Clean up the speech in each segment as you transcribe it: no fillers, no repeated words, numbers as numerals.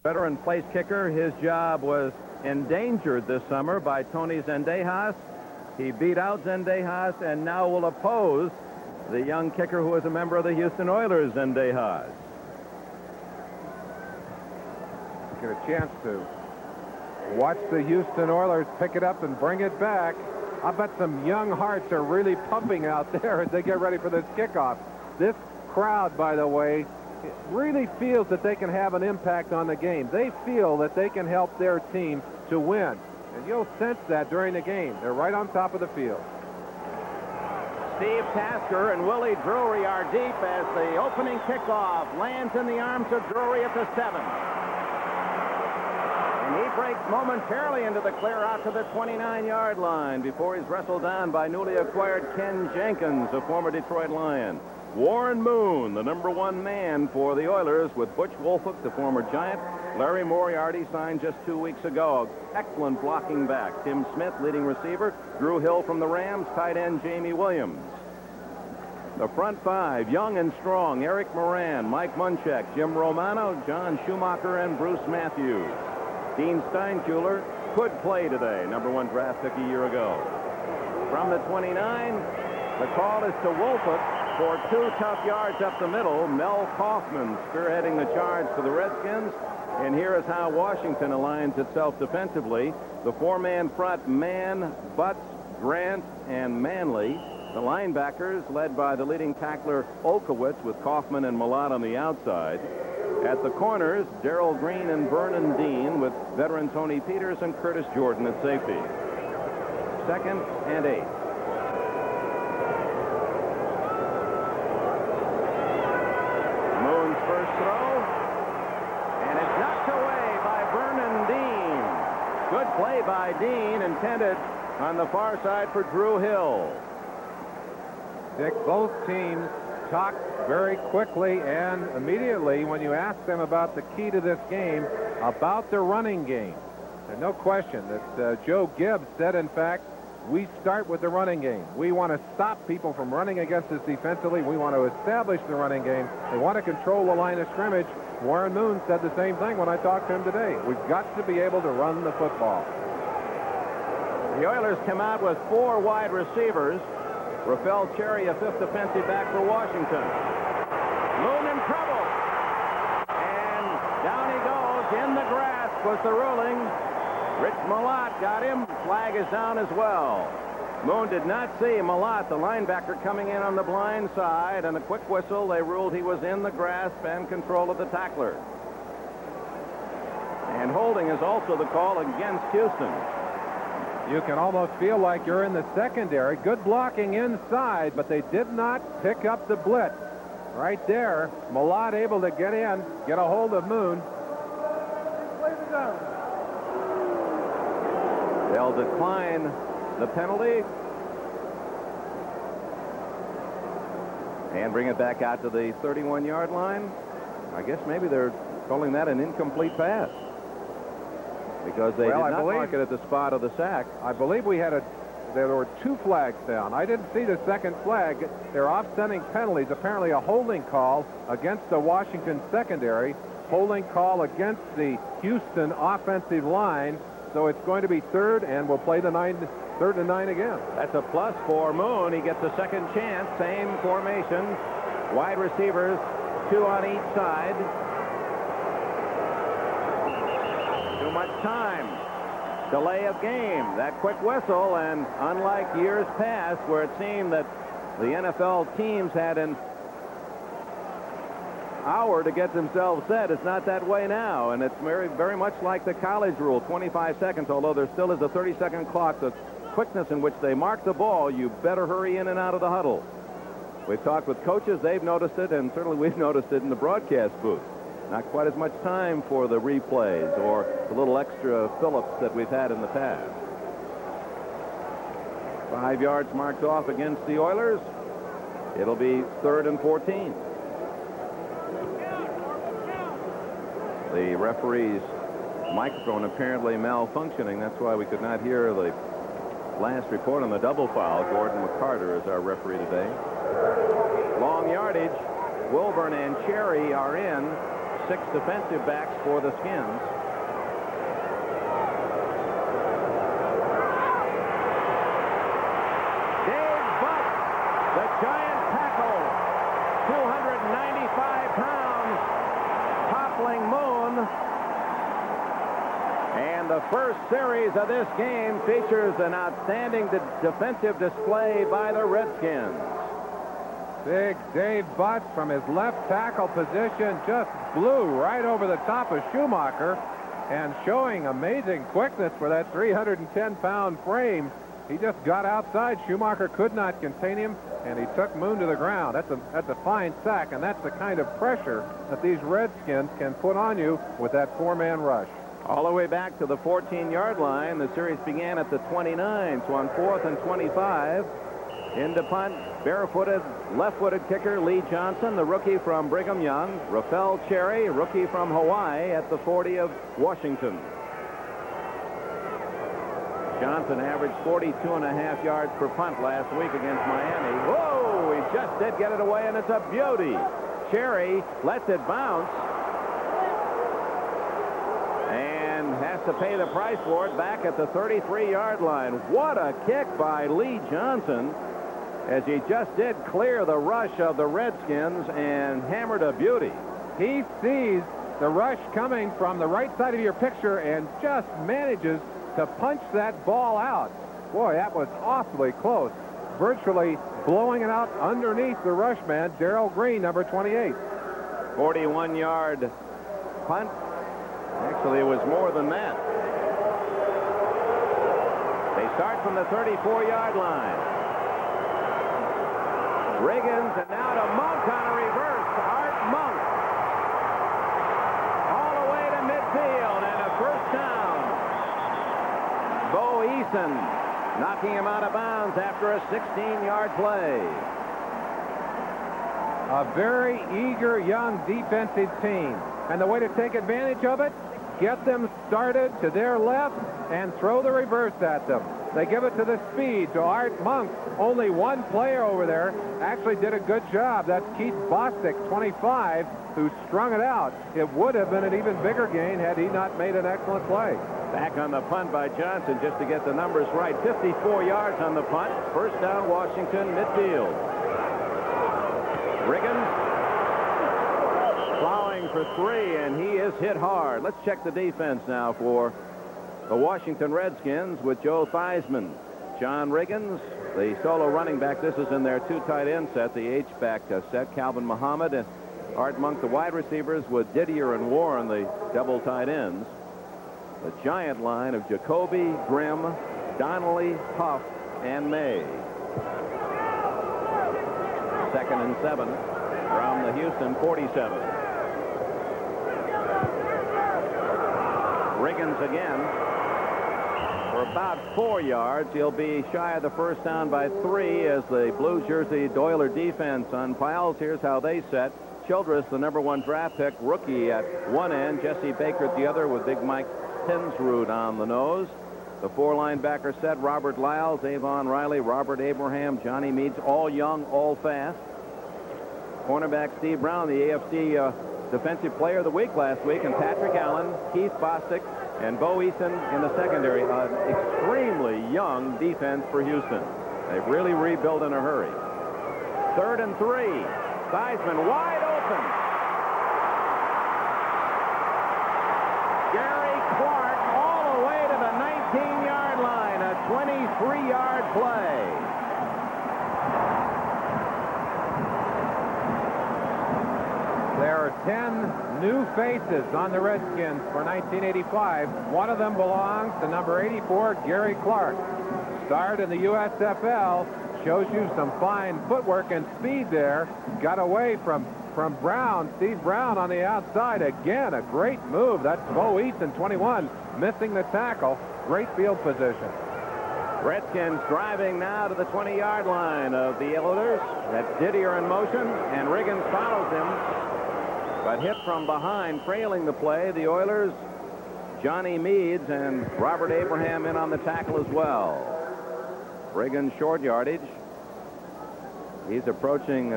Veteran place kicker. His job was endangered this summer by Tony Zendejas. He beat out Zendejas and now will oppose the young kicker who is a member of the Houston Oilers, Zendejas. Get a chance to watch the Houston Oilers pick it up and bring it back. I bet some young hearts are really pumping out there as they get ready for this kickoff. This crowd, by the way, really feels that they can have an impact on the game. They feel that they can help their team to win. And you'll sense that during the game. They're right on top of the field. Steve Tasker and Willie Drury are deep as the opening kickoff lands in the arms of Drury at the 7. And he breaks momentarily into the clear out to the 29-yard line before he's wrestled down by newly acquired Ken Jenkins, a former Detroit Lion. Warren Moon, the #1 man for the Oilers, with Butch Wolford, the former Giant. Larry Moriarty signed just 2 weeks ago. Excellent blocking back. Tim Smith, leading receiver. Drew Hill from the Rams. Tight end Jamie Williams. The front 5, young and strong. Eric Moran, Mike Munchak, Jim Romano, John Schumacher, and Bruce Matthews. Dean Steinkuhler could play today, #1 draft pick a year ago. From the 29, the call is to Wolford for 2 tough yards up the middle. Mel Kaufman spearheading the charge for the Redskins. And here is how Washington aligns itself defensively. The 4-man front, Mann, Butts, Grant, and Manley. The linebackers led by the leading tackler Olkowitz, with Kaufman and Malott on the outside. At the corners, Darrell Green and Vernon Dean, with veteran Tony Peters and Curtis Jordan at safety. 2nd and 8. Moon's first throw, and it's knocked away by Vernon Dean. Good play by Dean, intended on the far side for Drew Hill. Dick, both teams talked very quickly and immediately when you asked them about the key to this game, about the running game. There's no question that Joe Gibbs said, in fact, we start with the running game. We want to stop people from running against us defensively. We want to establish the running game. They want to control the line of scrimmage. Warren Moon said the same thing when I talked to him today. We've got to be able to run the football. The Oilers come out with 4 wide receivers. Rafael Cherry, a 5th defensive back for Washington. Moon in trouble. And down he goes. In the grass was the ruling. Rich Malott got him. Flag is down as well. Moon did not see Malott, the linebacker, coming in on the blind side, and a quick whistle. They ruled he was in the grasp and control of the tackler. And holding is also the call against Houston. You can almost feel like you're in the secondary. Good blocking inside, but they did not pick up the blitz. Right there, Malott able to get in, get a hold of Moon. They'll decline the penalty and bring it back out to the 31-yard line. I guess maybe they're calling that an incomplete pass, because they did not mark it at the spot of the sack. I believe there were 2 flags down. I didn't see the second flag. They're offsetting penalties. Apparently a holding call against the Washington secondary, holding call against the Houston offensive line. So it's going to be 3rd, and we'll play the 3rd and 9 again. That's a plus for Moon. He gets a second chance. Same formation. Wide receivers, 2 on each side. Too much time. Delay of game. That quick whistle, and unlike years past where it seemed that the NFL teams had an hour to get themselves set, it's not that way now, and it's very, very much like the college rule, 25 seconds, although there still is a 30-second clock. The quickness in which they mark the ball, you better hurry in and out of the huddle. We've talked with coaches. They've noticed it, and certainly we've noticed it in the broadcast booth. Not quite as much time for the replays or the little extra fill-ups that we've had in the past. 5 yards marked off against the Oilers. It'll be 3rd and 14. The referee's microphone apparently malfunctioning. That's why we could not hear the last report on the double foul. Gordon McCarter is our referee today. Long yardage. Wilburn and Cherry are in. 6 defensive backs for the Skins. Dave Butt, the giant tackle, 295 pounds, toppling Moon. And the first series of this game features an outstanding defensive display by the Redskins. Big Dave Butt from his left tackle position just blew right over the top of Schumacher, and showing amazing quickness for that 310-pound frame. He just got outside. Schumacher could not contain him, and he took Moon to the ground. That's a fine sack, and that's the kind of pressure that these Redskins can put on you with that 4-man rush. All the way back to the 14-yard line. The series began at the 29, so on 4th and 25. In to punt, barefooted, left-footed kicker Lee Johnson, the rookie from Brigham Young. Rafael Cherry, rookie from Hawaii, at the 40 of Washington. Johnson averaged 42.5 yards per punt last week against Miami. Whoa, he just did get it away, and it's a beauty. Cherry lets it bounce and has to pay the price for it back at the 33-yard line. What a kick by Lee Johnson, as he just did clear the rush of the Redskins and hammered a beauty. He sees the rush coming from the right side of your picture and just manages to punch that ball out. Boy, that was awfully close. Virtually blowing it out underneath the rush man, Darrell Green, number 28. 41-yard punt. Actually, it was more than that. They start from the 34-yard line. Riggins, and now to Monk on a reverse. Art Monk. All the way to midfield, and a first down. Bo Eason knocking him out of bounds after a 16-yard play. A very eager young defensive team. And the way to take advantage of it, get them started to their left and throw the reverse at them. They give it to the speed to Art Monk. Only one player over there actually did a good job. That's Keith Bostic, 25, who strung it out. It would have been an even bigger gain had he not made an excellent play. Back on the punt by Johnson, just to get the numbers right. 54 yards on the punt. First down, Washington, midfield. Riggins plowing for 3, and he is hit hard. Let's check the defense now for the Washington Redskins with Joe Theismann. John Riggins, the solo running back. This is in their 2 tight end set, the H-back set. Calvin Muhammad and Art Monk, the wide receivers, with Didier and Warren, the double tight ends. The giant line of Jacoby, Grimm, Donnelly, Huff, and May. 2nd and 7 from the Houston 47. Riggins again for about 4 yards. He'll be shy of the first down by 3 as the blue jersey Oiler defense unpiles. Here's how they set. Childress, the number 1 draft pick, rookie at one end. Jesse Baker at the other, with Big Mike Tinsrud on the nose. The 4 linebacker set: Robert Lyles, Avon Riley, Robert Abraham, Johnny Meads, all young, all fast. Cornerback Steve Brown, the AFC Defensive Player of the Week last week, and Patrick Allen, Keith Bostic, and Bo Eason in the secondary. An extremely young defense for Houston. They've really rebuilt in a hurry. 3rd and 3. Theismann wide open. Gary Clark all the way to the 19-yard line. A 23-yard play. There are 10 new faces on the Redskins for 1985. One of them belongs to number 84, Gary Clark. Starred in the USFL. Shows you some fine footwork and speed there. Got away from Brown, Steve Brown on the outside. Again, a great move. That's Bo Eason, 21, missing the tackle. Great field position. Redskins driving now to the 20-yard line of the Oilers. That's Didier in motion, and Riggins follows him, but hit from behind, trailing the play. The Oilers, Johnny Meads and Robert Abraham in on the tackle as well. Riggins short yardage. He's approaching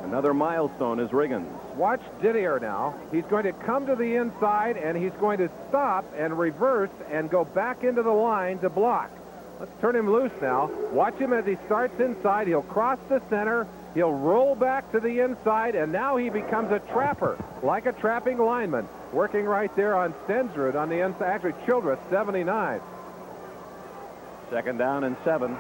another milestone as Riggins. Watch Didier now. He's going to come to the inside, and he's going to stop and reverse and go back into the line to block. Let's turn him loose now. Watch him as he starts inside. He'll cross the center. He'll roll back to the inside, and now he becomes a trapper, like a trapping lineman, working right there on Stensrud on the inside. Actually, Childress, 79. 2nd down and 7.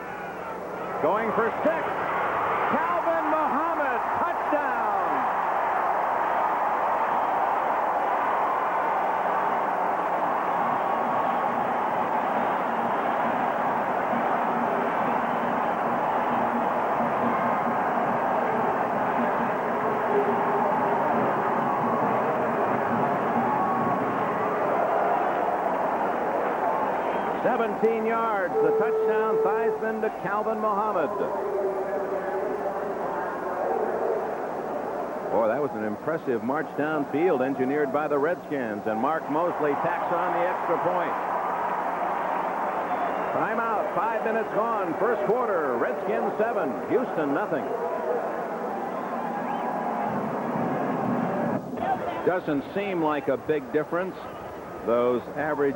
Going for 6. Calvin Muhammad, touchdown. Yards, the touchdown Theismann to Calvin Muhammad. Boy, that was an impressive march downfield engineered by the Redskins, and Mark Mosley tacks on the extra point. Timeout, 5 minutes gone, first quarter. Redskins 7, Houston nothing. Doesn't seem like a big difference, those average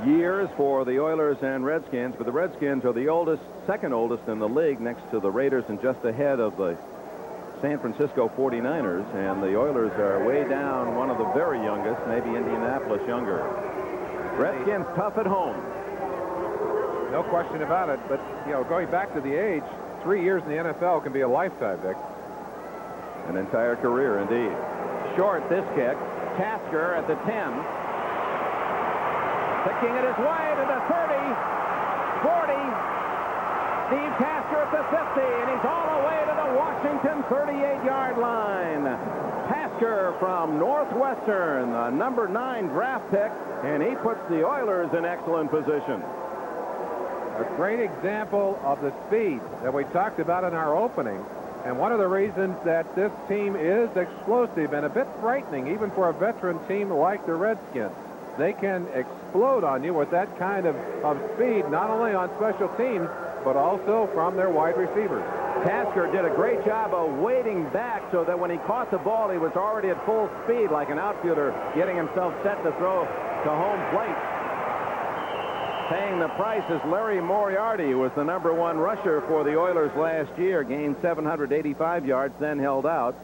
years for the Oilers and Redskins, but the Redskins are the oldest, second oldest in the league, next to the Raiders and just ahead of the San Francisco 49ers, and the Oilers are way down, one of the very youngest, maybe Indianapolis younger. Redskins tough at home. No question about it, but, you know, going back to the age, 3 years in the NFL can be a lifetime, Vic. An entire career, indeed. Short, this kick. Tasker at the 10. Picking it his way to the 30, 40. Steve Tasker at the 50, and he's all the way to the Washington 38-yard line. Tasker from Northwestern, the number 9 draft pick, and he puts the Oilers in excellent position. A great example of the speed that we talked about in our opening, and one of the reasons that this team is explosive and a bit frightening, even for a veteran team like the Redskins. They can explode on you with that kind of speed, not only on special teams, but also from their wide receivers. Tasker did a great job of waiting back so that when he caught the ball, he was already at full speed like an outfielder getting himself set to throw to home plate. Paying the price is Larry Moriarty, who was the number 1 rusher for the Oilers last year, gained 785 yards, then held out,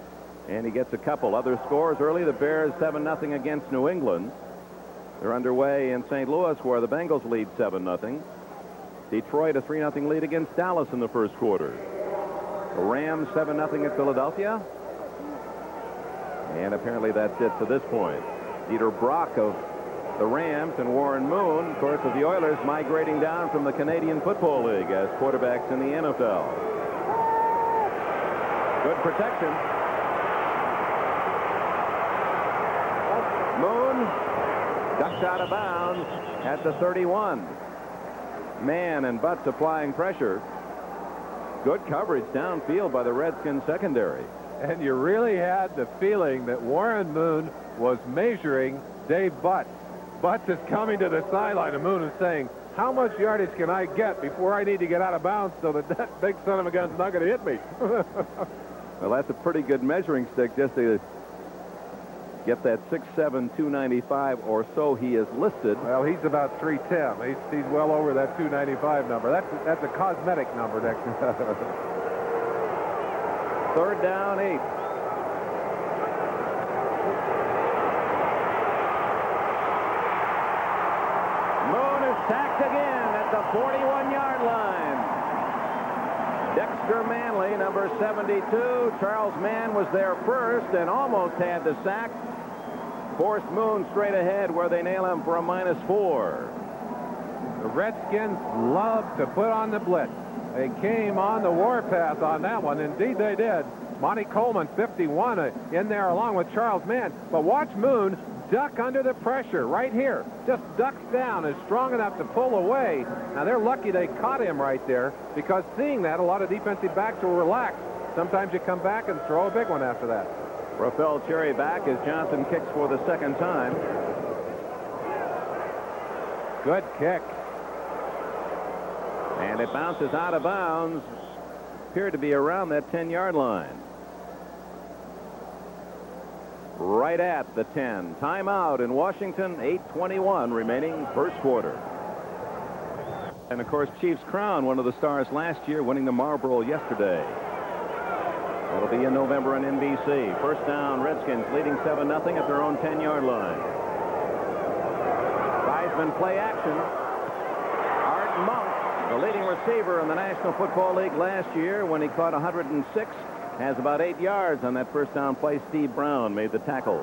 and he gets a couple other scores early. The Bears 7-0 against New England. They're underway in St. Louis, where the Bengals lead 7-0. Detroit a 3-0 lead against Dallas in the first quarter. The Rams 7-0 at Philadelphia. And apparently that's it to this point. Dieter Brock of the Rams and Warren Moon, of course, of the Oilers, migrating down from the Canadian Football League as quarterbacks in the NFL. Good protection. Moon ducks out of bounds at the 31. Mann and Butts applying pressure. Good coverage downfield by the Redskins secondary. And you really had the feeling that Warren Moon was measuring Dave Butts. Butts is coming to the sideline, and Moon is saying, how much yardage can I get before I need to get out of bounds so that big son of a gun's not going to hit me? Well, that's a pretty good measuring stick just to get that 6'7", 295 or so he is listed. Well, he's about 310. He's well over that 295 number. That's a cosmetic number, Dexter. 3rd down, 8. Moon is sacked again at the 41-yard line. Dexter Manley, number 72. Charles Mann was there first and almost had the sack. Forced Moon straight ahead where they nail him for a -4. The Redskins love to put on the blitz. They came on the warpath on that one. Indeed, they did. Monty Coleman, 51, in there along with Charles Mann. But watch Moon duck under the pressure right here. Just ducks down, is strong enough to pull away. Now, they're lucky they caught him right there, because seeing that, a lot of defensive backs will relax. Sometimes you come back and throw a big one after that. Rafael Cherry back as Johnson kicks for the 2nd time. Good kick. And it bounces out of bounds. Appeared to be around that 10-yard line. right at the 10. Timeout in Washington, 8:21 remaining first quarter. And, of course, Chiefs crown one of the stars last year, winning the Marlboro yesterday. That'll be in November on NBC. First down, Redskins leading 7-0 at their own 10-yard line. Heisman play action. Art Monk, the leading receiver in the National Football League last year when he caught 106, has about 8 yards on that first down play. Steve Brown made the tackle.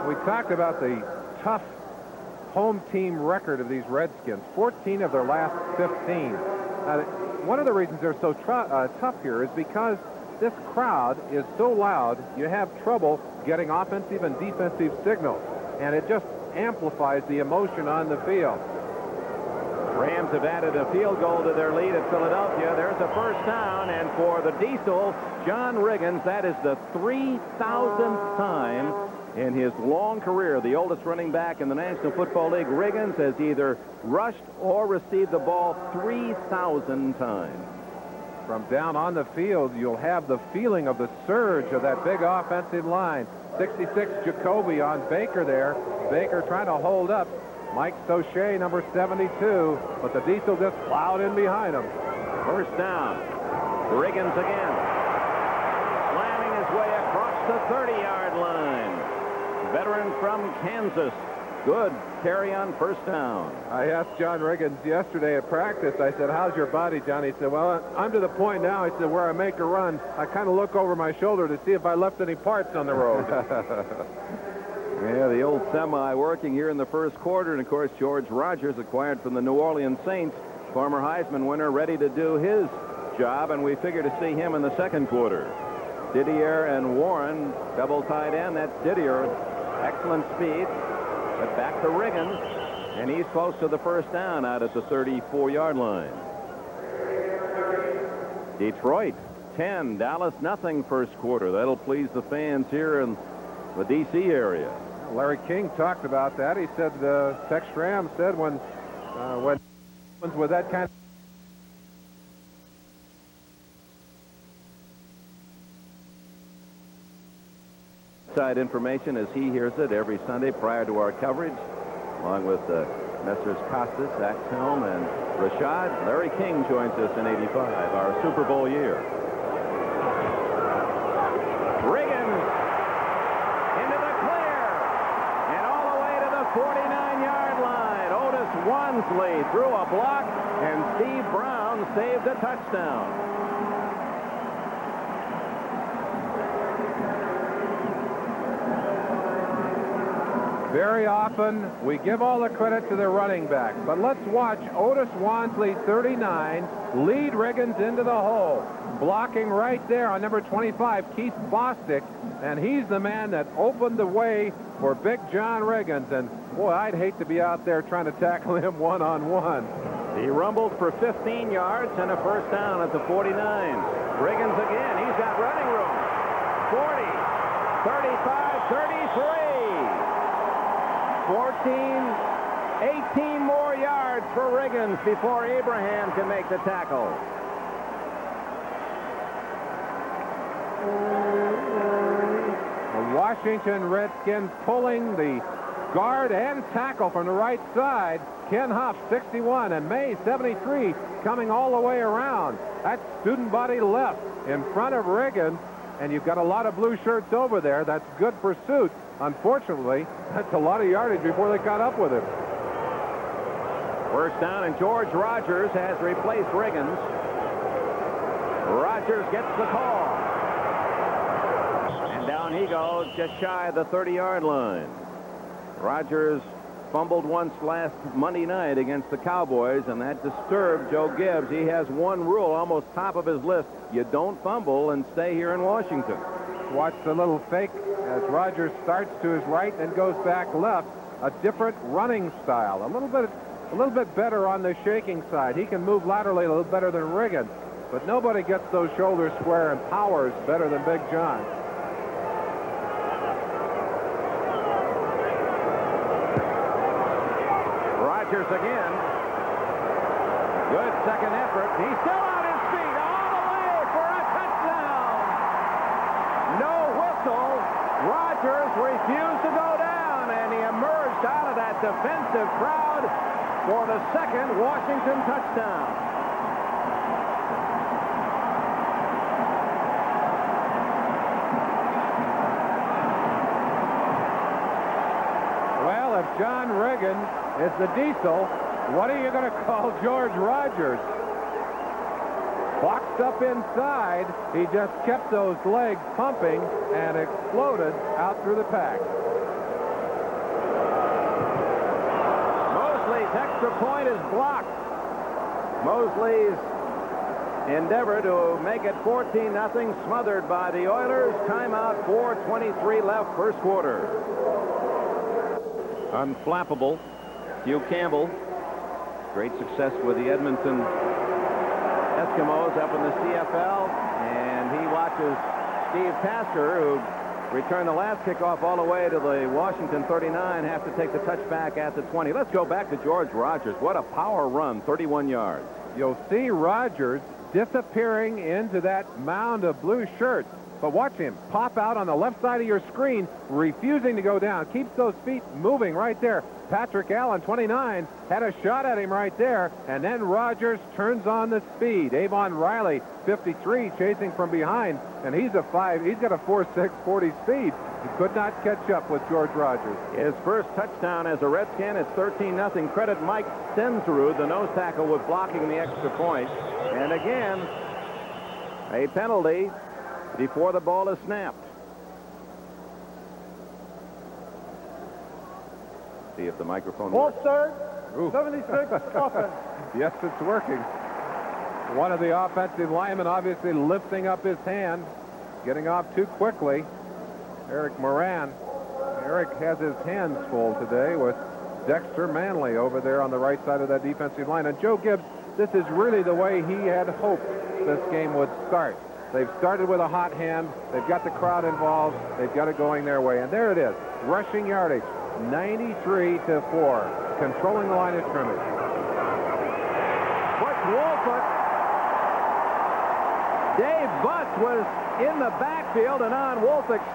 We talked about the tough home team record of these Redskins. 14 of their last 15. One of the reasons they're so tough here is because this crowd is so loud, you have trouble getting offensive and defensive signals, and it just amplifies the emotion on the field. Rams have added a field goal to their lead at Philadelphia. There's a first down, and for the Diesel, John Riggins, that is the 3,000th time in his long career, the oldest running back in the National Football League. Riggins has either rushed or received the ball 3,000 times. From down on the field, you'll have the feeling of the surge of that big offensive line. 66 Jacoby on Baker there. Baker trying to hold up Mike Soche, number 72, but the Diesel just plowed in behind him. First down. Riggins again. Slamming his way across the 30-yard line. Veteran from Kansas. Good carry on first down. I asked John Riggins yesterday at practice. I said, how's your body, John? He said, well, I'm to the point now, he said, where I make a run, I kind of look over my shoulder to see if I left any parts on the road. Yeah, the old semi working here in the first quarter. And, of course, George Rogers, acquired from the New Orleans Saints, former Heisman winner, ready to do his job, and we figure to see him in the second quarter. Didier and Warren, double tight end. That's Didier. Excellent speed. But back to Riggins, and he's close to the first down out at the 34-yard line. Detroit 10, Dallas nothing first quarter. That'll please the fans here in the D.C. area. Larry King talked about that. He said Tex Schramm said when with that kind of side information as he hears it every Sunday prior to our coverage, along with Messrs. Costas, Axelm, and Rashad. Larry King joins us in '85, our Super Bowl year. Riggins into the clear and all the way to the 49-yard line. Otis Wansley threw a block, and Steve Brown saved a touchdown. Very often, we give all the credit to the running back. But let's watch Otis Wansley, 39, lead Riggins into the hole. Blocking right there on number 25, Keith Bostic. And he's the man that opened the way for Big John Riggins. And, boy, I'd hate to be out there trying to tackle him one-on-one. He rumbled for 15 yards and a first down at the 49. Riggins again. He's got running room. 40, 35, 33. 18 more yards for Riggins before Abraham can make the tackle. The Washington Redskins pulling the guard and tackle from the right side. Ken Huff, 61, and May, 73, coming all the way around. That's student body left in front of Riggins, and you've got a lot of blue shirts over there. That's good pursuit. Unfortunately, that's a lot of yardage before they caught up with him. First down, and George Rogers has replaced Riggins. Rogers gets the call. And down he goes, just shy of the 30-yard line. Rogers fumbled once last Monday night against the Cowboys, and that disturbed Joe Gibbs. He has one rule, almost top of his list. You don't fumble and stay here in Washington. Watch the little fake as Rogers starts to his right and goes back left. A different running style. A little bit better on the shaking side. He can move laterally a little better than Riggins, but nobody gets those shoulders square and powers better than Big John. Rogers again. Good second effort. He's still on his feet all the way for a touchdown. No whistle. Rogers refused to go down, and he emerged out of that defensive crowd for the second Washington touchdown. Well, if John Riggins is the diesel, what are you going to call George Rogers? Boxed up inside, he just kept those legs pumping and exploded out through the pack. Mosley's extra point is blocked. Mosley's endeavor to make it 14-0 smothered by the Oilers. Timeout, 4:23 left, first quarter. Unflappable, Hugh Campbell. Great success with the Edmonton Eskimos up in the CFL, and he watches Steve Tasker, who returned the last kickoff all the way to the Washington 39, have to take the touchback at the 20. Let's go back to George Rogers. What a power run, 31 yards. You'll see Rogers disappearing into that mound of blue shirts, but watch him pop out on the left side of your screen, refusing to go down. Keeps those feet moving right there. Patrick Allen, 29, had a shot at him right there, and then Rogers turns on the speed. Avon Riley, 53, chasing from behind, and he's got a 4.6 40 speed. He could not catch up with George Rogers. His first touchdown as a Redskin. It's 13-0. Credit Mike Stensrud, the nose tackle, with blocking the extra point. And again, a penalty before the ball is snapped. See if the microphone Ball works. start, Ooh. 76, offense. Yes, it's working. One of the offensive linemen obviously lifting up his hand, getting off too quickly. Eric Moran. Eric has his hands full today with Dexter Manley over there on the right side of that defensive line. And Joe Gibbs, this is really the way he had hoped this game would start. They've started with a hot hand. They've got the crowd involved. They've got it going their way. And there it is. Rushing yardage, 93-4. Controlling the line of scrimmage. Butch Wolford. Dave Butts was in the backfield and on Wolfick's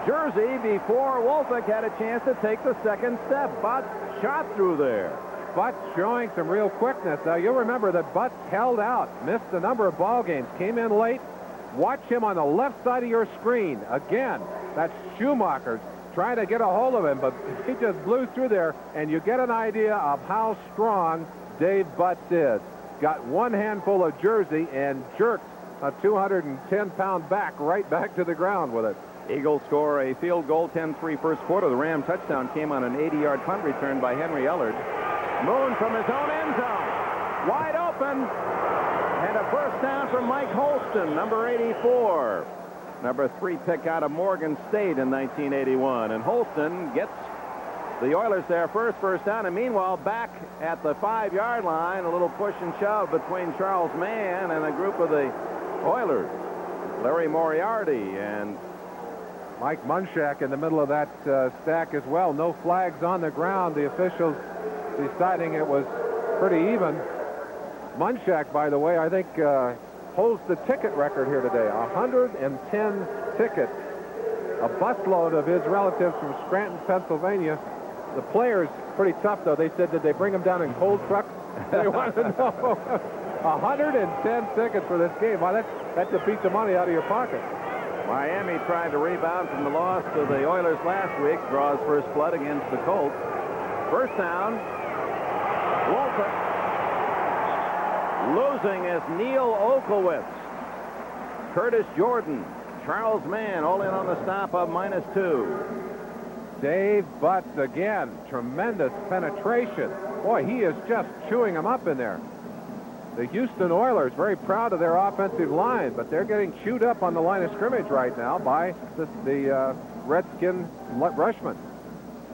jersey before Wolfick had a chance to take the second step. Butts shot through there. Butts showing some real quickness. Now, you'll remember that Butts held out, missed a number of ball games, came in late. Watch him on the left side of your screen. Again, that's Schumacher trying to get a hold of him, but he just blew through there, and you get an idea of how strong Dave Butts is. Got one handful of jersey and jerked a 210-pound back right back to the ground with it. Eagles score a field goal, 10-3 first quarter. The Ram touchdown came on an 80-yard punt return by Henry Ellard. Moon from his own end zone. Wide open. And a first down from Mike Holston, number 84. Number 3 pick out of Morgan State in 1981. And Holston gets the Oilers their first down. And meanwhile, back at the 5-yard line, a little push and shove between Charles Mann and a group of the Oilers. Larry Moriarty and Mike Munchak in the middle of that stack as well. No flags on the ground. The officials deciding it was pretty even. Munchak, by the way, I think holds the ticket record here today. 110 tickets. A busload of his relatives from Scranton, Pennsylvania. The players, pretty tough, though. They said, did they bring them down in cold trucks? They wanted to know. 110 tickets for this game. Well, that's a piece of money out of your pocket. Miami tried to rebound from the loss to the Oilers last week. Draws first blood against the Colts. First down. Wolford. Losing is Neil Oklowitz. Curtis Jordan. Charles Mann all in on the stop of -2. Dave Butts again. Tremendous penetration. Boy, he is just chewing them up in there. The Houston Oilers very proud of their offensive line, but they're getting chewed up on the line of scrimmage right now by the Redskin rushmen.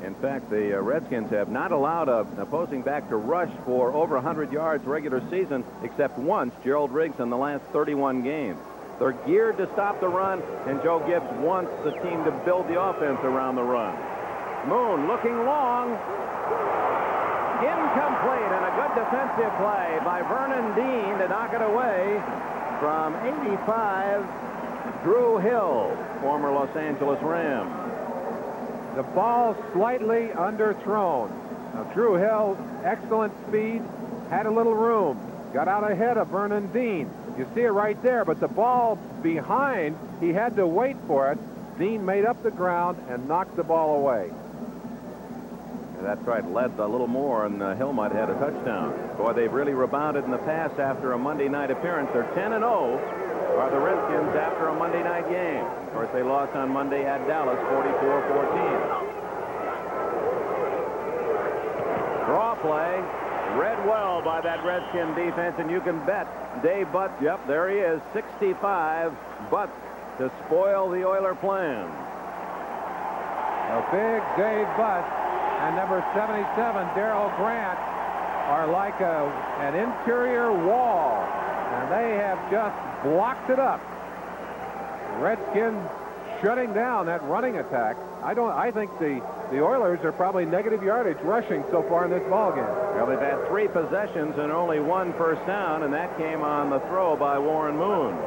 In fact, the Redskins have not allowed an opposing back to rush for over 100 yards regular season, except once, Gerald Riggs, in the last 31 games. They're geared to stop the run, and Joe Gibbs wants the team to build the offense around the run. Moon looking long. Incomplete, and a good defensive play by Vernon Dean to knock it away from 85, Drew Hill, former Los Angeles Ram. The ball slightly underthrown. Now, Drew Hill, excellent speed, had a little room, got out ahead of Vernon Dean. You see it right there, but the ball behind, he had to wait for it. Dean made up the ground and knocked the ball away. That's right, led a little more, and Hill might have had a touchdown. Boy, they've really rebounded in the past after a Monday night appearance. They're 10-0, are the Redskins, after a Monday night game. Of course, they lost on Monday at Dallas, 44-14. Draw play, read well by that Redskin defense, and you can bet Dave Butts, yep, there he is, 65, Butts to spoil the Oiler plan. A big Dave Butts and number 77, Darrell Grant, are like an interior wall, and they have just blocked it up. Redskins shutting down that running attack. I think the Oilers are probably negative yardage rushing so far in this ball game. Well, they've had 3 possessions and only 1 first down, and that came on the throw by Warren Moon.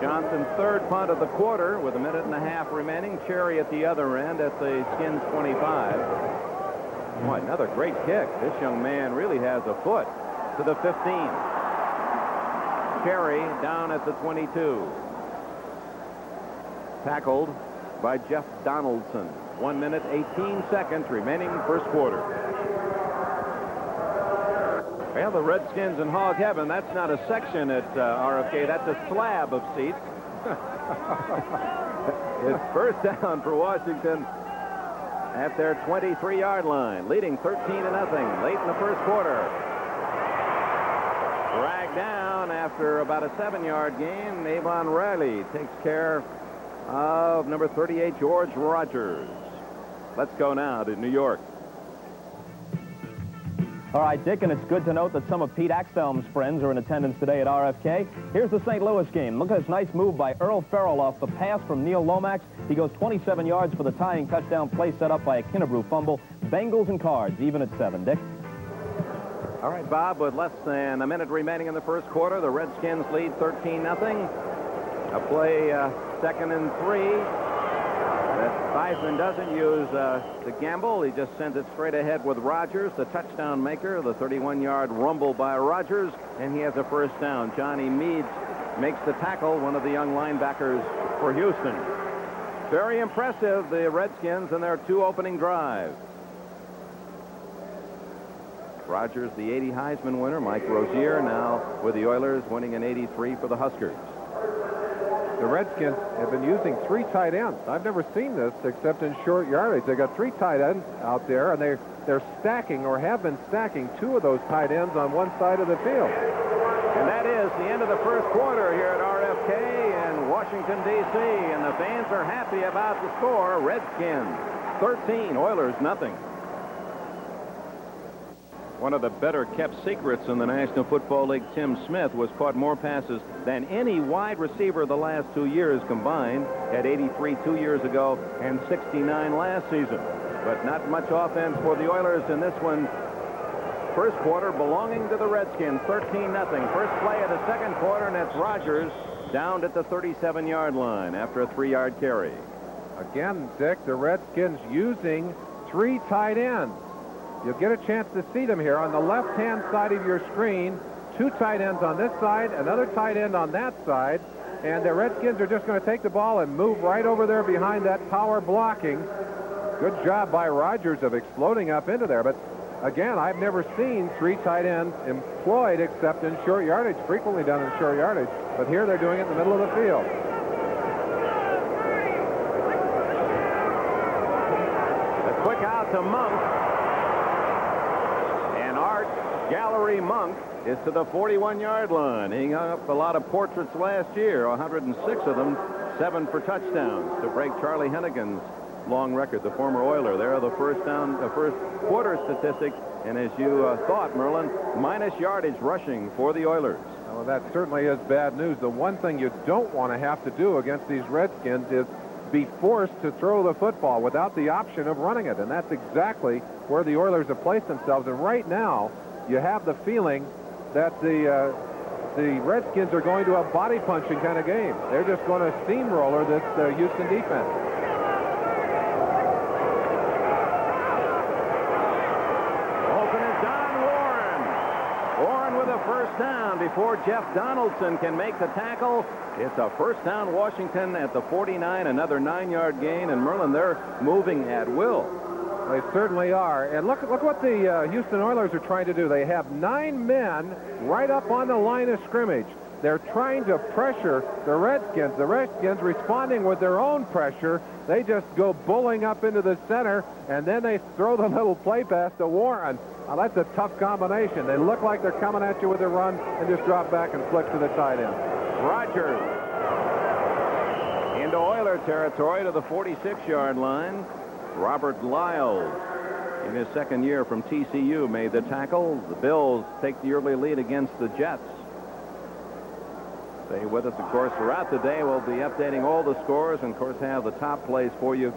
Johnson's third punt of the quarter with a minute and a half remaining. Cherry at the other end at the Skins 25. Boy, another great kick. This young man really has a foot. To the 15. Cherry down at the 22. Tackled by Jeff Donaldson. 1 minute, 18 seconds remaining first quarter. Well, the Redskins in hog heaven. That's not a section at RFK. That's a slab of seats. It's first down for Washington at their 23-yard line, leading 13-0 late in the first quarter. Dragged down after about a 7-yard gain. Avon Riley takes care of number 38, George Rogers. Let's go now to New York. All right, Dick, and it's good to note that some of Pete Axthelm's friends are in attendance today at RFK. Here's the St. Louis game. Look at this nice move by Earl Farrell off the pass from Neil Lomax. He goes 27 yards for the tying touchdown play set up by a Kinnebrew fumble. Bengals and Cards, even at 7. Dick? All right, Bob, with less than a minute remaining in the first quarter, the Redskins lead 13-0. A play 2nd and 3. Theismann doesn't use the gamble. He just sends it straight ahead with Rogers, the touchdown maker. The 31-yard rumble by Rogers, and he has a first down. Johnny Meads makes the tackle, one of the young linebackers for Houston. Very impressive, the Redskins, in their 2 opening drives. Rogers, the 80 Heisman winner. Mike Rozier now with the Oilers, winning in 83 for the Huskers. The Redskins have been using 3 tight ends. I've never seen this except in short yardage. They got 3 tight ends out there, and they're stacking, or have been stacking, 2 of those tight ends on one side of the field. And that is the end of the first quarter here at RFK in Washington, D.C. And the fans are happy about the score. Redskins 13, Oilers nothing. One of the better kept secrets in the National Football League, Tim Smith, was caught more passes than any wide receiver the last 2 years combined. Had 83 2 years ago and 69 last season. But not much offense for the Oilers in this one. First quarter belonging to the Redskins, 13-0. First play of the second quarter, and it's Rogers down at the 37-yard line after a 3-yard carry. Again, Dick, the Redskins using 3 tight ends. You'll get a chance to see them here on the left-hand side of your screen. 2 tight ends on this side, another tight end on that side, and the Redskins are just going to take the ball and move right over there behind that power blocking. Good job by Rogers of exploding up into there, but again, I've never seen 3 tight ends employed except in short yardage, frequently done in short yardage, but here they're doing it in the middle of the field. A quick out to Monk. Gallery Monk is to the 41-yard line. He hung up a lot of portraits last year, 106 of them, 7 for touchdowns to break Charlie Hennigan's long record, the former Oiler. There are the first quarter statistics, and as you thought, Merlin, minus yardage rushing for the Oilers. Well, that certainly is bad news. The one thing you don't want to have to do against these Redskins is be forced to throw the football without the option of running it, and that's exactly where the Oilers have placed themselves. And right now, you have the feeling that the Redskins are going to a body punching kind of game. They're just going to steamroller this Houston defense. before Jeff Donaldson can make the tackle. It's a first down, Washington at the 49, another 9-yard gain, and Merlin, they're moving at will. They certainly are. And look what the Houston Oilers are trying to do. They have 9 men right up on the line of scrimmage. They're trying to pressure the Redskins. The Redskins responding with their own pressure. They just go bullying up into the center, and then they throw the little play pass to Warren. Now, that's a tough combination. They look like they're coming at you with a run and just drop back and flick to the tight end. Rogers into Oiler territory to the 46-yard line. Robert Lyles, in his second year from TCU, made the tackle. The Bills take the early lead against the Jets. Stay with us, of course, throughout the day. We'll be updating all the scores and, of course, have the top plays for you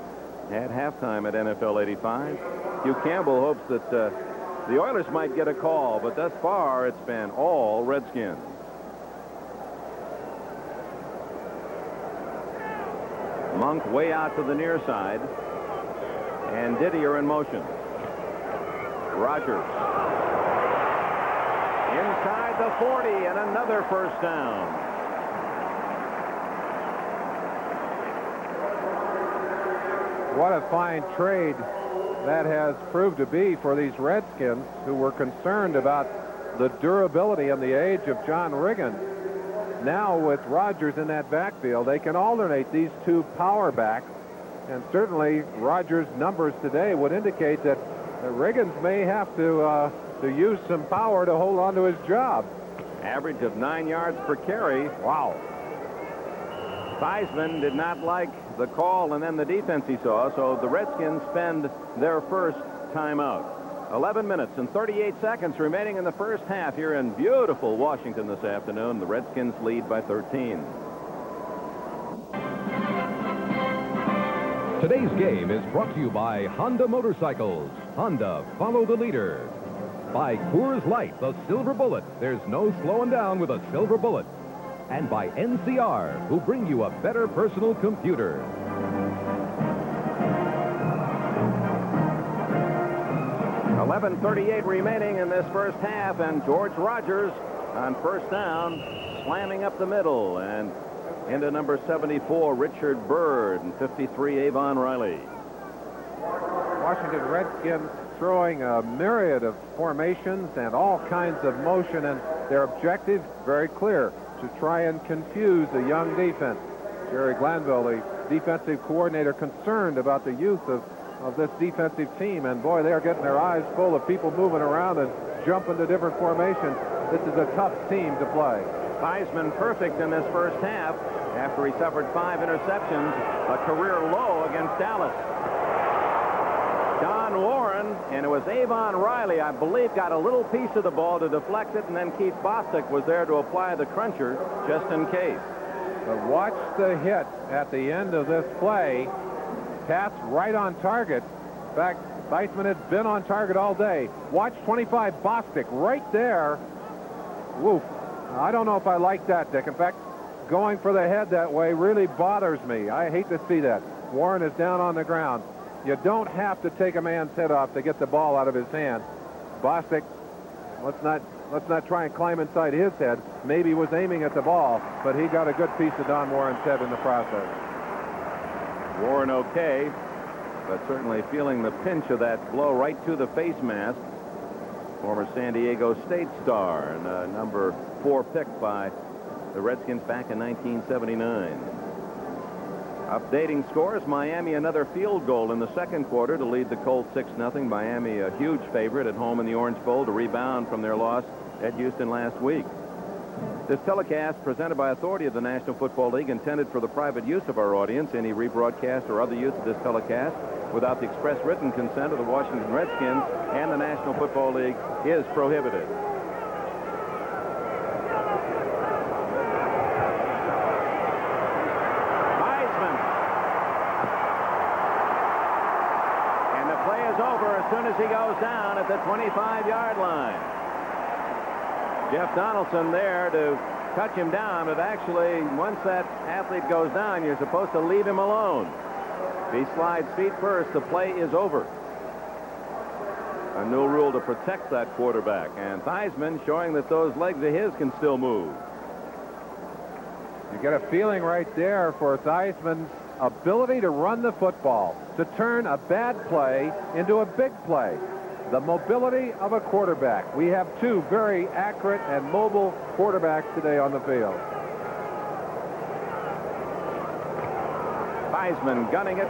at halftime at NFL 85. Hugh Campbell hopes that the Oilers might get a call, but thus far it's been all Redskins. Monk way out to the near side, and Didier in motion. Rogers inside the 40, and another first down. What a fine trade that has proved to be for these Redskins, who were concerned about the durability and the age of John Riggins. Now, with Rogers in that backfield, they can alternate these two power backs, and certainly Rogers' numbers today would indicate that Riggins may have to use some power to hold on to his job. Average of 9 yards per carry. Wow. Theismann did not like the call and then the defense he saw, so the Redskins spend their first timeout. 11 minutes and 38 seconds remaining in the first half here in beautiful Washington this afternoon. The Redskins lead by 13. Today's game is brought to you by Honda Motorcycles. Honda, follow the leader. By Coors Light, the silver bullet. There's no slowing down with a silver bullet. And by NCR, who bring you a better personal computer. .11:38 remaining in this first half, and George Rogers on first down, slamming up the middle, and into number 74, Richard Byrd, and 53, Avon Riley. Washington Redskins throwing a myriad of formations and all kinds of motion, and their objective very clear: to try and confuse the young defense. Jerry Glanville, the defensive coordinator, concerned about the youth of this defensive team, and boy, they're getting their eyes full of people moving around and jumping to different formations. This is a tough team to play. Theismann perfect in this first half after he suffered 5 interceptions, a career low against Dallas. Don Warren, and it was Avon Riley, I believe, got a little piece of the ball to deflect it, and then Keith Bostic was there to apply the cruncher just in case. But watch the hit at the end of this play. Pat's right on target. In fact, Theismann had been on target all day. Watch 25, Bostic right there. Woof. I don't know if I like that, Dick. In fact, going for the head that way really bothers me. I hate to see that. Warren is down on the ground. You don't have to take a man's head off to get the ball out of his hand. Bostic, let's not try and climb inside his head. Maybe he was aiming at the ball, but he got a good piece of Don Warren's head in the process. Warren okay, but certainly feeling the pinch of that blow right to the face mask. Former San Diego State star and number 4 pick by the Redskins back in 1979. Updating scores, Miami another field goal in the second quarter to lead the Colts 6-0. Miami a huge favorite at home in the Orange Bowl to rebound from their loss at Houston last week. This telecast, presented by authority of the National Football League, intended for the private use of our audience. Any rebroadcast or other use of this telecast without the express written consent of the Washington Redskins and the National Football League is prohibited. Theismann. And the play is over as soon as he goes down at the 25-yard line. Jeff Donaldson there to touch him down, but actually, once that athlete goes down, you're supposed to leave him alone. If he slides feet first, the play is over. A new rule to protect that quarterback. And Theismann showing that those legs of his can still move. You get a feeling right there for Theismann's ability to run the football, to turn a bad play into a big play. The mobility of a quarterback. We have two very accurate and mobile quarterbacks today on the field. Theismann gunning it.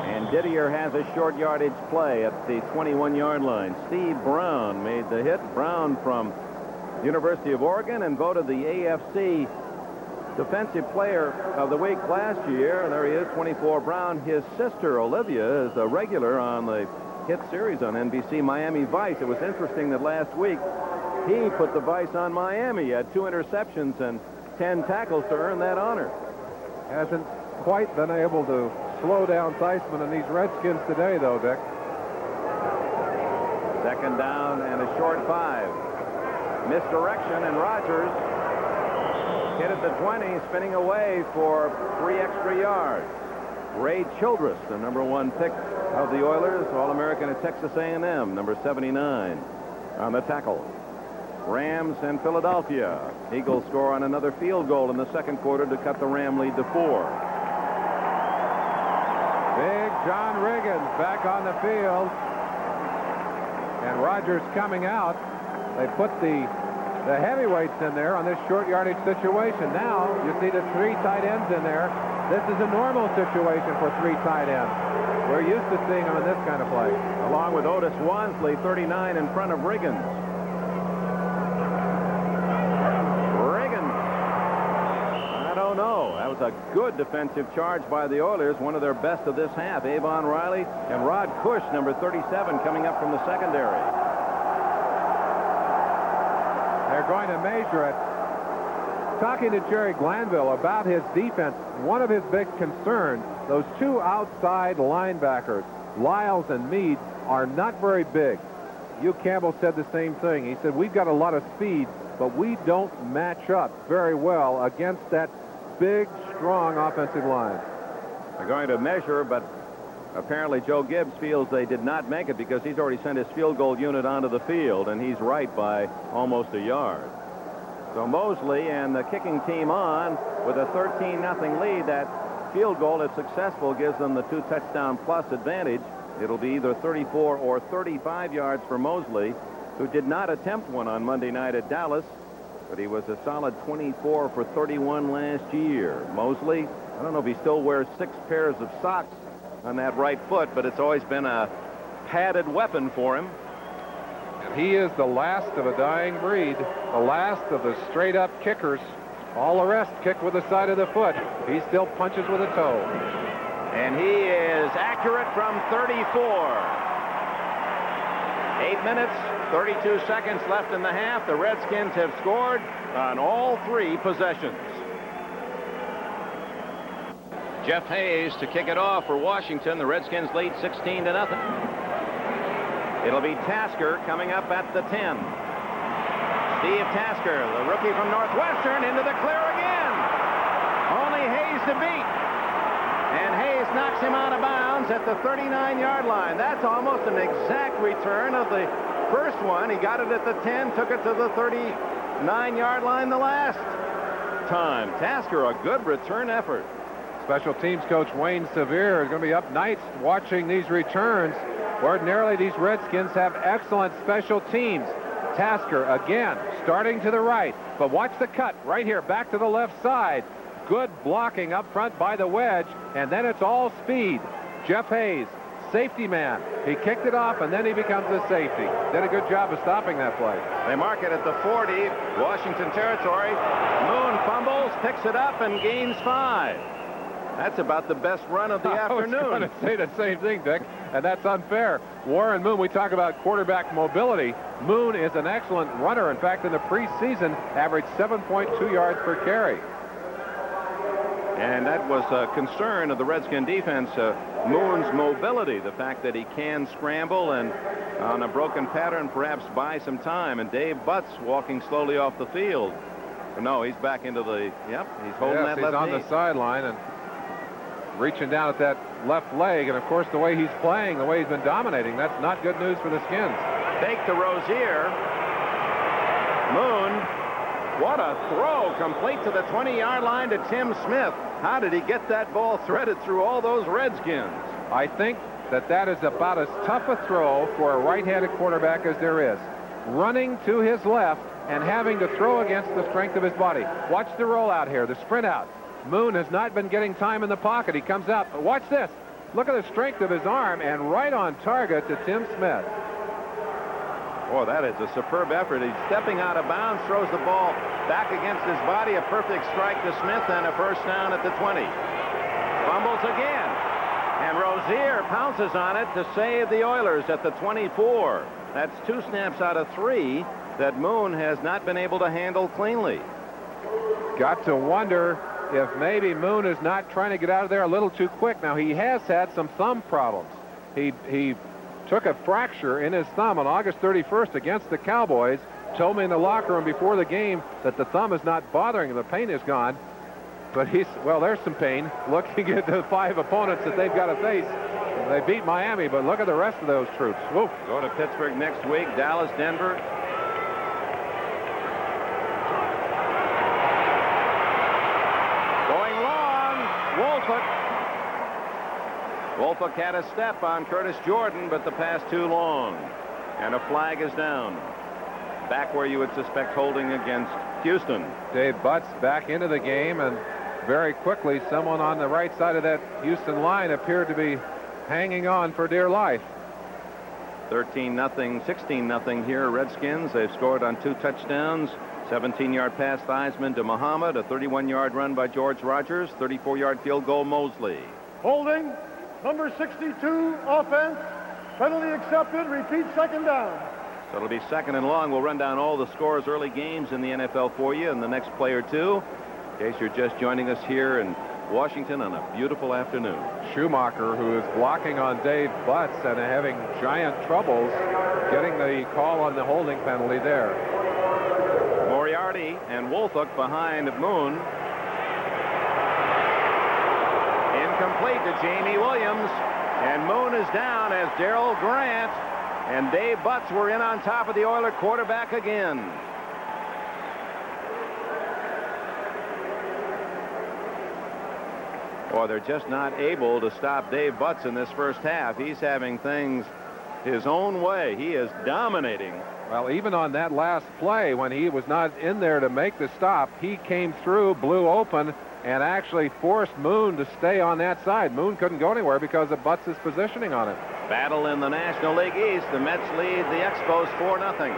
And Didier has a short yardage play at the 21-yard line. Steve Brown made the hit. Brown from University of Oregon and voted the AFC Defensive Player of the Week last year. And there he is, 24 Brown. His sister, Olivia, is a regular on the hit series on NBC, Miami Vice. It was interesting that last week he put the Vice on Miami. He had 2 interceptions and 10 tackles to earn that honor. Hasn't quite been able to slow down Theismann and these Redskins today, though, Dick. Second down and a short 5. Misdirection, and Rodgers hit at the 20, spinning away for 3 extra yards. Ray Childress, the #1 pick of the Oilers, All-American at Texas A&M, number 79, on the tackle. Rams and Philadelphia. Eagles score on another field goal in the second quarter to cut the Ram lead to 4. Big John Riggins back on the field. And Rodgers coming out. They put the heavyweights in there on this short yardage situation. Now you see the 3 tight ends in there. This is a normal situation for 3 tight ends. We're used to seeing them in this kind of play. Along with Otis Wansley, 39 in front of Riggins. I don't know. That was a good defensive charge by the Oilers, one of their best of this half. Avon Riley and Rod Cush, number 37, coming up from the secondary. They're going to measure it. Talking to Jerry Glanville about his defense, one of his big concerns, those 2 outside linebackers, Lyles and Meade, are not very big. Hugh Campbell said the same thing. He said, we've got a lot of speed, but we don't match up very well against that big, strong offensive line. They're going to measure, but apparently Joe Gibbs feels they did not make it because he's already sent his field goal unit onto the field, and he's right by almost a yard. So Mosley and the kicking team on with a 13-0 lead. That field goal, if successful, gives them the 2-touchdown plus advantage. It'll be either 34 or 35 yards for Mosley, who did not attempt one on Monday night at Dallas, but he was a solid 24 for 31 last year. Mosley, I don't know if he still wears 6 pairs of socks on that right foot, but it's always been a padded weapon for him. He is the last of a dying breed, the last of the straight-up kickers. All the rest kick with the side of the foot. He still punches with a toe. And he is accurate from 34. 8 minutes, 32 seconds left in the half. The Redskins have scored on all 3 possessions. Jeff Hayes to kick it off for Washington. The Redskins lead 16-0. It'll be Tasker coming up at the 10. Steve Tasker, the rookie from Northwestern, into the clear again. Only Hayes to beat. And Hayes knocks him out of bounds at the 39-yard line. That's almost an exact return of the first one. He got it at the 10, took it to the 39-yard line the last time. Tasker, a good return effort. Special teams coach Wayne Sevier is going to be up nights watching these returns. Ordinarily, these Redskins have excellent special teams. Tasker again starting to the right, but watch the cut right here back to the left side. Good blocking up front by the wedge, and then it's all speed. Jeff Hayes, safety man. He kicked it off, and then he becomes a safety. Did a good job of stopping that play. They mark it at the 40, Washington territory. Moon fumbles, picks it up, and gains 5. That's about the best run of the afternoon. I was going to say the same thing, Dick, and that's unfair. Warren Moon, we talk about quarterback mobility. Moon is an excellent runner. In fact, in the preseason, averaged 7.2 yards per carry. And that was a concern of the Redskin defense, Moon's mobility, the fact that he can scramble and on a broken pattern perhaps buy some time. And Dave Butts walking slowly off the field. No, he's back into the, he's holding that left knee. He's on the sideline and reaching down at that left leg, and of course the way he's playing, the way he's been dominating, that's not good news for the Skins. Fake to Rozier. Moon. What a throw, complete to the 20-yard line to Tim Smith. How did he get that ball threaded through all those Redskins? I think that is about as tough a throw for a right-handed quarterback as there is. Running to his left and having to throw against the strength of his body. Watch the rollout here, the sprint out. Moon has not been getting time in the pocket. He comes out. But watch this. Look at the strength of his arm, and right on target to Tim Smith. Boy, that is a superb effort. He's stepping out of bounds, throws the ball back against his body. A perfect strike to Smith, and a first down at the 20. Fumbles again. And Rozier pounces on it to save the Oilers at the 24. That's 2 snaps out of 3 that Moon has not been able to handle cleanly. Got to wonder if maybe Moon is not trying to get out of there a little too quick. Now, he has had some thumb problems. He took a fracture in his thumb on August 31st against the Cowboys. Told me in the locker room before the game that the thumb is not bothering him. The pain is gone. But well, there's some pain looking at the 5 opponents that they've got to face. They beat Miami, but look at the rest of those troops. Whoa. Go to Pittsburgh next week. Dallas, Denver. Going long. Wolford had a step on Curtis Jordan, but the pass too long. And a flag is down. Back where you would suspect holding against Houston. Dave Butts back into the game, and very quickly someone on the right side of that Houston line appeared to be hanging on for dear life. 13-0, 16-0 here, Redskins. They've scored on 2 touchdowns. 17-yard pass Theismann to Muhammad. A 31-yard run by George Rogers. 34-yard field goal Mosley. Holding, number 62, offense. Penalty accepted. Repeat, second down. So it'll be second and long. We'll run down all the scores, early games in the NFL for you in the next play or two. In case you're just joining us here in Washington on a beautiful afternoon. Schumacher, who is blocking on Dave Butts and having giant troubles getting the call on the holding penalty there. Moriarty and Wolford behind Moon. Incomplete to Jamie Williams. And Moon is down as Darrell Grant and Dave Butts were in on top of the Oiler quarterback again. Boy, they're just not able to stop Dave Butts in this first half. He's having things his own way. He is dominating. Well, even on that last play, when he was not in there to make the stop, he came through, blew open, and actually forced Moon to stay on that side. Moon couldn't go anywhere because of Butts' positioning on it. Battle in the National League East. The Mets lead the Expos 4-0.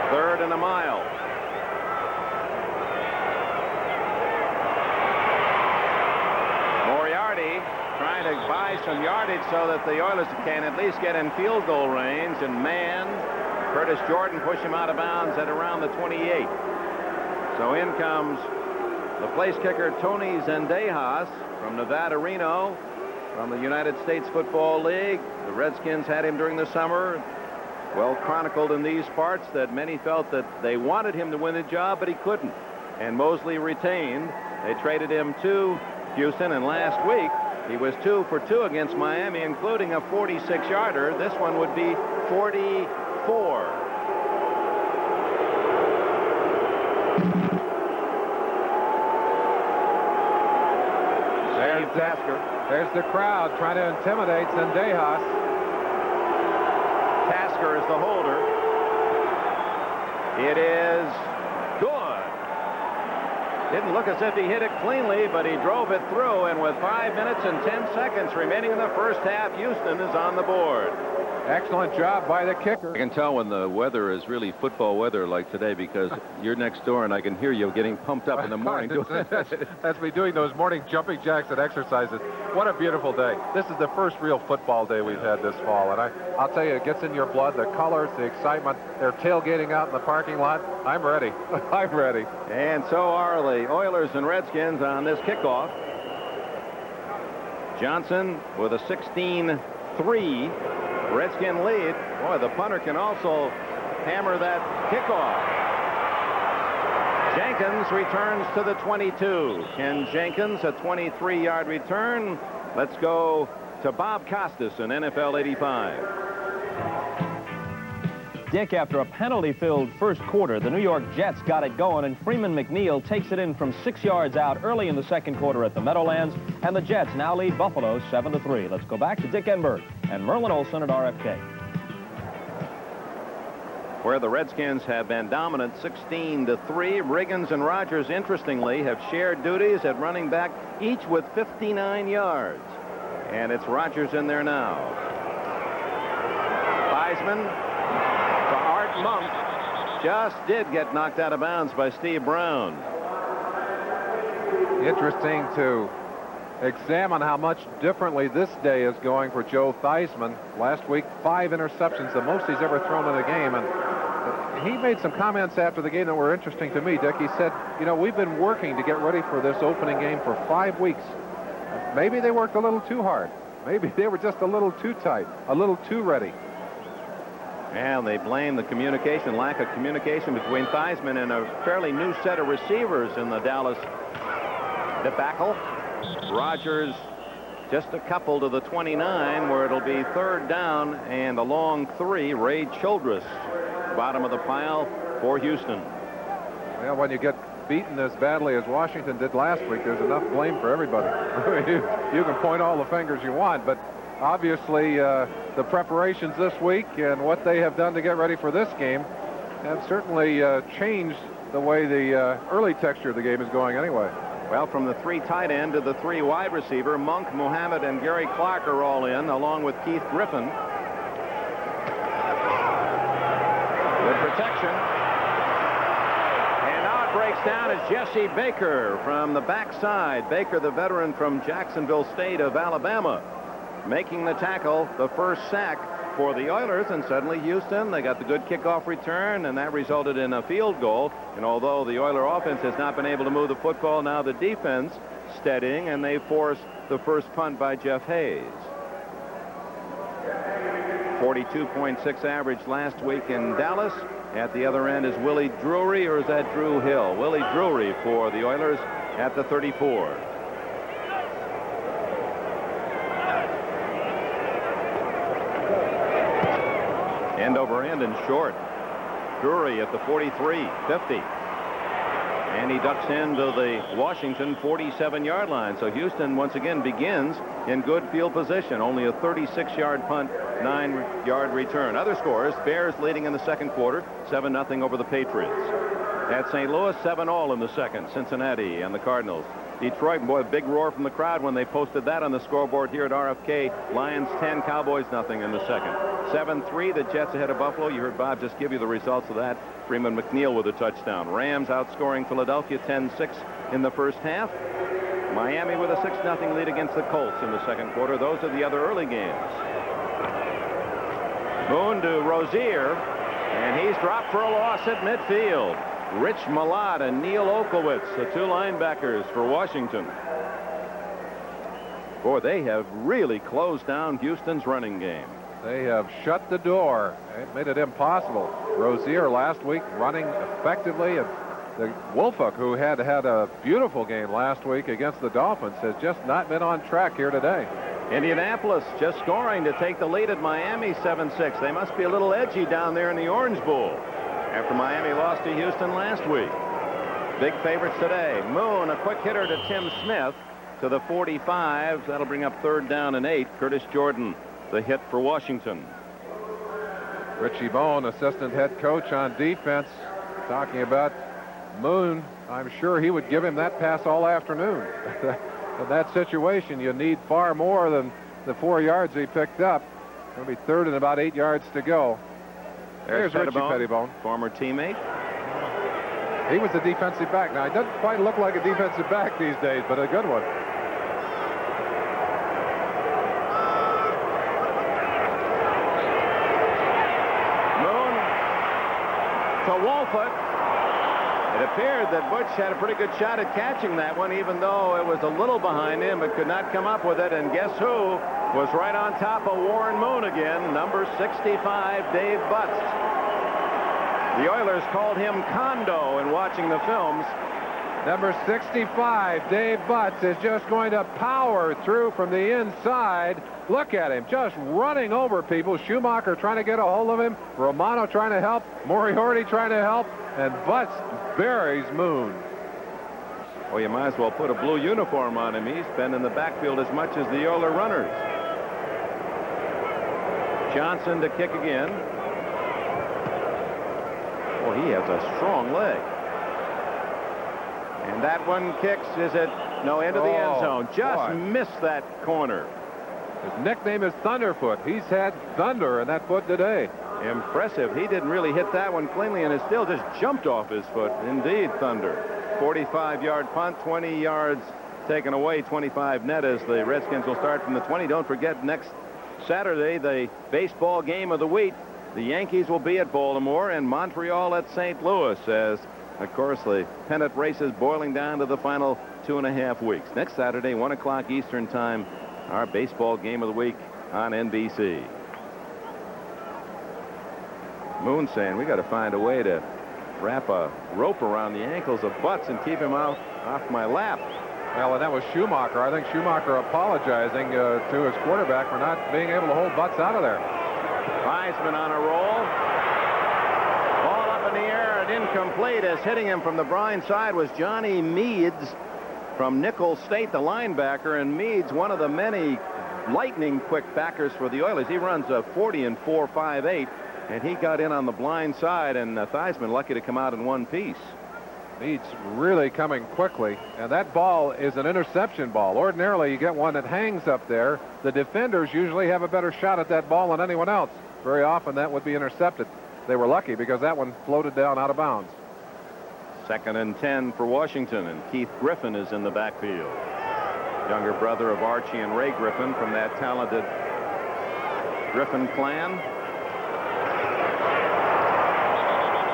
3rd and a mile. Moriarty trying to buy some yardage so that the Oilers can at least get in field goal range. And man, Curtis Jordan pushed him out of bounds at around the 28. So in comes the place kicker Tony Zendejas from Nevada Reno from the United States Football League. The Redskins had him during the summer. Well chronicled in these parts that many felt that they wanted him to win the job, but he couldn't. And Mosley retained. They traded him to Houston, and last week he was 2 for 2 against Miami, including a 46-yarder. This one would be 44. There's the crowd trying to intimidate Zendejas. Tasker is the holder. It is good. Didn't look as if he hit it cleanly, but he drove it through, and with 5 minutes and 10 seconds remaining in the first half, Houston is on the board. Excellent job by the kicker. I can tell when the weather is really football weather like today because you're next door and I can hear you getting pumped up in the morning. That's me doing those morning jumping jacks and exercises. What a beautiful day. This is the first real football day we've had this fall, and I'll tell you, it gets in your blood, the colors, the excitement. They're tailgating out in the parking lot. I'm ready. I'm ready. And so are the Oilers and Redskins on this kickoff. Johnson with a 16-3 Redskin lead. Boy, the punter can also hammer that kickoff. Jenkins returns to the 22. Ken Jenkins, a 23-yard return. Let's go to Bob Costas in NFL 85. Dick, after a penalty-filled first quarter, the New York Jets got it going, and Freeman McNeil takes it in from 6 yards out early in the second quarter at the Meadowlands, and the Jets now lead Buffalo 7-3. Let's go back to Dick Enberg and Merlin Olsen at RFK. Where the Redskins have been dominant 16-3. Riggins and Rogers, interestingly, have shared duties at running back, each with 59 yards. And it's Rogers in there now. Theismann to Art Monk. Just did get knocked out of bounds by Steve Brown. Interesting to examine how much differently this day is going for Joe Theismann. Last week, 5 interceptions, the most he's ever thrown in a game. And he made some comments after the game that were interesting to me, Dick. He said, you know, we've been working to get ready for this opening game for 5 weeks. Maybe they worked a little too hard. Maybe they were just a little too tight, a little too ready. And they blame the communication, lack of communication between Theismann and a fairly new set of receivers in the Dallas debacle. Rogers just a couple to the 29, where it'll be third down and a long 3. Ray Childress, bottom of the pile for Houston. Well, when you get beaten as badly as Washington did last week, there's enough blame for everybody. You can point all the fingers you want, but obviously the preparations this week and what they have done to get ready for this game have certainly changed the way the early texture of the game is going anyway. Well, from the 3 tight end to the 3 wide receiver, Monk, Muhammad, and Gary Clark are all in, along with Keith Griffin. Good protection. And now it breaks down as Jesse Baker from the backside. Baker, the veteran from Jacksonville State of Alabama, making the tackle, the first sack for the Oilers. And suddenly Houston, they got the good kickoff return, and that resulted in a field goal. And although the Oiler offense has not been able to move the football, now the defense steadying, and they forced the first punt by Jeff Hayes. 42.6 average last week in Dallas. At the other end is Willie Drury, or is that Drew Hill? Willie Drury for the Oilers at the 34. End over end and short. Drury at the 43, 50. And he ducks into the Washington 47-yard line. So Houston once again begins in good field position. Only a 36-yard punt, 9-yard return. Other scores, Bears leading in the second quarter, 7-0 over the Patriots. At St. Louis, 7-all in the second, Cincinnati and the Cardinals. Detroit, boy, a big roar from the crowd when they posted that on the scoreboard here at RFK. Lions 10, Cowboys nothing in the second. 7-3, the Jets ahead of Buffalo. You heard Bob just give you the results of that. Freeman McNeil with a touchdown. Rams outscoring Philadelphia 10-6 in the first half. Miami with a 6-0 lead against the Colts in the second quarter. Those are the other early games. Boone to Rozier, and he's dropped for a loss at midfield. Rich Malott and Neil Oklowitz, the 2 linebackers for Washington. Boy, they have really closed down Houston's running game. They have shut the door. It made it impossible. Rozier last week running effectively, and the Wolfhook, who had a beautiful game last week against the Dolphins, has just not been on track here today. Indianapolis just scoring to take the lead at Miami 7-6. They must be a little edgy down there in the Orange Bowl after Miami lost to Houston last week. Big favorites today. Moon, a quick hitter to Tim Smith to the 45. That'll bring up third down and 8. Curtis Jordan, the hit for Washington. Richie Bone, assistant head coach on defense, talking about Moon. I'm sure he would give him that pass all afternoon. In that situation, you need far more than the 4 yards he picked up. It'll be third and about 8 yards to go. There's Richie Pettibone, former teammate. He was a defensive back. Now, he doesn't quite look like a defensive back these days, but a good one. Moon to Wolford. It appeared that Butch had a pretty good shot at catching that one, even though it was a little behind him, but could not come up with it. And guess who was right on top of Warren Moon again? Number 65, Dave Butts. The Oilers called him Kondo in watching the films. Number 65, Dave Butts, is just going to power through from the inside. Look at him, just running over people. Schumacher trying to get a hold of him. Romano trying to help. Moriarty trying to help. And Butts buries Moon. Well, you might as well put a blue uniform on him. He's been in the backfield as much as the Oiler runners. Johnson to kick again. Well, he has a strong leg. And that one kicks, is it? No, into the end zone. Just missed that corner. His nickname is Thunderfoot. He's had thunder in that foot today. Impressive. He didn't really hit that one cleanly, and it still just jumped off his foot. Indeed, thunder. 45-yard punt, 20 yards taken away, 25 net as the Redskins will start from the 20. Don't forget, next Saturday, the baseball game of the week, the Yankees will be at Baltimore and Montreal at St. Louis, as, of course, the pennant race is boiling down to the final 2.5 weeks. Next Saturday, 1 o'clock Eastern time, our baseball game of the week on NBC. Moon saying we got to find a way to wrap a rope around the ankles of Butts and keep him off my lap. Well, and that was Schumacher. I think Schumacher apologizing to his quarterback for not being able to hold Butts out of there. Theismann on a roll. Ball up in the air and incomplete, as hitting him from the blind side was Johnny Meads from Nicholls State, the linebacker. And Meads, one of the many lightning quick backers for the Oilers. He runs a 40 and 4.58. And he got in on the blind side, and Theismann lucky to come out in one piece. Meads really coming quickly, and that ball is an interception ball. Ordinarily, you get one that hangs up there. The defenders usually have a better shot at that ball than anyone else. Very often, that would be intercepted. They were lucky because that one floated down out of bounds. 2nd and 10 for Washington, and Keith Griffin is in the backfield. Younger brother of Archie and Ray Griffin from that talented Griffin clan.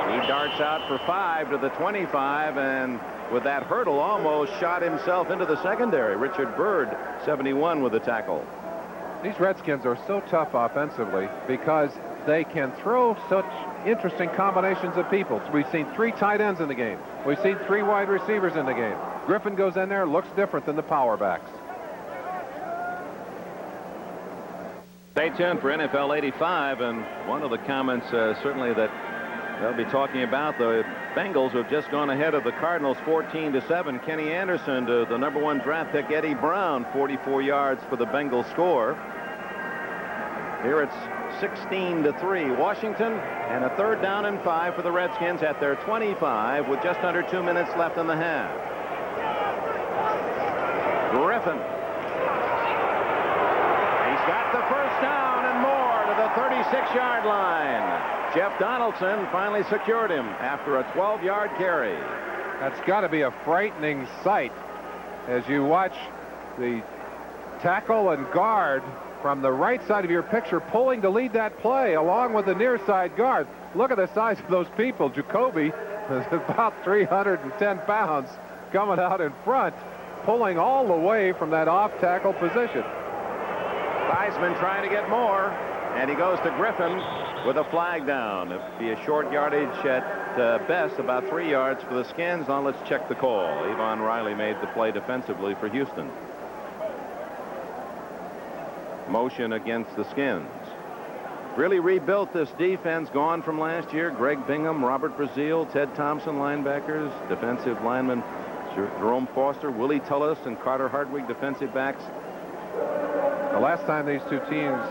He darts out for 5 to the 25, and with that hurdle almost shot himself into the secondary. Richard Byrd, 71, with the tackle. These Redskins are so tough offensively because they can throw such interesting combinations of people. We've seen 3 tight ends in the game. We've seen 3 wide receivers in the game. Griffin goes in there, looks different than the power backs. Stay tuned for NFL 85, and one of the comments certainly that they'll be talking about, the Bengals have just gone ahead of the Cardinals 14-7. Kenny Anderson to the #1 draft pick Eddie Brown, 44 yards for the Bengals score. Here it's 16-3 Washington, and a 3rd down and 5 for the Redskins at their 25 with just under 2 minutes left in the half. Griffin. He's got the first down and more to the 36-yard line. Jeff Donaldson finally secured him after a 12-yard carry. That's got to be a frightening sight as you watch the tackle and guard from the right side of your picture pulling to lead that play along with the near side guard. Look at the size of those people. Jacoby is about 310 pounds coming out in front, pulling all the way from that off-tackle position. Theismann trying to get more, and he goes to Griffin with a flag down. It'd be a short yardage at best, about 3 yards for the Skins. Now let's check the call. Yvonne Riley made the play defensively for Houston. Motion against the Skins. Really rebuilt this defense, gone from last year. Greg Bingham, Robert Brazil, Ted Thompson, linebackers, defensive linemen Jerome Foster, Willie Tullis, and Carter Hartwig, defensive backs. The last time these two teams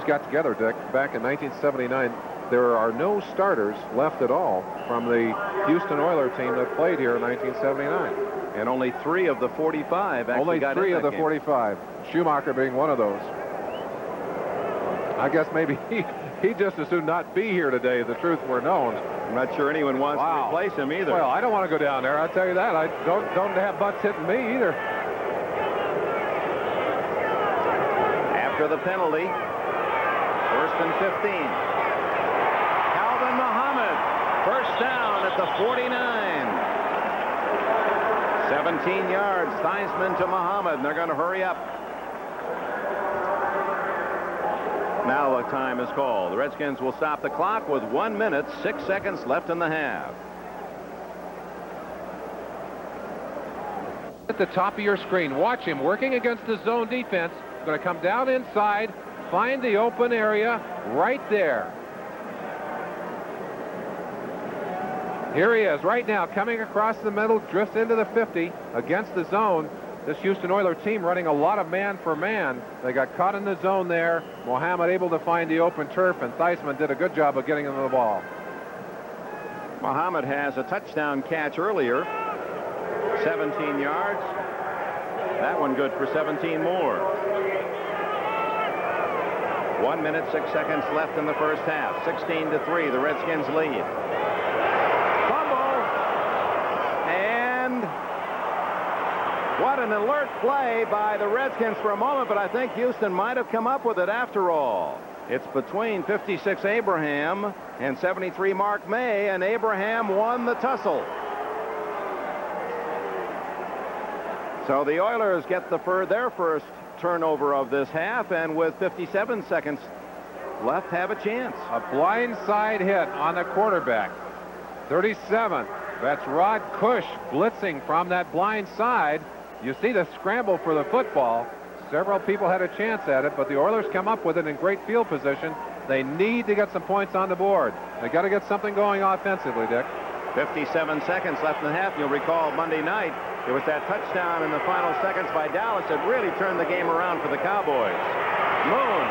got together, Dick, back in 1979, there are no starters left at all from the Houston Oilers team that played here in 1979. And only 3 of the 45 actually got in that game. Only 3 of the 45. Schumacher being one of those. I guess maybe he just as soon not be here today, if the truth were known. I'm not sure anyone wants to replace him either. Well, I don't want to go down there. I'll tell you that. I don't have Butts hitting me either. After the penalty, 1st and 15. Calvin Muhammad, first down at the 49. 17 yards, Theismann to Muhammad, and they're going to hurry up. Now a time is called. The Redskins will stop the clock with 1 minute, 6 seconds left in the half. At the top of your screen, watch him working against the zone defense. Going to come down inside, find the open area right there. Here he is right now, coming across the middle, drifts into the 50 against the zone. This Houston Oilers team running a lot of man for man. They got caught in the zone there. Mohammed able to find the open turf, and Theismann did a good job of getting him the ball. Mohammed has a touchdown catch earlier, 17 yards. That one good for 17 more. 1 minute, 6 seconds left in the first half. 16-3, the Redskins lead. Fumble, and what an alert play by the Redskins for a moment, but I think Houston might have come up with it after all. It's between 56 Abraham and 73 Mark May, and Abraham won the tussle. So the Oilers get their first turnover of this half, and with 57 seconds left, have a chance. A blindside hit on the quarterback. 37. That's Rod Cush blitzing from that blind side. You see the scramble for the football. Several people had a chance at it, but the Oilers come up with it in great field position. They need to get some points on the board. They got to get something going offensively, Dick. 57 seconds left in the half. You'll recall Monday night, it was that touchdown in the final seconds by Dallas that really turned the game around for the Cowboys. Moon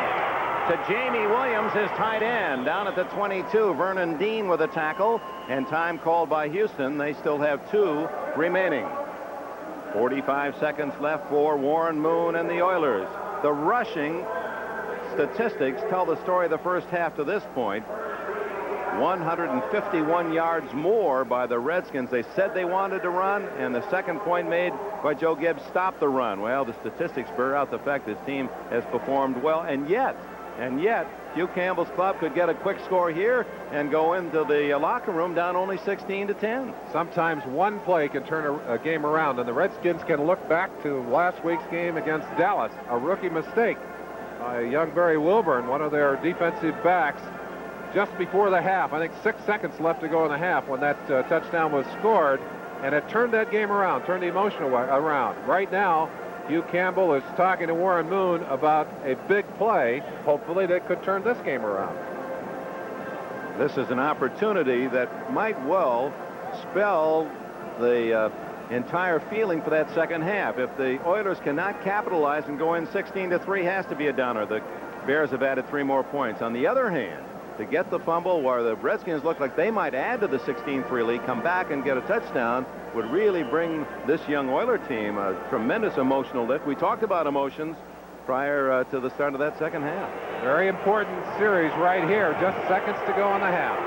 to Jamie Williams, his tight end, down at the 22. Vernon Dean with a tackle, and time called by Houston. They still have 2 remaining. 45 seconds left for Warren Moon and the Oilers. The rushing statistics tell the story of the first half to this point. 151 yards more by the Redskins. They said they wanted to run, and the second point made by Joe Gibbs stopped the run. Well, the statistics bear out the fact this team has performed well, and yet, Hugh Campbell's club could get a quick score here and go into the locker room down only 16-10. Sometimes one play can turn a game around, and the Redskins can look back to last week's game against Dallas. A rookie mistake by young Barry Wilburn, one of their defensive backs, just before the half. I think 6 seconds left to go in the half when that touchdown was scored, and it turned that game around, turned the emotion around. Right now, Hugh Campbell is talking to Warren Moon about a big play, hopefully, that could turn this game around. This is an opportunity that might well spell the entire feeling for that second half. If the Oilers cannot capitalize and go in 16-3, has to be a downer. The Bears have added 3 more points. On the other hand, to get the fumble where the Redskins look like they might add to the 16-3 lead, come back and get a touchdown, would really bring this young Oiler team a tremendous emotional lift. We talked about emotions prior to the start of that second half. Very important series right here. Just seconds to go in the half.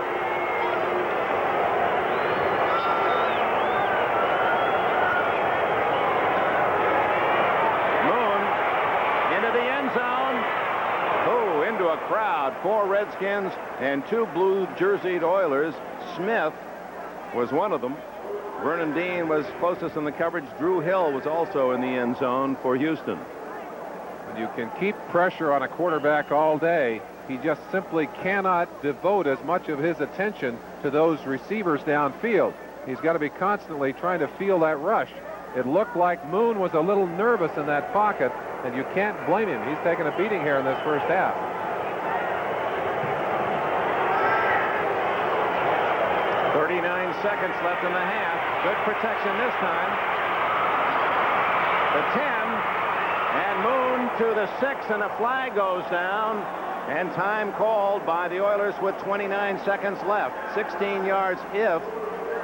Moon into the end zone. Oh, into a crowd. 4 Redskins and 2 blue jerseyed Oilers. Smith was one of them. Vernon Dean was closest in the coverage. Drew Hill was also in the end zone for Houston. When you can keep pressure on a quarterback all day, he just simply cannot devote as much of his attention to those receivers downfield. He's got to be constantly trying to feel that rush. It looked like Moon was a little nervous in that pocket, and you can't blame him. He's taken a beating here in this first half. 39 seconds left in the half. Good protection this time. The 10, and Moon to the 6, and a flag goes down, and time called by the Oilers with 29 seconds left. 16 yards if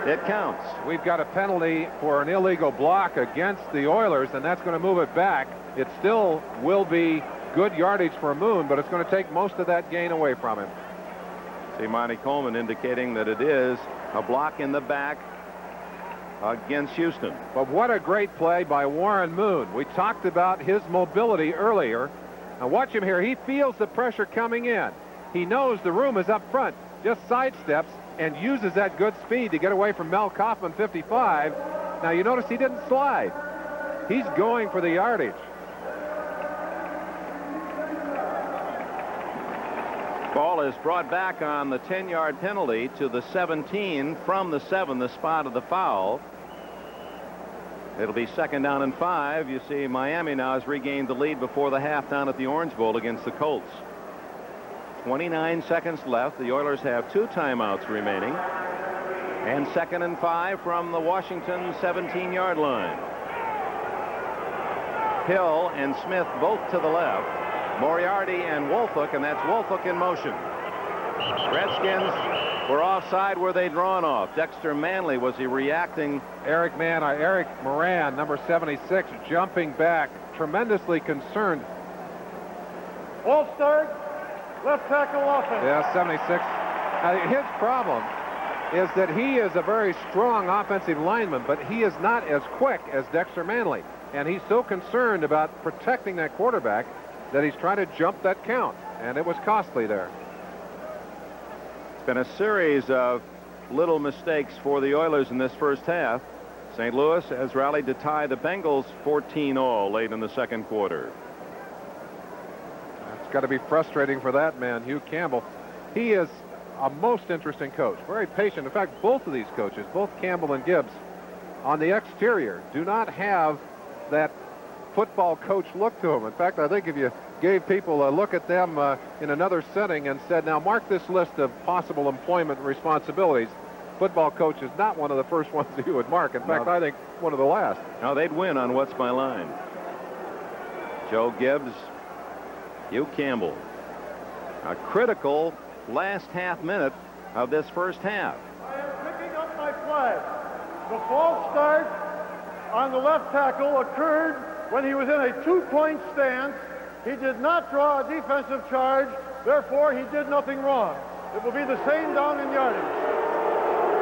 it counts. We've got a penalty for an illegal block against the Oilers, and that's going to move it back. It still will be good yardage for Moon, but it's going to take most of that gain away from him. See Monty Coleman indicating that it is a block in the back against Houston. But what a great play by Warren Moon. We talked about his mobility earlier. Now watch him here. He feels the pressure coming in. He knows the room is up front, just sidesteps and uses that good speed to get away from Mel Kaufman, 55. Now you notice he didn't slide. He's going for the yardage. Ball is brought back on the 10-yard penalty to the 17 from the 7, the spot of the foul. It'll be 2nd down and 5. You see Miami now has regained the lead before the half down at the Orange Bowl against the Colts. 29 seconds left. The Oilers have 2 timeouts remaining. And 2nd and 5 from the Washington 17-yard line. Hill and Smith both to the left. Moriarty and Wolfhook, and that's Wolfhook in motion. Redskins were offside where they drawn off. Dexter Manley, was he reacting? Eric Moran, number 76, jumping back, tremendously concerned. Ball start, left tackle offense. Yeah, 76. His problem is that he is a very strong offensive lineman, but he is not as quick as Dexter Manley. And he's so concerned about protecting that quarterback that he's trying to jump that count, and it was costly there. It's been a series of little mistakes for the Oilers in this first half. St. Louis has rallied to tie the Bengals 14-all late in the second quarter. It's got to be frustrating for that man, Hugh Campbell. He is a most interesting coach, very patient. In fact, both of these coaches, both Campbell and Gibbs, on the exterior do not have that football coach look to them. In fact, I think if you gave people a look at them in another setting and said, now mark this list of possible employment responsibilities, football coach is not one of the first ones that you would mark. In fact, I think one of the last. Now they'd win on What's My Line. Joe Gibbs, Hugh Campbell. A critical last half minute of this first half. I am picking up my flag. The false start on the left tackle occurred when he was in a 2-point stance. He did not draw a defensive charge, therefore he did nothing wrong. It will be the same down in yardage.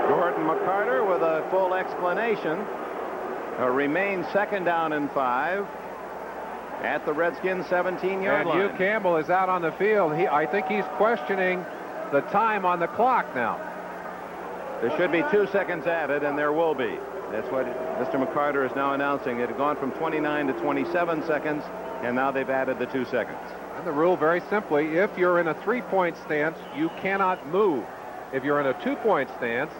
Gordon McCarter with a full explanation. Remains 2nd down and 5 at the Redskins 17-yard line. And Hugh Campbell is out on the field. I think he's questioning the time on the clock now. There should be 2 seconds added, and there will be. That's what Mr. McCarter is now announcing. It had gone from 29 to 27 seconds, and now they've added the 2 seconds. And the rule, very simply, if you're in a 3-point stance, you cannot move. If you're in a 2-point stance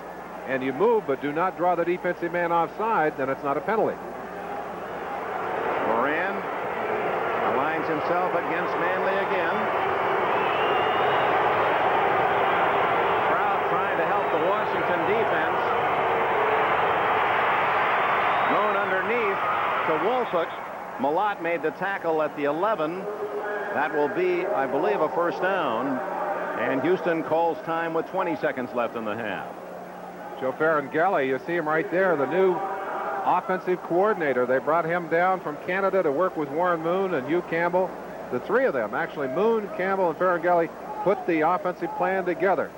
and you move but do not draw the defensive man offside, then it's not a penalty. Moran aligns himself against Manley again. Crowd trying to help the Washington defense. Moon underneath to Wolfhook. Malott made the tackle at the 11. That will be, I believe, a first down. And Houston calls time with 20 seconds left in the half. Joe Ferrangeli, you see him right there, the new offensive coordinator. They brought him down from Canada to work with Warren Moon and Hugh Campbell. The three of them, actually, Moon, Campbell, and Ferrangeli, put the offensive plan together.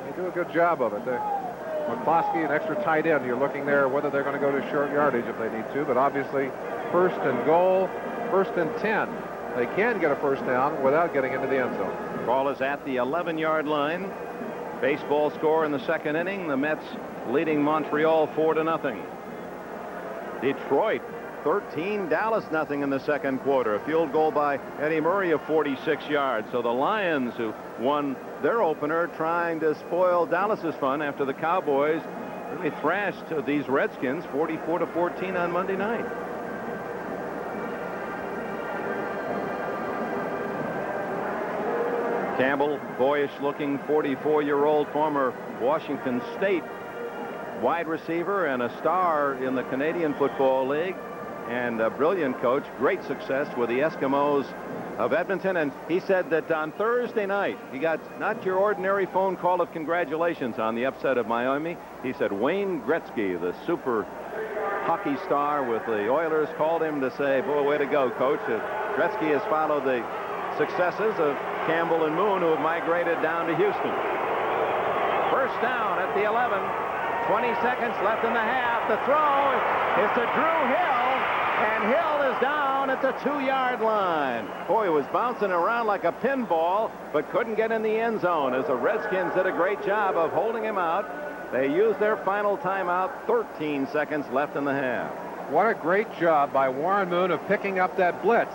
They do a good job of it. McCloskey, an extra tight end. You're looking there whether they're going to go to short yardage if they need to, but obviously 1st and goal, 1st and 10. They can get a first down without getting into the end zone. Ball is at the 11-yard line. Baseball score in the second inning. The Mets leading Montreal 4-0. Detroit 13, Dallas nothing in the second quarter. A field goal by Eddie Murray of 46 yards. So the Lions, who won their opener, trying to spoil Dallas's fun after the Cowboys really thrashed these Redskins 44-14 on Monday night. Campbell, boyish-looking 44-year-old former Washington State wide receiver and a star in the Canadian Football League, and a brilliant coach. Great success with the Eskimos of Edmonton. And he said that on Thursday night he got not your ordinary phone call of congratulations on the upset of Miami. He said Wayne Gretzky, the super hockey star with the Oilers, called him to say, boy, way to go, coach. Gretzky has followed the successes of Campbell and Moon, who have migrated down to Houston. First down at the 11. 20 seconds left in the half. The throw is to Drew Hill, and Hill is down at the 2-yard line. Boy, he was bouncing around like a pinball, but couldn't get in the end zone, as the Redskins did a great job of holding him out. They used their final timeout. 13 seconds left in the half. What a great job by Warren Moon of picking up that blitz.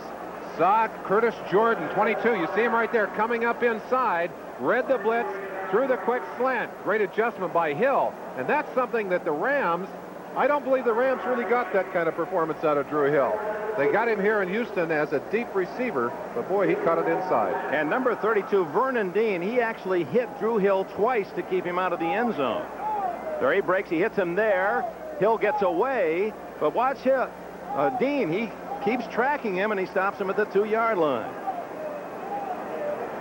Saw Curtis Jordan, 22. You see him right there coming up inside. read the blitz, threw the quick slant. Great adjustment by Hill. And that's something that the Rams, I don't believe the Rams really got that kind of performance out of Drew Hill. They got him here in Houston as a deep receiver, but boy, he caught it inside. And number 32, Vernon Dean, he actually hit Drew Hill twice to keep him out of the end zone. There he breaks, he hits him there. Hill gets away, but watch here. Dean, he keeps tracking him, and he stops him at the 2-yard line.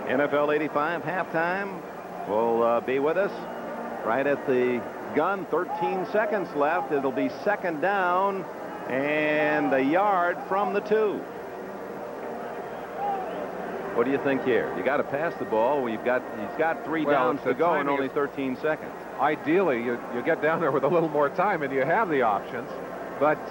NFL 85 halftime will be with us right at the gun. 13 seconds left. It'll be second down and a yard from the 2. What do you think here? You got to pass the ball. He's got 3 downs to go in only 13 seconds. Ideally, you get down there with a little more time and you have the options. But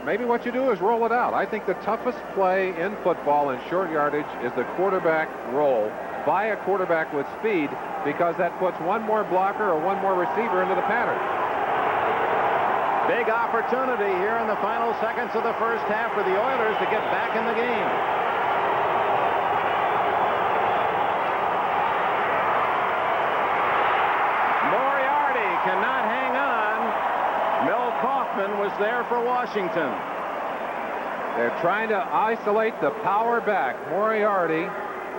maybe what you do is roll it out. I think the toughest play in football in short yardage is the quarterback roll by a quarterback with speed, because that puts one more blocker or one more receiver into the pattern. Big opportunity here in the final seconds of the first half for the Oilers to get back in the game. Moriarty cannot hang on. Mel Kaufman was there for Washington. They're trying to isolate the power back, Moriarty.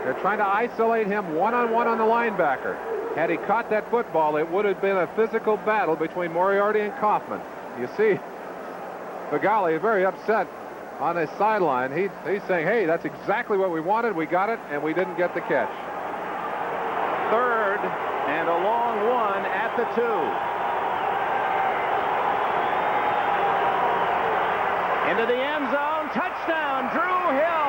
They're trying to isolate him one-on-one on the linebacker. Had he caught that football, it would have been a physical battle between Moriarty and Kaufman. You see, Vigali is very upset on his sideline. He's saying, hey, that's exactly what we wanted. We got it, and we didn't get the catch. Third and a long one at the 2. Into the end zone. Touchdown, Drew Hill.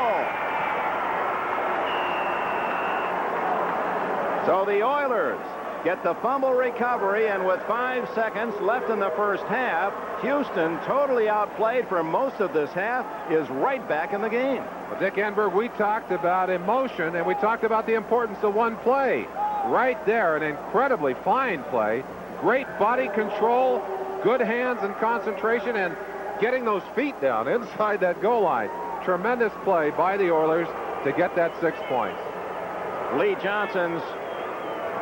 So the Oilers get the fumble recovery, and with 5 seconds left in the first half, Houston, totally outplayed for most of this half, is right back in the game. Well, Dick Enberg, we talked about emotion, and we talked about the importance of one play. Right there, an incredibly fine play. Great body control, good hands and concentration, and getting those feet down inside that goal line. Tremendous play by the Oilers to get that 6 points. Lee Johnson's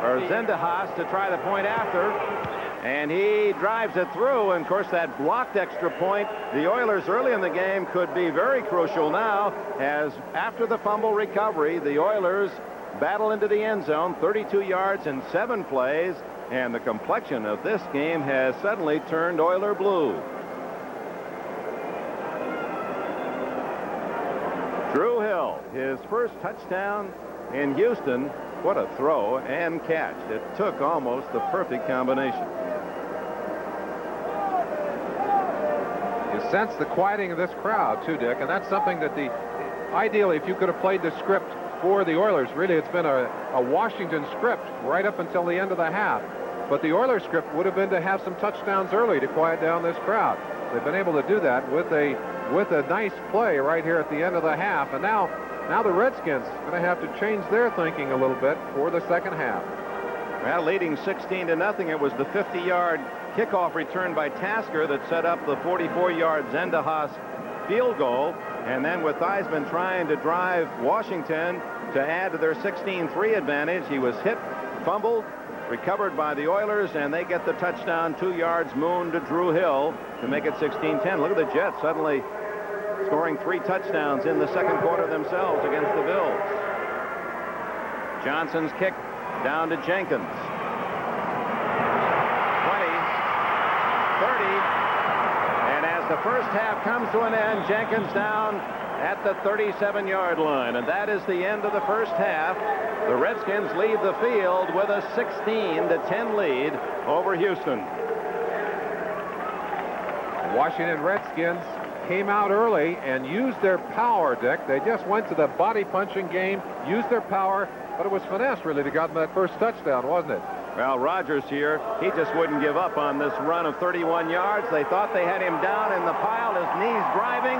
or Zendejas to try the point after, and he drives it through. And of course, that blocked extra point, the Oilers early in the game, could be very crucial now, as after the fumble recovery, the Oilers battle into the end zone, 32 yards in 7 plays, and the complexion of this game has suddenly turned Oiler blue. Drew Hill, his first touchdown in Houston. What a throw and catch. It took almost the perfect combination. You sense the quieting of this crowd, too, Dick, and that's something that ideally, if you could have played the script for the Oilers, really it's been a Washington script right up until the end of the half. But the Oilers script would have been to have some touchdowns early to quiet down this crowd. They've been able to do that with a nice play right here at the end of the half. And now the Redskins are going to have to change their thinking a little bit for the second half. Well, leading 16-0, it was the 50-yard kickoff return by Tasker that set up the 44-yard Zendejas field goal. And then with Theismann trying to drive Washington to add to their 16-3 advantage, he was hit, fumbled, recovered by the Oilers, and they get the touchdown, 2 yards moon to Drew Hill to make it 16-10. Look at the Jets suddenly scoring 3 touchdowns in the second quarter themselves against the Bills. Johnson's kick down to Jenkins. 20, 30, and as the first half comes to an end, Jenkins down at the 37-yard line, and that is the end of the first half. The Redskins leave the field with a 16-10 lead over Houston. Washington Redskins came out early and used their power, Dick. They just went to the body punching game, used their power, but it was finesse really to get them that first touchdown, wasn't it? Well, Rogers here, he just wouldn't give up on this run of 31 yards. They thought they had him down in the pile, his knees driving.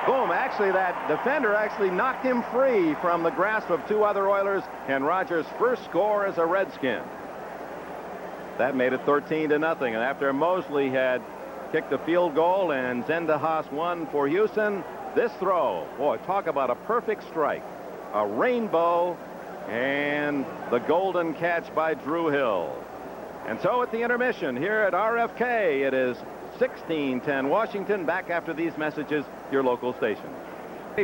Boom, actually that defender actually knocked him free from the grasp of 2 other Oilers, and Rogers' first score as a Redskin. That made it 13-0, and after Mosley had kicked the field goal and Zendejas won for Houston, this throw, boy, talk about a perfect strike. A rainbow And the golden catch by Drew Hill. And so at the intermission here at RFK, it is 16-10 Washington. Back after these messages, your local station.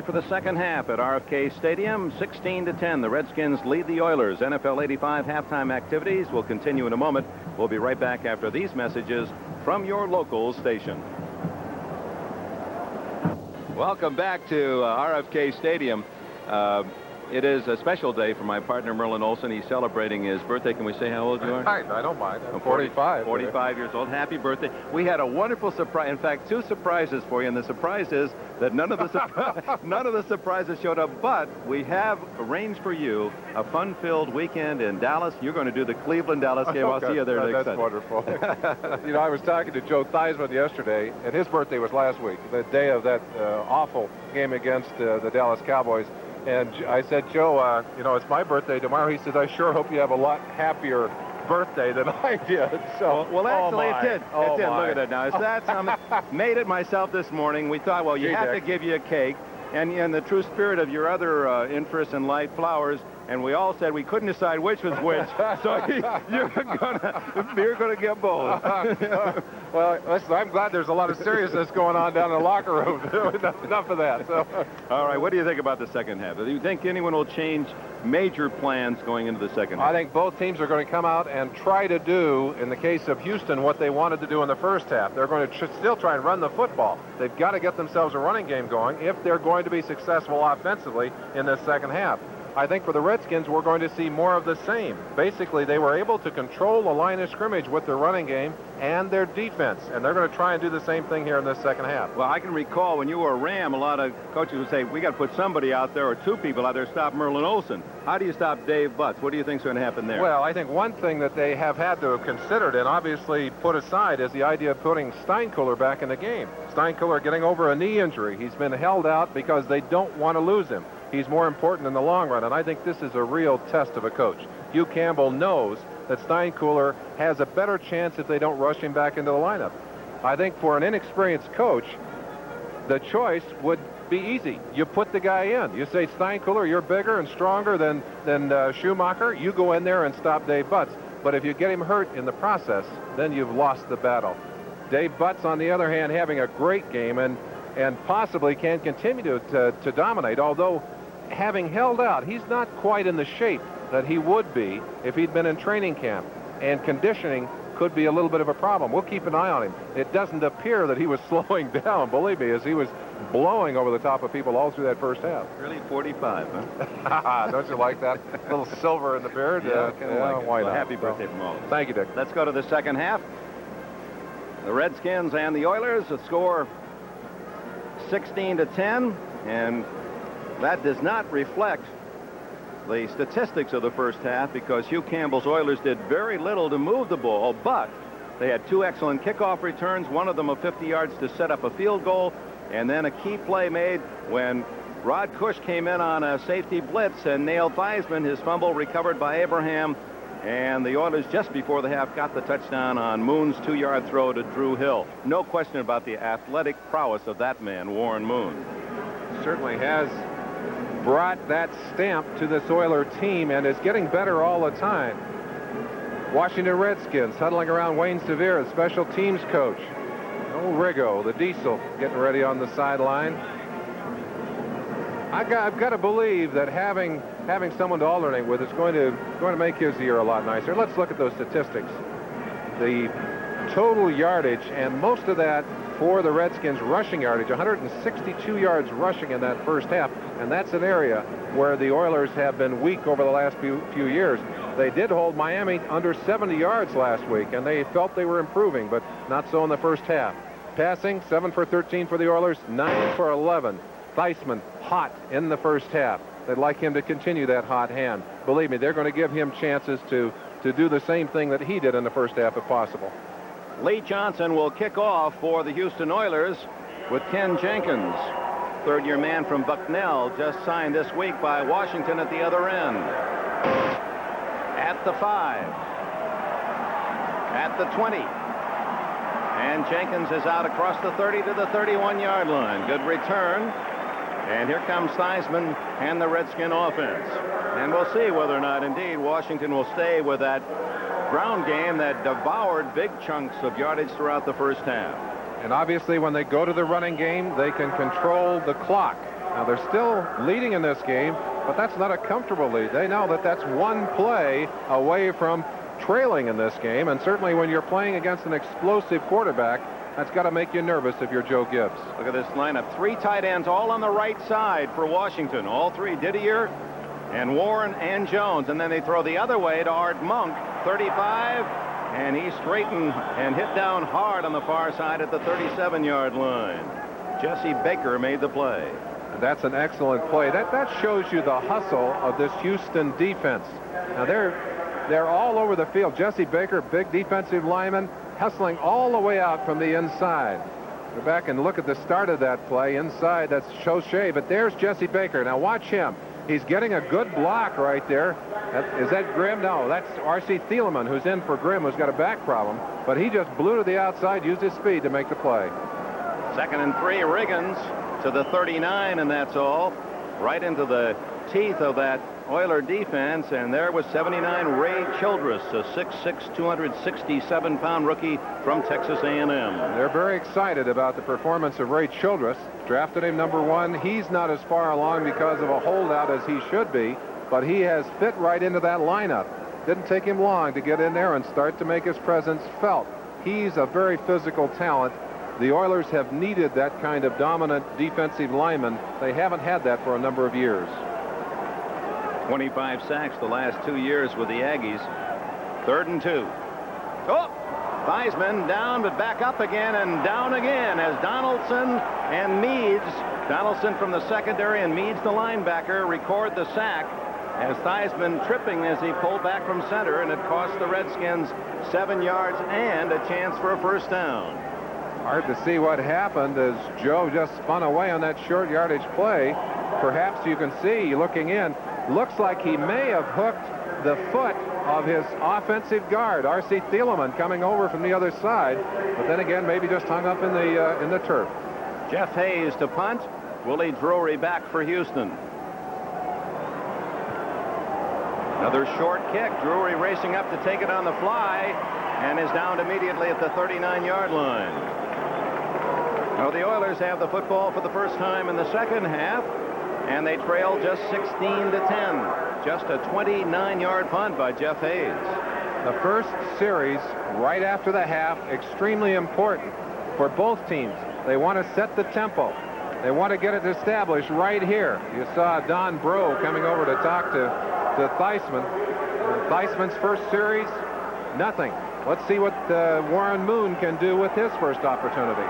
For the second half at RFK Stadium, 16-10. The Redskins lead the Oilers. NFL 85 halftime activities will continue in a moment. We'll be right back after these messages from your local station. Welcome back to RFK Stadium. It is a special day for my partner, Merlin Olsen. He's celebrating his birthday. Can we say how old you are? I don't mind. I'm 45. 45 years old. Happy birthday. We had a wonderful surprise. In fact, 2 surprises for you. And the surprise is that none of the surprises showed up. But we have arranged for you a fun-filled weekend in Dallas. You're going to do the Cleveland-Dallas game. I'll see you there next That's time. wonderful. You know, I was talking to Joe Theismann yesterday, and his birthday was last week, the day of that awful game against the Dallas Cowboys. And I said, Joe, you know, it's my birthday tomorrow. He said, I sure hope you have a lot happier birthday than I did. So, well, actually, it did. Oh, it did. my. Look at that now. So that's made it myself this morning. We thought, well, you have to give you a cake. And in the true spirit of your other interests in light flowers, and we all said we couldn't decide which was which. So you're gonna get both. Well, listen, I'm glad there's a lot of seriousness going on down in the locker room. Enough of that. So. All right, what do you think about the second half? Do you think anyone will change major plans going into the second half? I think both teams are going to come out and try to do, in the case of Houston, what they wanted to do in the first half. They're going to still try and run the football. They've got to get themselves a running game going if they're going to be successful offensively in this second half. I think for the Redskins, we're going to see more of the same. Basically, they were able to control the line of scrimmage with their running game and their defense, and they're going to try and do the same thing here in this second half. Well, I can recall when you were a Ram, a lot of coaches would say, we got to put somebody out there or 2 people out there to stop Merlin Olsen. How do you stop Dave Butts? What do you think is going to happen there? Well, I think one thing that they have had to have considered and obviously put aside is the idea of putting Steinkuhler back in the game. Steinkuhler getting over a knee injury. He's been held out because they don't want to lose him. He's more important in the long run, and I think this is a real test of a coach. Hugh Campbell knows that Steinkuhler has a better chance if they don't rush him back into the lineup. I think for an inexperienced coach, the choice would be easy. You put the guy in. You say, Steinkuhler, you're bigger and stronger than Schumacher. You go in there and stop Dave Butts. But if you get him hurt in the process, then you've lost the battle. Dave Butts, on the other hand, having a great game and possibly can continue to dominate, although having held out, he's not quite in the shape that he would be if he'd been in training camp, and conditioning could be a little bit of a problem. We'll keep an eye on him. It doesn't appear that he was slowing down, believe me, as he was blowing over the top of people all through that first half. Really 45, huh? Don't you like that? A little silver in the beard? Yeah, Why well, not? happy birthday from all of us. Thank you, Dick. Let's go to the second half. The Redskins and the Oilers, the score 16-10, and that does not reflect the statistics of the first half because Hugh Campbell's Oilers did very little to move the ball, but they had 2 excellent kickoff returns, one of them of 50 yards to set up a field goal, and then a key play made when Rod Cush came in on a safety blitz and nailed Theismann. His fumble recovered by Abraham, and the Oilers just before the half got the touchdown on Moon's 2-yard throw to Drew Hill. No question about the athletic prowess of that man, Warren Moon. Certainly has brought that stamp to this Oiler team and is getting better all the time. Washington Redskins huddling around Wayne Sevier, the special teams coach. Old Riggo, the Diesel, getting ready on the sideline. I've got to believe that having someone to alternate with is going to make his year a lot nicer. Let's look at those statistics. The total yardage, and most of that for the Redskins rushing yardage, 162 yards rushing in that first half, and that's an area where the Oilers have been weak over the last few years. They did hold Miami under 70 yards last week, and they felt they were improving, but not so in the first half. Passing, 7 for 13 for the Oilers, 9 for 11. Theismann hot in the first half. They'd like him to continue that hot hand. Believe me, they're going to give him chances to do the same thing that he did in the first half if possible. Lee Johnson will kick off for the Houston Oilers with Ken Jenkins, third-year man from Bucknell, just signed this week by Washington at the other end. At the 5. At the 20. And Jenkins is out across the 30 to the 31-yard line. Good return. And here comes Theismann and the Redskin offense. And we'll see whether or not, indeed, Washington will stay with that ground game that devoured big chunks of yardage throughout the first half. And obviously, when they go to the running game, they can control the clock. Now, they're still leading in this game, but that's not a comfortable lead. They know that that's one play away from trailing in this game, and certainly when you're playing against an explosive quarterback, that's got to make you nervous if you're Joe Gibbs. Look at this lineup. 3 tight ends all on the right side for Washington. All 3, Didier and Warren and Jones. And then they throw the other way to Art Monk, 35, and he straightened and hit down hard on the far side at the 37-yard line. Jesse Baker made the play. And that's an excellent play. That shows you the hustle of this Houston defense. Now they're all over the field. Jesse Baker, big defensive lineman, hustling all the way out from the inside. Go back and look at the start of that play. Inside, that's Shea, but there's Jesse Baker. Now watch him. He's getting a good block right there. Is that Grimm? No, that's R.C. Thielemann, who's in for Grimm, who's got a back problem. But he just blew to the outside, used his speed to make the play. 2nd and 3, Riggins to the 39, and that's all. Right into the teeth of that Oiler defense, and there was 79 Ray Childress, a 6'6", 267-pound rookie from Texas A&M. They're very excited about the performance of Ray Childress. Drafted him number 1. He's not as far along because of a holdout as he should be, but he has fit right into that lineup. Didn't take him long to get in there and start to make his presence felt. He's a very physical talent. The Oilers have needed that kind of dominant defensive lineman. They haven't had that for a number of years. 25 sacks the last 2 years with the Aggies. 3rd and 2. Oh! Theismann down, but back up again and down again as Donaldson and Meads, Donaldson from the secondary and Meads the linebacker, record the sack as Theismann tripping as he pulled back from center, and it cost the Redskins 7 yards and a chance for a first down. Hard to see what happened as Joe just spun away on that short yardage play. Perhaps you can see, looking in, looks like he may have hooked the foot of his offensive guard, R.C. Thielemann, coming over from the other side. But then again, maybe just hung up in the turf. Jeff Hayes to punt. Willie Drury back for Houston. Another short kick. Drury racing up to take it on the fly and is downed immediately at the 39-yard line. Now the Oilers have the football for the first time in the second half, and they trail just 16-10. Just a 29-yard punt by Jeff Hayes. The first series right after the half, extremely important for both teams. They want to set the tempo. They want to get it established right here. You saw Don Bro coming over to talk to Theismann. Theismann's first series, nothing. Let's see what Warren Moon can do with his first opportunity.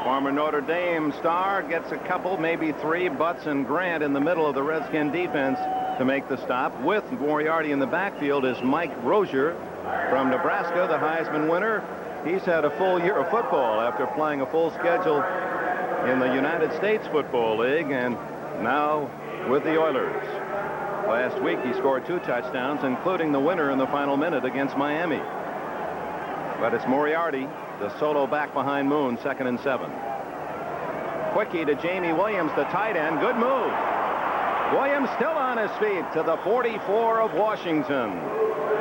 Former Notre Dame star gets a couple, maybe 3. Butts and Grant in the middle of the Redskin defense to make the stop. With Moriarty in the backfield is Mike Rozier from Nebraska, the Heisman winner. He's had a full year of football after playing a full schedule in the United States Football League, and now with the Oilers. Last week he scored 2 touchdowns, including the winner in the final minute against Miami. But it's Moriarty, the solo back behind Moon, 2nd and 7. Quickie to Jamie Williams, the tight end. Good move. Williams still on his feet to the 44 of Washington.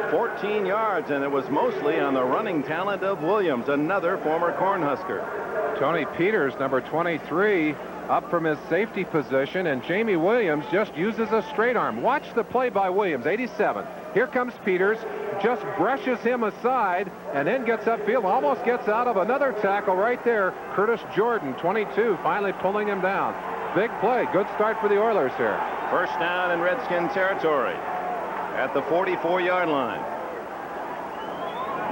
14 yards, and it was mostly on the running talent of Williams, another former Cornhusker. Tony Peters, number 23, up from his safety position, and Jamie Williams just uses a straight arm. Watch the play by Williams, 87. Here comes Peters, just brushes him aside, and then gets upfield, almost gets out of another tackle right there. Curtis Jordan, 22, finally pulling him down. Big play. Good start for the Oilers here. First down in Redskin territory at the 44-yard line.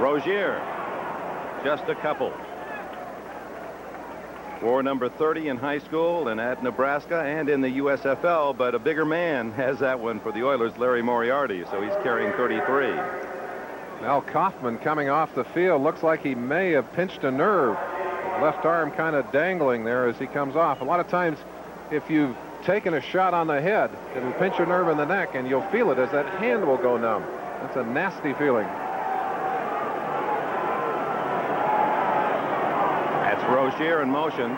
Rozier, just a couple. Wore number 30 in high school and at Nebraska and in the USFL, but a bigger man has that one for the Oilers, Larry Moriarty, so he's carrying 33. Now Kaufman coming off the field. Looks like he may have pinched a nerve. Left arm kind of dangling there as he comes off. A lot of times, if you've taken a shot on the head, it'll pinch a nerve in the neck, and you'll feel it as that hand will go numb. That's a nasty feeling. That's Rozier in motion.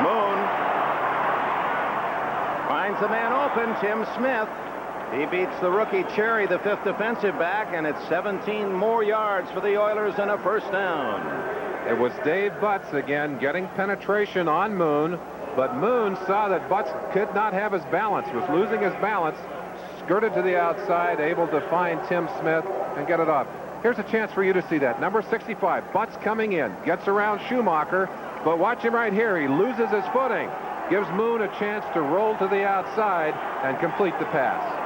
Moon finds the man open, Tim Smith. He beats the rookie Cherry, the 5th defensive back, and it's 17 more yards for the Oilers and a first down. It was Dave Butts again getting penetration on Moon, but Moon saw that Butts could not have his balance, was losing his balance, skirted to the outside, able to find Tim Smith and get it off. Here's a chance for you to see that. Number 65, Butts coming in, gets around Schumacher, but watch him right here. He loses his footing, gives Moon a chance to roll to the outside and complete the pass.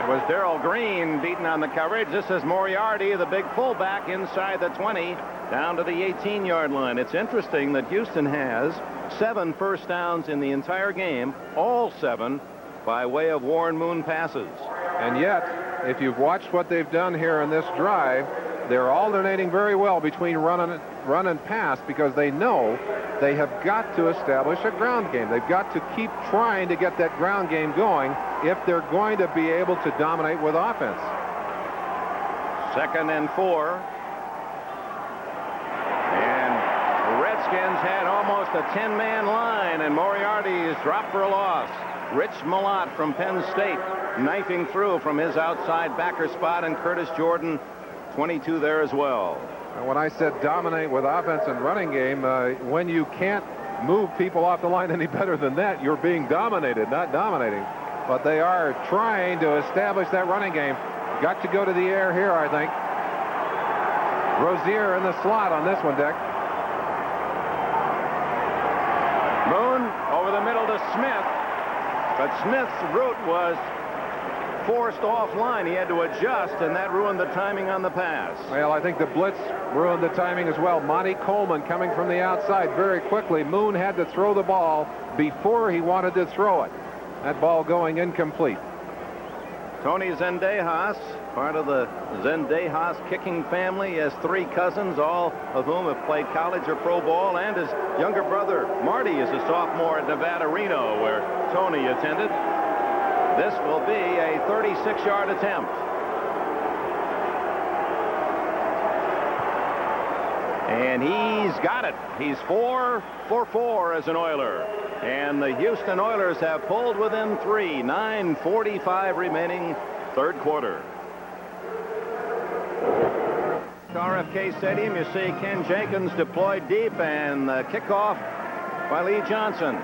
It was Darrell Green beaten on the coverage. This is Moriarty, the big fullback, inside the 20, down to the 18-yard line. It's interesting that Houston has 7 first downs in the entire game, all 7 by way of Warren Moon passes. And yet, if you've watched what they've done here in this drive, they're alternating very well between run and pass because they know they have got to establish a ground game. They've got to keep trying to get that ground game going if they're going to be able to dominate with offense. 2nd and 4. And the Redskins had almost a 10-man line, and Moriarty is dropped for a loss. Rich Malott from Penn State knifing through from his outside backer spot, and Curtis Jordan, 22 there as well. And when I said dominate with offense and running game, when you can't move people off the line any better than that, you're being dominated, not dominating. But they are trying to establish that running game. Got to go to the air here, I think. Rozier in the slot on this one, Dick. Moon over the middle to Smith, but Smith's route was forced offline. He had to adjust, and that ruined the timing on the pass. Well, I think the blitz ruined the timing as well. Monty Coleman coming from the outside very quickly. Moon had to throw the ball before he wanted to throw it. That ball going incomplete. Tony Zendejas, part of the Zendejas kicking family, has 3 cousins, all of whom have played college or pro ball, and his younger brother Marty is a sophomore at Nevada Reno, where Tony attended. This will be a 36-yard attempt. And he's got it. He's 4 for 4 as an Oiler. And the Houston Oilers have pulled within 3. 9:45 remaining, 3rd quarter. RFK Stadium, you see Ken Jenkins deployed deep, and the kickoff by Lee Johnson.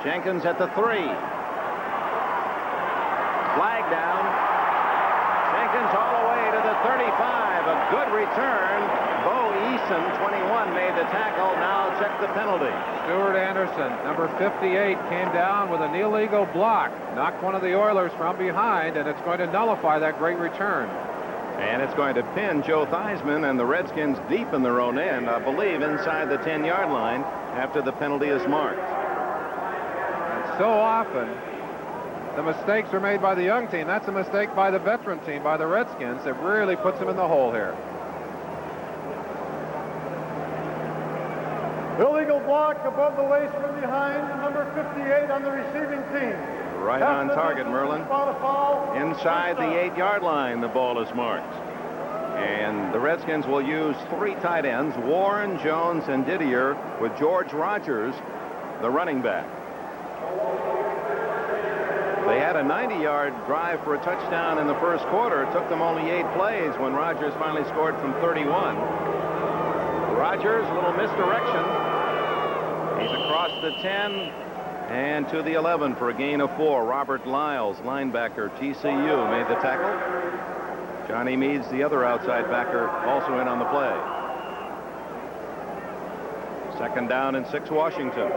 Jenkins at the 3. Flag down. Jenkins all the way to the 35. A good return. Bo Eason, 21, made the tackle. Now check the penalty. Stuart Anderson, number 58, came down with an illegal block. Knocked one of the Oilers from behind, and it's going to nullify that great return. And it's going to pin Joe Theismann and the Redskins deep in their own end, I believe, inside the 10-yard line after the penalty is marked. And so often, the mistakes are made by the young team. That's a mistake by the veteran team, by the Redskins. It really puts them in the hole here. Illegal block above the waist from behind, number 58 on the receiving team. Right on target, Merlin. Inside the 8-yard line, the ball is marked. And the Redskins will use 3 tight ends, Warren, Jones, and Didier, with George Rogers, the running back. They had a 90-yard drive for a touchdown in the first quarter. It took them only 8 plays when Rogers finally scored from 31. Rogers, a little misdirection. He's across the 10 and to the 11 for a gain of 4. Robert Lyles, linebacker, TCU, made the tackle. Johnny Meads, the other outside backer, also in on the play. 2nd down and 6, Washington.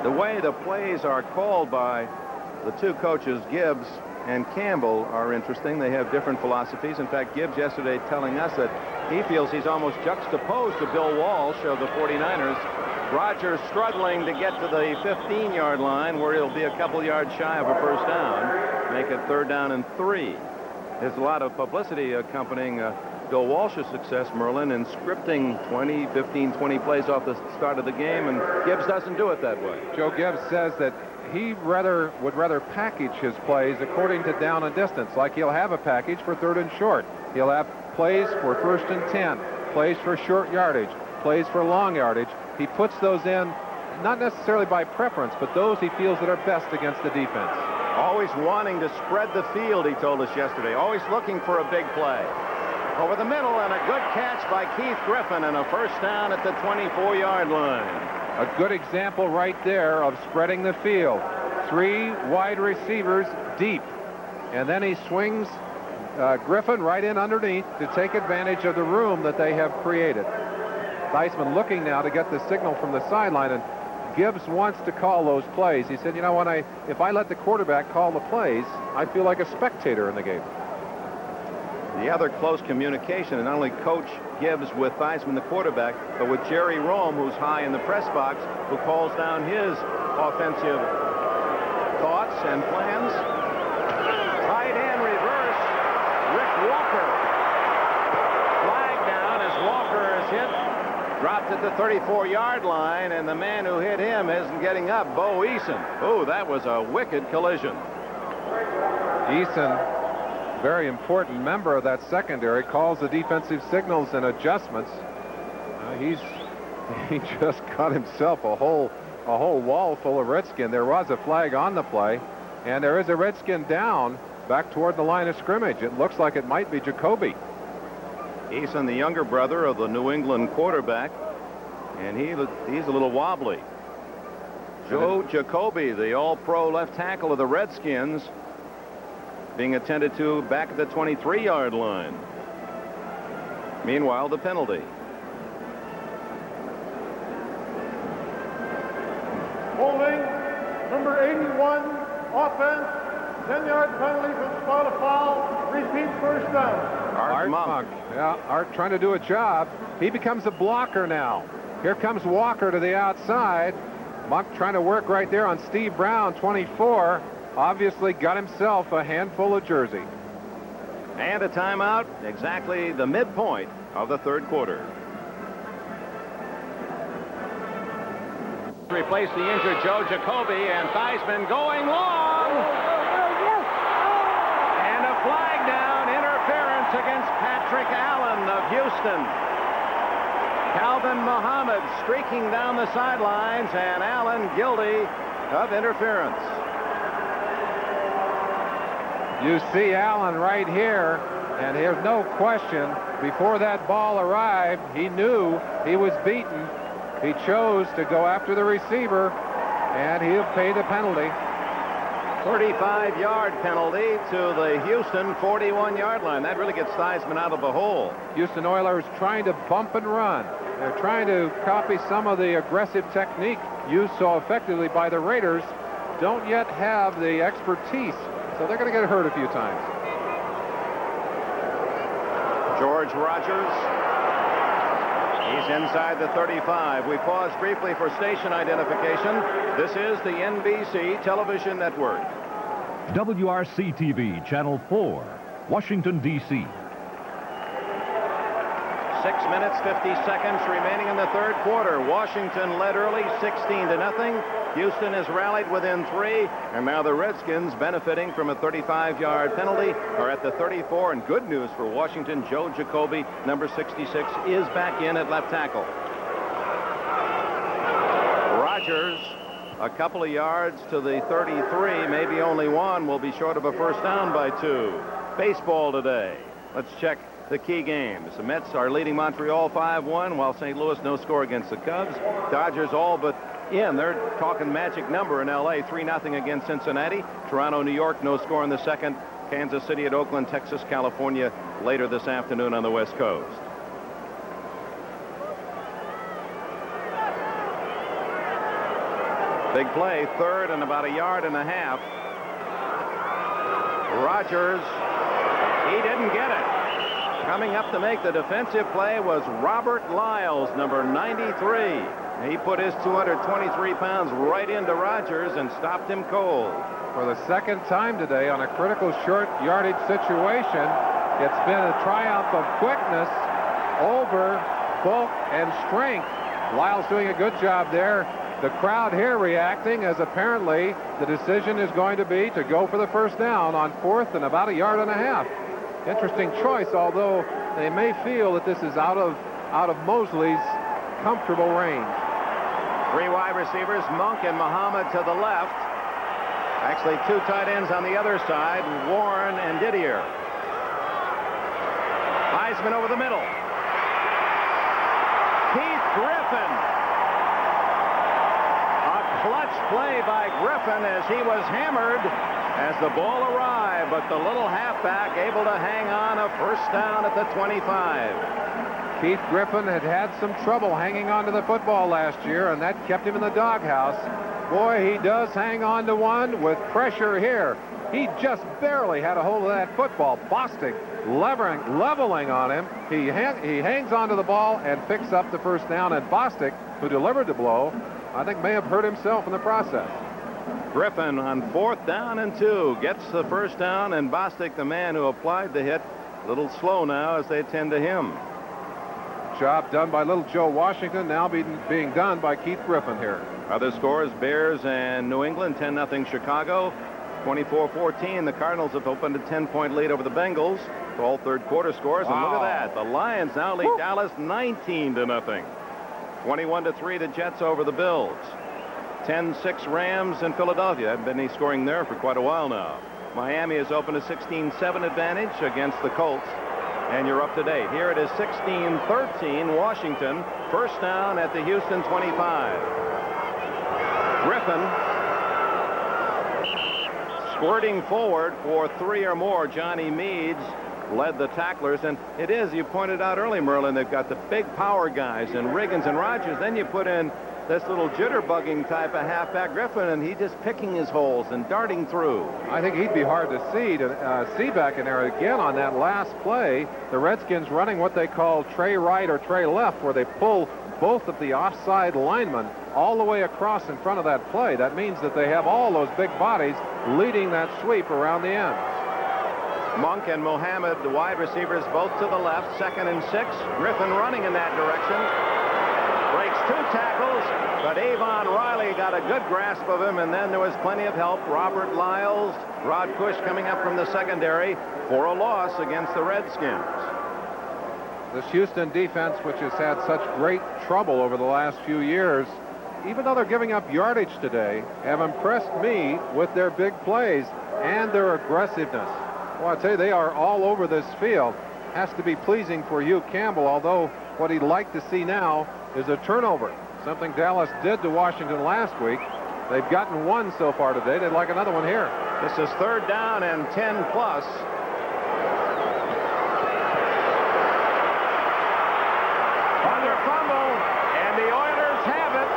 The way the plays are called by the 2 coaches, Gibbs and Campbell, are interesting. They have different philosophies. In fact, Gibbs yesterday telling us that he feels he's almost juxtaposed to Bill Walsh of the 49ers. Rogers struggling to get to the 15-yard line, where he'll be a couple yards shy of a first down, make it 3rd down and 3. There's a lot of publicity accompanying Bill Walsh's success, Merlin, in scripting 15, 20 plays off the start of the game, and Gibbs doesn't do it that way. Joe Gibbs says that he would rather package his plays according to down and distance. Like he'll have a package for 3rd and short. He'll have plays for 1st and 10, plays for short yardage, plays for long yardage. He puts those in, not necessarily by preference, but those he feels that are best against the defense. Always wanting to spread the field, he told us yesterday. Always looking for a big play. Over the middle, and a good catch by Keith Griffin, and a first down at the 24-yard line. A good example right there of spreading the field. 3 wide receivers deep. And then he swings Griffin right in underneath to take advantage of the room that they have created. Theismann looking now to get the signal from the sideline, and Gibbs wants to call those plays. He said, you know, if I let the quarterback call the plays, I feel like a spectator in the game. The other close communication, and not only Coach Gibbs with Theismann, the quarterback, but with Jerry Rome, who's high in the press box, who calls down his offensive thoughts and plans. Tight end reverse, Rick Walker. Flag down as Walker is hit. Dropped at the 34-yard line, and the man who hit him isn't getting up, Bo Eason. Oh, that was a wicked collision. Eason, very important member of that secondary, calls the defensive signals and adjustments. He just got himself a whole wall full of Redskin. There was a flag on the play, and there is a Redskin down back toward the line of scrimmage. It looks like it might be Jacoby. Eason, the younger brother of the New England quarterback, and he's a little wobbly. Joe Jacoby, the all-pro left tackle of the Redskins, being attended to back at the 23-yard line. Meanwhile, the penalty. Holding, number 81, offense, 10-yard penalty from spot of foul, repeat first down. Art Monk. Yeah, Art trying to do a job. He becomes a blocker now. Here comes Walker to the outside. Monk trying to work right there on Steve Brown, 24. Obviously got himself a handful of jersey. And a timeout, exactly the midpoint of the 3rd quarter. Replace the injured Joe Jacoby, and Theismann going long. And a flag down, interference against Patrick Allen of Houston. Calvin Muhammad streaking down the sidelines, and Allen guilty of interference. You see Allen right here, and there's no question, before that ball arrived, he knew he was beaten. He chose to go after the receiver, and he'll pay the penalty. 35-yard penalty to the Houston 41-yard line. That really gets Theismann out of the hole. Houston Oilers trying to bump and run. They're trying to copy some of the aggressive technique used so effectively by the Raiders. Don't yet have the expertise, so they're going to get hurt a few times. George Rogers. He's inside the 35. We pause briefly for station identification. This is the NBC Television Network. WRC-TV, Channel 4, Washington, D.C. 6 minutes, 50 seconds remaining in the 3rd quarter. Washington led early, 16-0. Houston has rallied within 3, and now the Redskins, benefiting from a 35-yard penalty, are at the 34. And good news for Washington, Joe Jacoby, number 66, is back in at left tackle. Rogers, a couple of yards to the 33, maybe only one, will be short of a first down by 2. Baseball today. Let's check the key games. The Mets are leading Montreal 5-1, while St. Louis no score against the Cubs. Dodgers all but in. They're talking magic number in L.A. 3-0 against Cincinnati. Toronto, New York, no score in the 2nd. Kansas City at Oakland, Texas, California later this afternoon on the West Coast. Big play, 3rd and about 1.5 yards. Rogers, he didn't get it. Coming up to make the defensive play was Robert Lyles, number 93. He put his 223 pounds right into Rogers and stopped him cold. For the 2nd time today on a critical short yardage situation, it's been a triumph of quickness over bulk and strength. Lyles doing a good job there. The crowd here reacting as apparently the decision is going to be to go for the first down on 4th and about 1.5 yards. Interesting choice, although they may feel that this is out of Mosley's comfortable range. 3 wide receivers, Monk and Muhammad to the left. Actually, 2 tight ends on the other side, Warren and Didier. Heisman over the middle. Keith Griffin. A clutch play by Griffin as he was hammered as the ball arrived, but the little halfback able to hang on, a first down at the 25. Keith Griffin had some trouble hanging on to the football last year, and that kept him in the doghouse. Boy, he does hang on to one with pressure here. He just barely had a hold of that football. Bostic leveling on him. He hangs onto the ball and picks up the first down, and Bostic, who delivered the blow, I think may have hurt himself in the process. Griffin on 4th down and 2 gets the first down, and Bostic, the man who applied the hit, a little slow now as they tend to him. Job done by little Joe Washington, now being done by Keith Griffin here. Other scores, Bears and New England, 10-0 Chicago. 24-14, the Cardinals have opened a 10-point lead over the Bengals. All third quarter scores, and look at that. The Lions now lead Dallas 19-0. 21-3, the Jets over the Bills. 10-6 Rams in Philadelphia. Haven't been any scoring there for quite a while now. Miami has opened a 16-7 advantage against the Colts. And you're up to date. Here it is 16-13 Washington. First down at the Houston 25. Griffin squirting forward for 3 or more. Johnny Meads led the tacklers, and it is, you pointed out early, Merlin, they've got the big power guys and Riggins and Rogers. Then you put in this little jitterbugging type of halfback Griffin, and he's just picking his holes and darting through. I think he'd be hard to see back in there again on that last play. The Redskins running what they call tray right or tray left, where they pull both of the offside linemen all the way across in front of that play. That means that they have all those big bodies leading that sweep around the end. Monk and Mohammed, the wide receivers, both to the left. 2nd and 6. Griffin running in that direction. Breaks 2 tackles, but Avon Riley got a good grasp of him, and then there was plenty of help. Robert Lyles, Rod Cush coming up from the secondary for a loss against the Redskins. This Houston defense, which has had such great trouble over the last few years, even though they're giving up yardage today, have impressed me with their big plays and their aggressiveness. Well, I tell you, they are all over this field. Has to be pleasing for Hugh Campbell, although what he'd like to see now is a turnover, something Dallas did to Washington last week. They've gotten 1 so far today. They'd like another one here. This is 3rd down and 10 plus. Under fumble, and the Oilers have it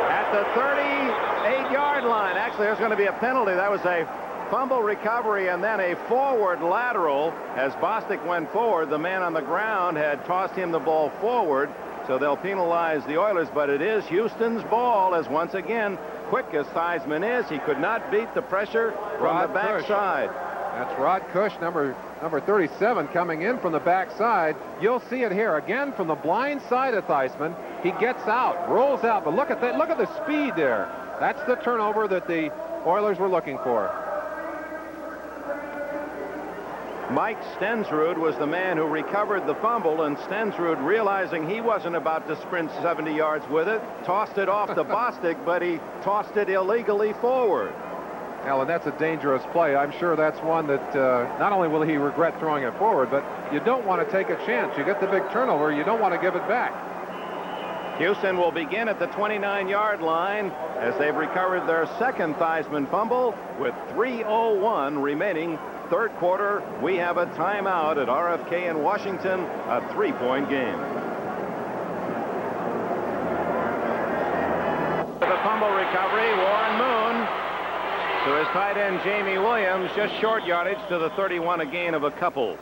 at the 38-yard line. Actually, there's going to be a penalty. That was a fumble recovery and then a forward lateral. As Bostic went forward, the man on the ground had tossed him the ball forward, so they'll penalize the Oilers, but it is Houston's ball, as once again, quick as Theismann is, he could not beat the pressure from the backside. That's Rod Cush, number 37, coming in from the backside. You'll see it here again from the blind side of Theismann. He gets out, rolls out, but look at that, look at the speed there. That's the turnover that the Oilers were looking for. Mike Stensrud was the man who recovered the fumble, and Stensrud, realizing he wasn't about to sprint 70 yards with it, tossed it off to Bostic, but he tossed it illegally forward. Alan, that's a dangerous play. I'm sure that's one that not only will he regret throwing it forward, but you don't want to take a chance. You get the big turnover, you don't want to give it back. Houston will begin at the 29-yard line as they've recovered their 2nd Theismann fumble with 3:01 remaining. 3rd quarter, we have a timeout at RFK in Washington, a 3-point game. The fumble recovery, Warren Moon to his tight end Jamie Williams, just short yardage to the 31, a gain of a couple.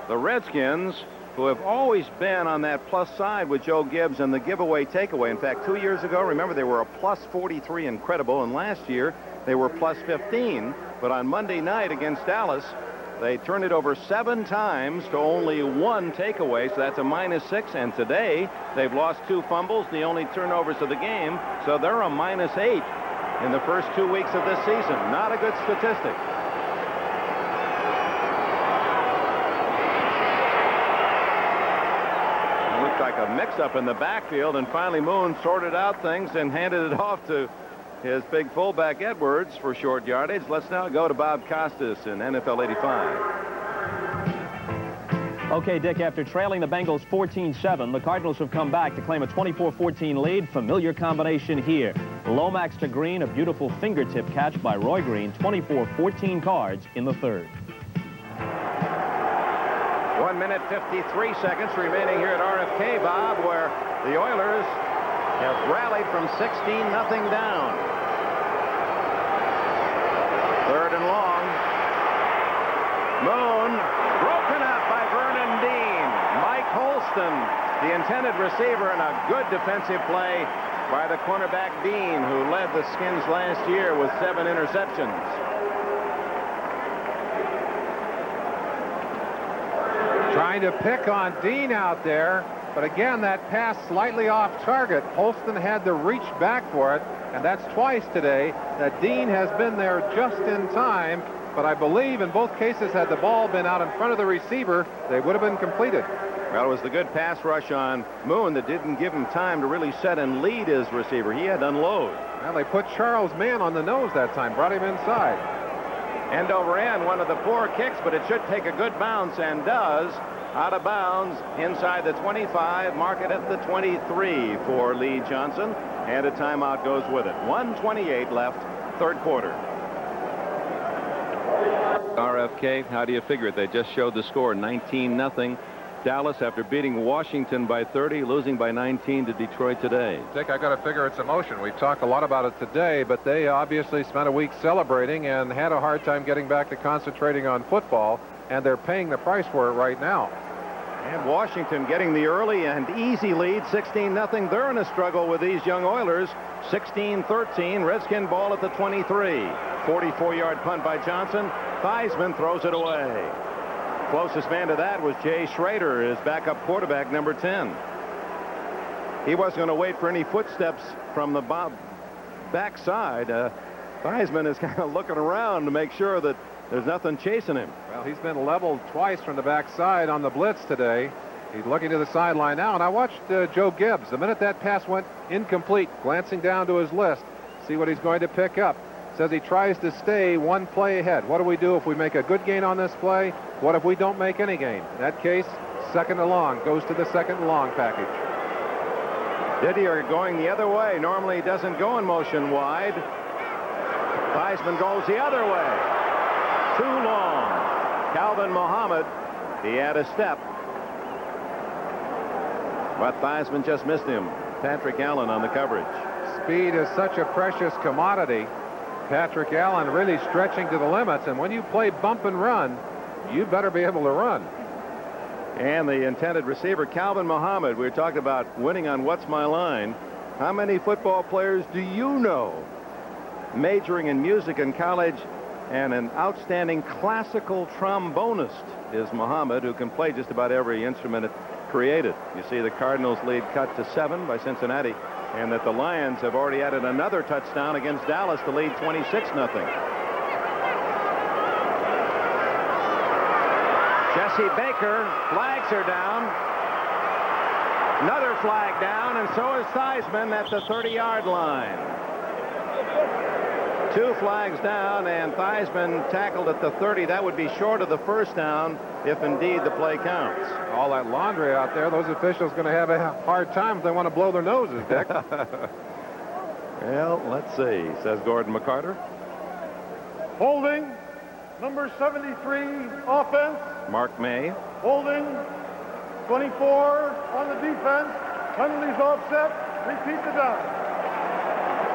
The Redskins, who have always been on that plus side with Joe Gibbs and the giveaway takeaway. In fact, 2 years ago, remember, they were a plus 43 incredible, and last year they were plus 15. But on Monday night against Dallas, They turned it over 7 times to only 1 takeaway, so that's a -6. And today, they've lost 2 fumbles, the only turnovers of the game, so they're a -8 in the first 2 weeks of this season. Not a good statistic. It looked like a mix-up in the backfield, and finally Moon sorted out things and handed it off to his big fullback Edwards for short yardage. Let's now go to Bob Costas in NFL 85. Okay, Dick, after trailing the Bengals 14-7, the Cardinals have come back to claim a 24-14 lead. Familiar combination here. Lomax to Green, a beautiful fingertip catch by Roy Green. 24-14 Cards in the third. 1 minute 53 seconds remaining here at RFK, Bob, where the Oilers have rallied from 16-0 down. 3rd and long. Moon broken up by Vernon Dean. Mike Holston, the intended receiver, and a good defensive play by the cornerback Dean, who led the Skins last year with 7 interceptions. Trying to pick on Dean out there, but again, that pass slightly off target. Holston had to reach back for it, and that's twice today that Dean has been there just in time. But I believe in both cases, had the ball been out in front of the receiver, they would have been completed. Well, it was the good pass rush on Moon that didn't give him time to really set and lead his receiver. He had to unload. Well, they put Charles Mann on the nose that time, brought him inside. End over end, one of the 4 kicks, but it should take a good bounce, and does. Out of bounds inside the 25, mark it at the 23 for Lee Johnson, and a timeout goes with it. 1:28 left, third quarter. RFK, how do you figure it? They just showed the score, 19-0. Dallas, after beating Washington by 30, losing by 19 to Detroit today. Dick, I got to figure it's emotion. We talked a lot about it today, but they obviously spent a week celebrating and had a hard time getting back to concentrating on football, and they're paying the price for it right now. And Washington getting the early and easy lead, 16-0. They're in a struggle with these young Oilers. 16-13, Redskin ball at the 23. 44-yard punt by Johnson. Theismann throws it away. Closest man to that was Jay Schrader, his backup quarterback, number 10. He wasn't going to wait for any footsteps from the backside. Theismann is kind of looking around to make sure that there's nothing chasing him. Well, he's been leveled twice from the backside on the blitz today. He's looking to the sideline now, and I watched Joe Gibbs. The minute that pass went incomplete, glancing down to his list, see what he's going to pick up. Says he tries to stay 1 play ahead. What do we do if we make a good gain on this play? What if we don't make any gain? In that case, 2nd and long, goes to the 2nd and long package. Didier going the other way. Normally he doesn't go in motion wide. Theismann goes the other way. Too long. Calvin Muhammad, he had a step. But Theismann just missed him. Patrick Allen on the coverage. Speed is such a precious commodity. Patrick Allen really stretching to the limits, and when you play bump and run, you better be able to run. And the intended receiver, Calvin Muhammad. We were talking about winning on What's My Line. How many football players do you know majoring in music in college, and an outstanding classical trombonist is Muhammad, who can play just about every instrument created? You see the Cardinals lead cut to 7 by Cincinnati, and that the Lions have already added another touchdown against Dallas to lead 26-0. Jesse Baker, flags are down. Another flag down, and so is Theismann at the 30-yard line. 2 flags down, and Theismann tackled at the 30. That would be short of the first down if indeed the play counts. All that laundry out there, those officials going to have a hard time if they want to blow their noses, Dick. Well, let's see, says Gordon McCarter. Holding, number 73, offense. Mark May. Holding, 24 on the defense. Penalties offset. Repeat the down.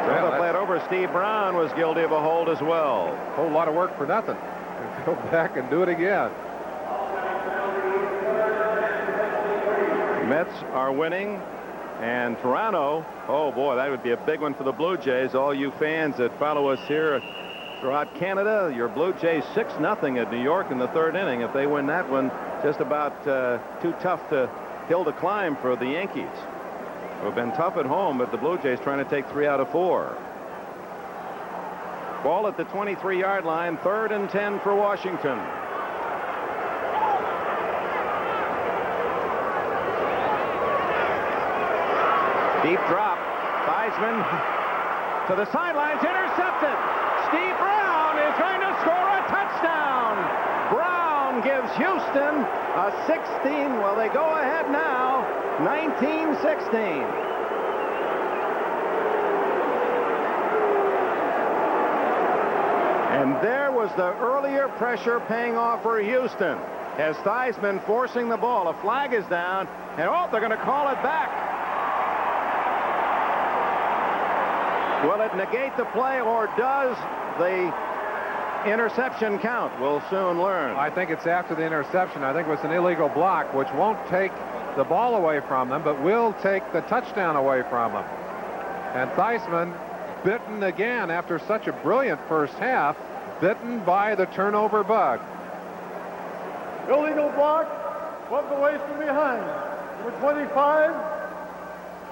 Well, played over. Steve Brown was guilty of a hold as well. Whole lot of work for nothing. Go back and do it again. Mets are winning, and Toronto, oh boy, that would be a big one for the Blue Jays. All you fans that follow us here throughout Canada. Your Blue Jays 6-0 at New York in the third inning. If they win that one, just about too tough to hill to climb for the Yankees, who have been tough at home, but the Blue Jays trying to take 3 out of 4. Ball at the 23-yard line, 3rd and 10 for Washington. Deep drop. Theismann to the sidelines, intercepted. Steve Brown is going to score a touchdown. Brown gives Houston a 16. Well, they go ahead now, 19-16. And there was the earlier pressure paying off for Houston as Theismann forcing the ball. A flag is down, and they're going to call it back. Will it negate the play, or does the interception count? We'll soon learn. I think it's after the interception. I think it was an illegal block, which won't take the ball away from them, but will take the touchdown away from them. And Theismann, bitten again after such a brilliant first half, bitten by the turnover bug. Illegal block, swept away from behind. Number 25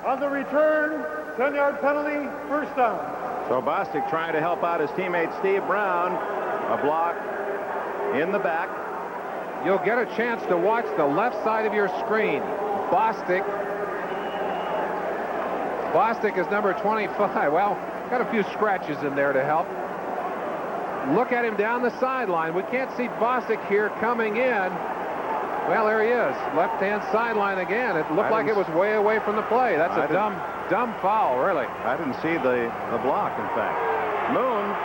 on the return, 10-yard penalty, first down. So Bostic trying to help out his teammate Steve Brown. A block in the back. You'll get a chance to watch the left side of your screen. Bostic is number 25. Well, got a few scratches in there to help. Look at him down the sideline. We can't see Bostic here coming in. Well, there he is. Left-hand sideline again. It looked like it was way away from the play. That's a dumb foul, really. I didn't see the block, in fact. Moon.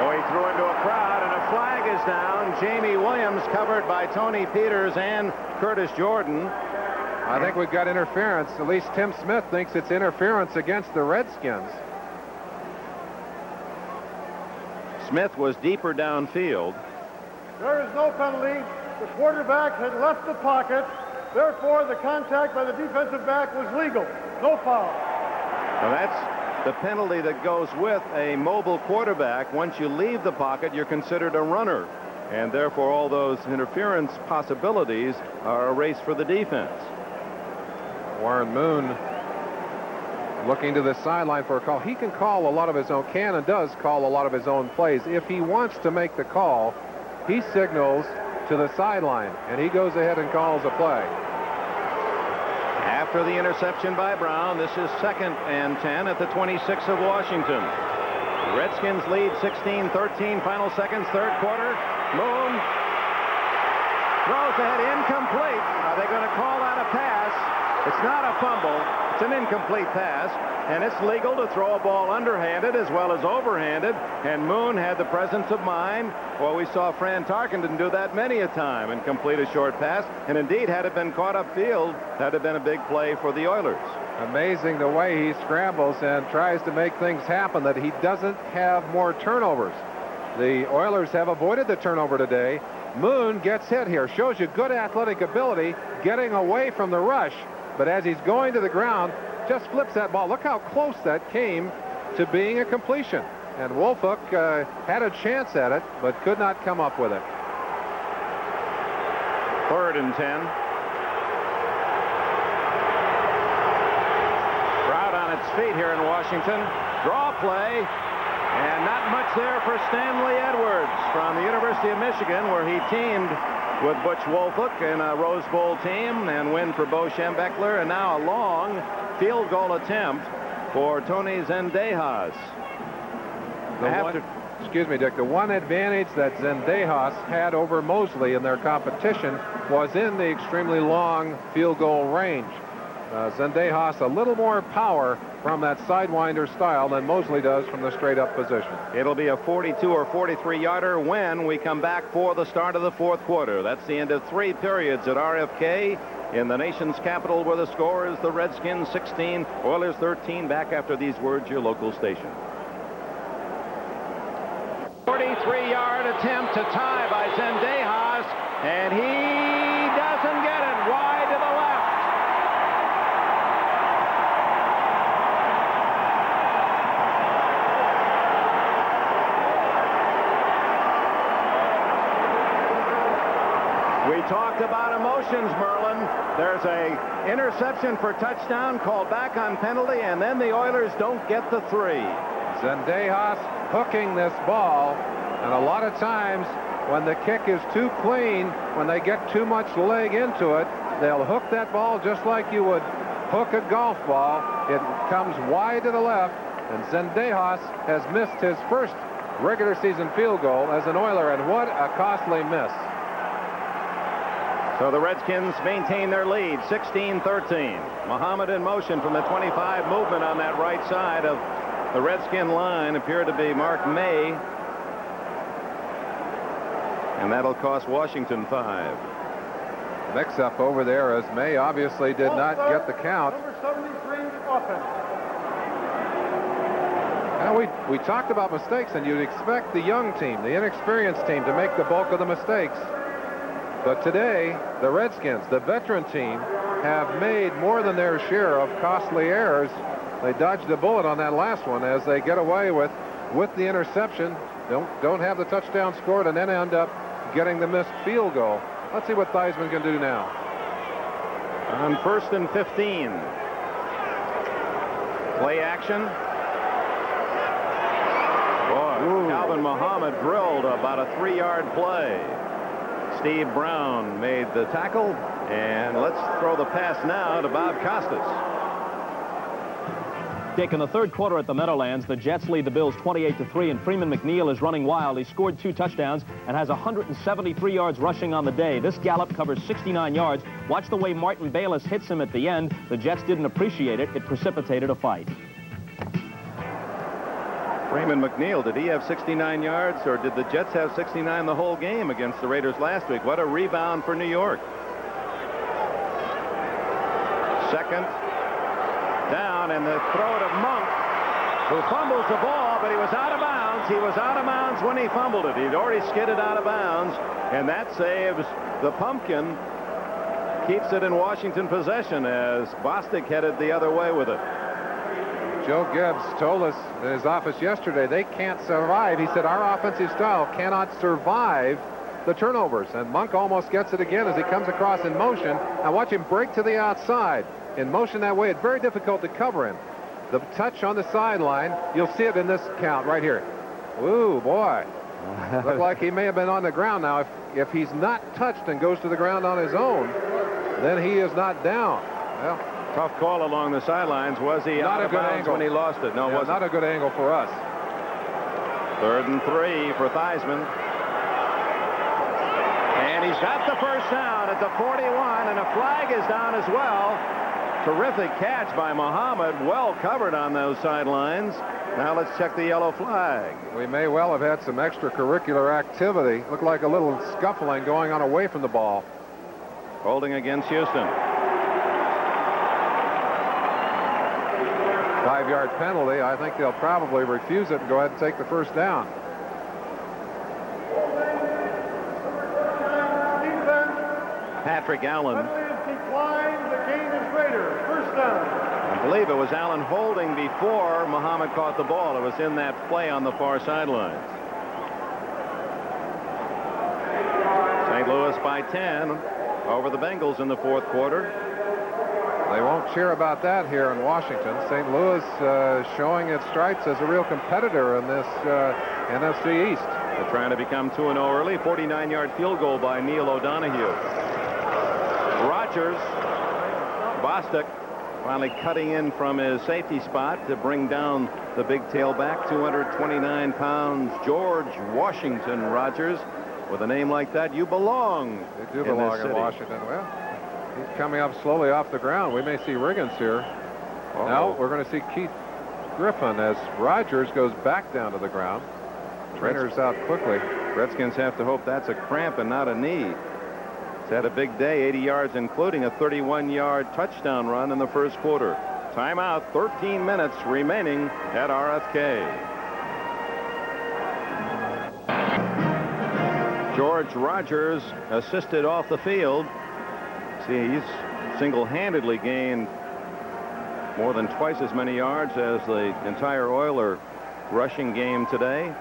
Oh, he threw into a crowd, and a flag is down. Jamie Williams covered by Tony Peters and Curtis Jordan. I think we've got interference. At least Tim Smith thinks it's interference against the Redskins. Smith was deeper downfield. There is no penalty. The quarterback had left the pocket. Therefore, the contact by the defensive back was legal. No foul. Now that's the penalty that goes with a mobile quarterback. Once you leave the pocket, you're considered a runner. And therefore, all those interference possibilities are erased for the defense. Warren Moon looking to the sideline for a call. He can call a lot of his own, can and does call a lot of his own plays. If he wants to make the call, he signals to the sideline, and he goes ahead and calls a play. After the interception by Brown, this is 2nd and 10 at the 26 of Washington. The Redskins lead 16-13, final seconds, third quarter. Moon throws ahead, incomplete. Are they going to call that a pass? It's not a fumble. It's an incomplete pass, and it's legal to throw a ball underhanded as well as overhanded, and Moon had the presence of mind. Well, we saw Fran Tarkenton do that many a time and complete a short pass, and indeed, had it been caught upfield, that had been a big play for the Oilers. Amazing the way he scrambles and tries to make things happen, that he doesn't have more turnovers. The Oilers have avoided the turnover today. Moon gets hit here. Shows you good athletic ability getting away from the rush. But as he's going to the ground, just flips that ball. Look how close that came to being a completion. And Wolfhook had a chance at it, but could not come up with it. 3rd and 10. Crowd on its feet here in Washington. Draw play. And not much there for Stanley Edwards from the University of Michigan, where he teamed with Butch Wolfhook in a Rose Bowl team and win for Bo Schembechler. And now a long field goal attempt for Tony Zendejas. Excuse me, Dick. The one advantage that Zendejas had over Mosley in their competition was in the extremely long field goal range. Zendejas a little more power from that sidewinder style than Mosley does from the straight-up position. It'll be a 42 or 43-yarder when we come back for the start of the fourth quarter. That's the end of 3 periods at RFK in the nation's capital, where the score is the Redskins 16, Oilers 13. Back after these words, your local station. 43-yard attempt to tie by Zendejas, and he doesn't get it. Wide to the left. We talked about emotions, Merlin. There's a interception for touchdown called back on penalty, and then the Oilers don't get the 3. Zendejas hooking this ball, and a lot of times when the kick is too clean, when they get too much leg into it, they'll hook that ball just like you would hook a golf ball. It comes wide to the left, and Zendejas has missed his first regular season field goal as an Oiler, and what a costly miss. So the Redskins maintain their lead, 16-13. Muhammad in motion from the 25. Movement on that right side of the Redskin line appeared to be Mark May. And that'll cost Washington 5. Mix-up over there as May obviously did not get the count. Number 73, offense. Now we talked about mistakes, and you'd expect the young team, the inexperienced team, to make the bulk of the mistakes. But today, the Redskins, the veteran team, have made more than their share of costly errors. They dodged a bullet on that last one as they get away with the interception. Don't have the touchdown scored, and then end up getting the missed field goal. Let's see what Theismann can do now. On 1st and 15. Play action. Boy, Calvin Muhammad drilled about a 3-yard play. Steve Brown made the tackle, and let's throw the pass now to Bob Costas. Dick, in the third quarter at the Meadowlands, the Jets lead the Bills 28-3, and Freeman McNeil is running wild. He scored 2 touchdowns and has 173 yards rushing on the day. This gallop covers 69 yards. Watch the way Martin Bayless hits him at the end. The Jets didn't appreciate it. It precipitated a fight. Freeman McNeil, did he have 69 yards, or did the Jets have 69 the whole game against the Raiders last week? What a rebound for New York. Second down, and the throw to Monk, who fumbles the ball, but he was out of bounds. He was out of bounds when he fumbled it. He'd already skidded out of bounds, and that saves the Pumpkin. Keeps it in Washington possession as Bostic headed the other way with it. Joe Gibbs told us in his office yesterday they can't survive. He said our offensive style cannot survive the turnovers, and Monk almost gets it again as he comes across in motion. Now watch him break to the outside. In motion that way, it's very difficult to cover him. The touch on the sideline, you'll see it in this count right here. Ooh, boy. Looked like he may have been on the ground. Now, if he's not touched and goes to the ground on his own, then he is not down. Well, tough call along the sidelines. Was he out of bounds when he lost it? No, it wasn't. Not a good angle for us. 3rd and 3 for Theismann. And he's got the first down at the 41, and a flag is down as well. Terrific catch by Muhammad. Well covered on those sidelines. Now let's check the yellow flag. We may well have had some extracurricular activity. Looked like a little scuffling going on away from the ball. Holding against Houston. 5-yard penalty. I think they'll probably refuse it and go ahead and take the first down. Patrick Allen. Declined. The gain is greater. First down. I believe it was Allen holding before Muhammad caught the ball. It was in that play on the far sideline. St. Louis by 10 over the Bengals in the 4th quarter. They won't cheer about that here in Washington. St. Louis showing its stripes as a real competitor in this NFC East. They're trying to become 2-0 early. 49-yard field goal by Neil O'Donoghue. Rogers, Bostic finally cutting in from his safety spot to bring down the big tailback, 229 pounds, George Washington Rogers. With a name like that, you belong. They do belong in Washington. Well, he's coming up slowly off the ground. We may see Riggins here. Now we're going to see Keith Griffin as Rogers goes back down to the ground. Trainer's out quickly. Redskins have to hope that's a cramp and not a knee. He's had a big day, 80 yards, including a 31-yard touchdown run in the first quarter. Timeout, 13 minutes remaining at RFK. George Rogers assisted off the field. See, he's single-handedly gained more than twice as many yards as the entire Oiler rushing game today.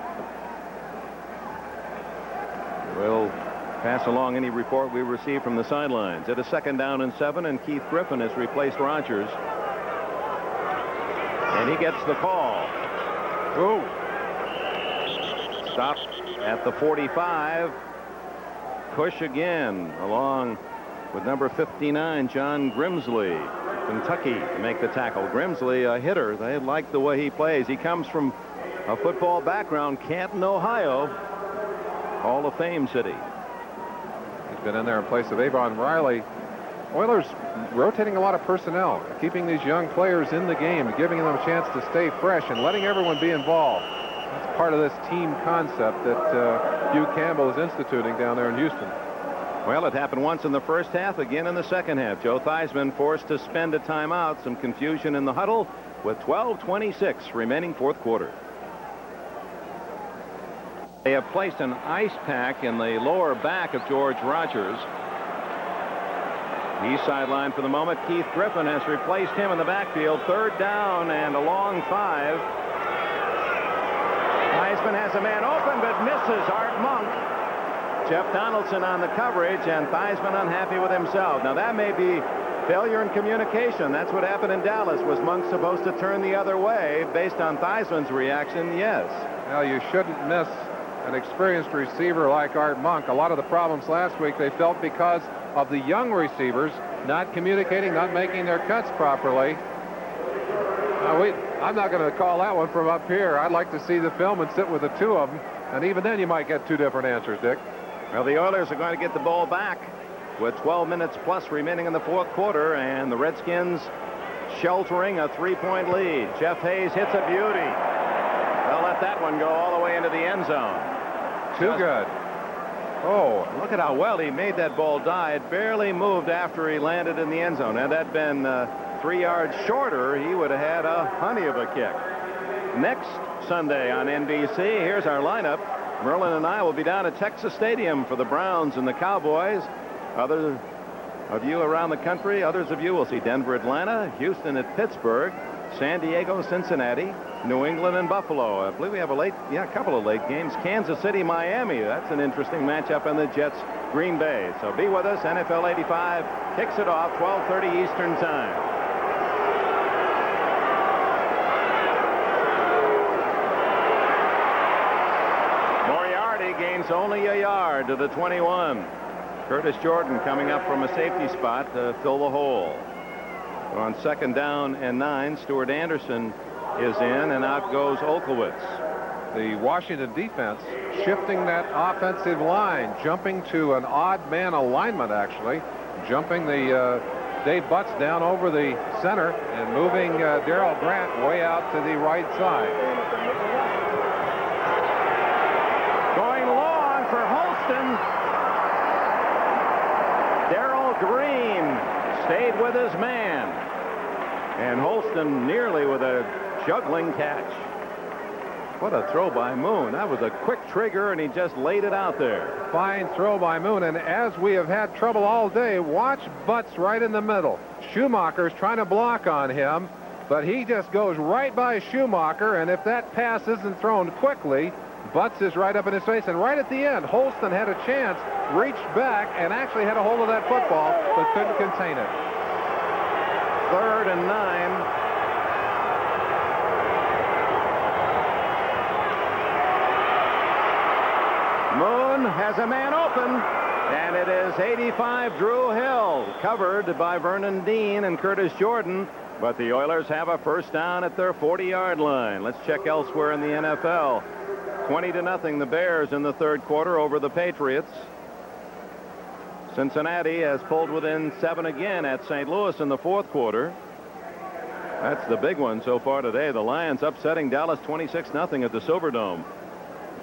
Will pass along any report we receive from the sidelines. At a 2nd down and 7, and Keith Griffin has replaced Rogers. And he gets the call. Ooh. Stop at the 45. Push again along with number 59, John Grimsley, Kentucky, to make the tackle. Grimsley, a hitter. They like the way he plays. He comes from a football background, Canton, Ohio, Hall of Fame city. He's been in there in place of Avon Riley. Oilers rotating a lot of personnel, keeping these young players in the game and giving them a chance to stay fresh and letting everyone be involved. That's part of this team concept that Hugh Campbell is instituting down there in Houston. Well, it happened once in the first half, again in the second half. Joe Theismann forced to spend a timeout. Some confusion in the huddle with 12:26 remaining fourth quarter. They have placed an ice pack in the lower back of George Rogers. He's sidelined for the moment. Keith Griffin has replaced him in the backfield. 3rd down and a long 5. Theismann has a man open but misses Art Monk. Jeff Donaldson on the coverage, and Theismann unhappy with himself. Now that may be failure in communication. That's what happened in Dallas. Was Monk supposed to turn the other way? Based on Theismann's reaction, yes. Well, you shouldn't miss an experienced receiver like Art Monk. A lot of the problems last week they felt because of the young receivers not communicating, not making their cuts properly. I'm not going to call that one from up here. I'd like to see the film and sit with the two of them, and even then you might get 2 different answers, Dick. Well, the Oilers are going to get the ball back with 12 minutes plus remaining in the fourth quarter, and the Redskins sheltering a 3-point lead. Jeff Hayes hits a beauty. They'll let that one go all the way into the end zone. Too good. Oh, look at how well he made that ball die. It barely moved after he landed in the end zone. Had that been 3 yards shorter, he would have had a honey of a kick. Next Sunday on NBC, here's our lineup. Merlin and I will be down at Texas Stadium for the Browns and the Cowboys. Others of you around the country, others of you will see Denver, Atlanta, Houston at Pittsburgh, San Diego, Cincinnati, New England, and Buffalo. I believe we have a couple of late games. Kansas City, Miami. That's an interesting matchup, in the Jets, Green Bay. So be with us. NFL 85 kicks it off, 12:30 Eastern Time. Gains only a yard to the 21. Curtis Jordan coming up from a safety spot to fill the hole. On 2nd down and 9, Stuart Anderson is in, and out goes Olkewicz. The Washington defense shifting that offensive line, jumping to an odd man alignment, actually, jumping the Dave Butts down over the center and moving Darrell Grant way out to the right side. Darrell Green stayed with his man, and Holston nearly with a juggling catch. What a throw by Moon. That was a quick trigger, and he just laid it out there. Fine throw by Moon, and as we have had trouble all day, watch Butts right in the middle. Schumacher's trying to block on him, but he just goes right by Schumacher, and if that pass isn't thrown quickly, Butts is right up in his face, and right at the end, Holston had a chance, reached back, and actually had a hold of that football, but couldn't contain it. 3rd and 9. Moon has a man open, and it is 85 Drew Hill, covered by Vernon Dean and Curtis Jordan. But the Oilers have a first down at their 40-yard line. Let's check elsewhere in the NFL. 20-0 the Bears in the third quarter over the Patriots. Cincinnati has pulled within 7 again at St. Louis in the fourth quarter. That's the big one so far today. The Lions upsetting Dallas 26-0 at the Silverdome.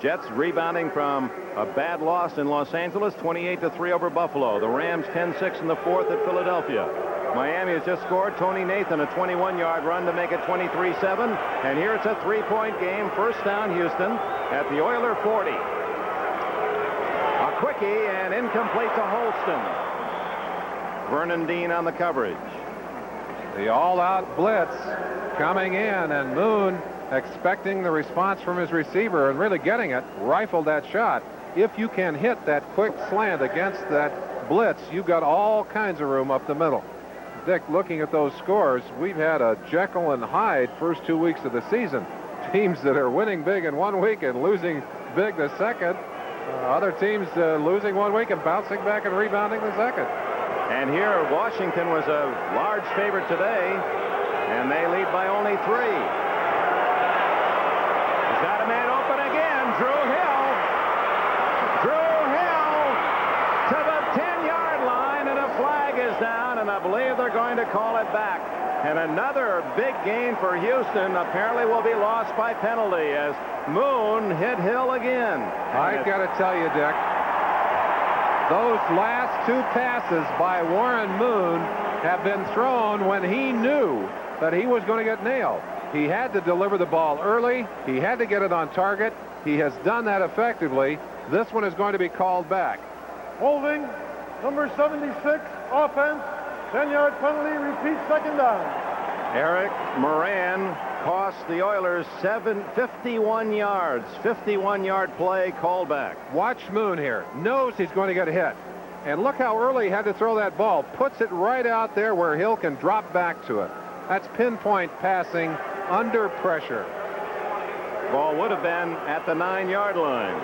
Jets rebounding from a bad loss in Los Angeles, 28-3 over Buffalo. The Rams 10-6 in the fourth at Philadelphia. Miami has just scored. Tony Nathan, a 21-yard run to make it 23-7. And here it's a 3-point game. First down, Houston at the Oiler 40. A quickie and incomplete to Holston. Vernon Dean on the coverage. The all-out blitz coming in, and Moon expecting the response from his receiver and really getting it, rifled that shot. if you can hit that quick slant against that blitz, you've got all kinds of room up the middle. Dick, looking at those scores, we've had a Jekyll and Hyde first 2 weeks of the season. Teams that are winning big in 1 week and losing big the second. Other teams losing 1 week and bouncing back and rebounding the second. And here, Washington was a large favorite today, and they lead by only 3. He's got a man open again. Drew Hill. Drew Hill to the 10-yard line, and a flag is down, and I believe they're going to call it back. And another big gain for Houston apparently will be lost by penalty as Moon hit Hill again. I've got to tell you, Dick, those last 2 passes by Warren Moon have been thrown when he knew that he was going to get nailed. He had to deliver the ball early. He had to get it on target. He has done that effectively. This one is going to be called back. Holding, number 76, offense, 10-yard penalty, repeat second down. Eric Moran cost the Oilers 51 yards. 51-yard play called back. Watch Moon here. Knows he's going to get hit. And look how early he had to throw that ball. Puts it right out there where Hill can drop back to it. That's pinpoint passing under pressure. Ball would have been at the 9-yard line.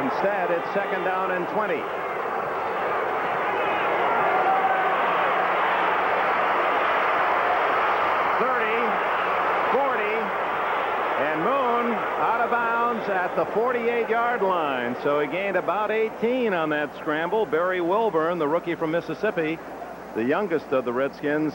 Instead, it's second down and 20. 40, and Moon out of bounds at the 48-yard line. So he gained about 18 on that scramble. Barry Wilburn, the rookie from Mississippi, the youngest of the Redskins,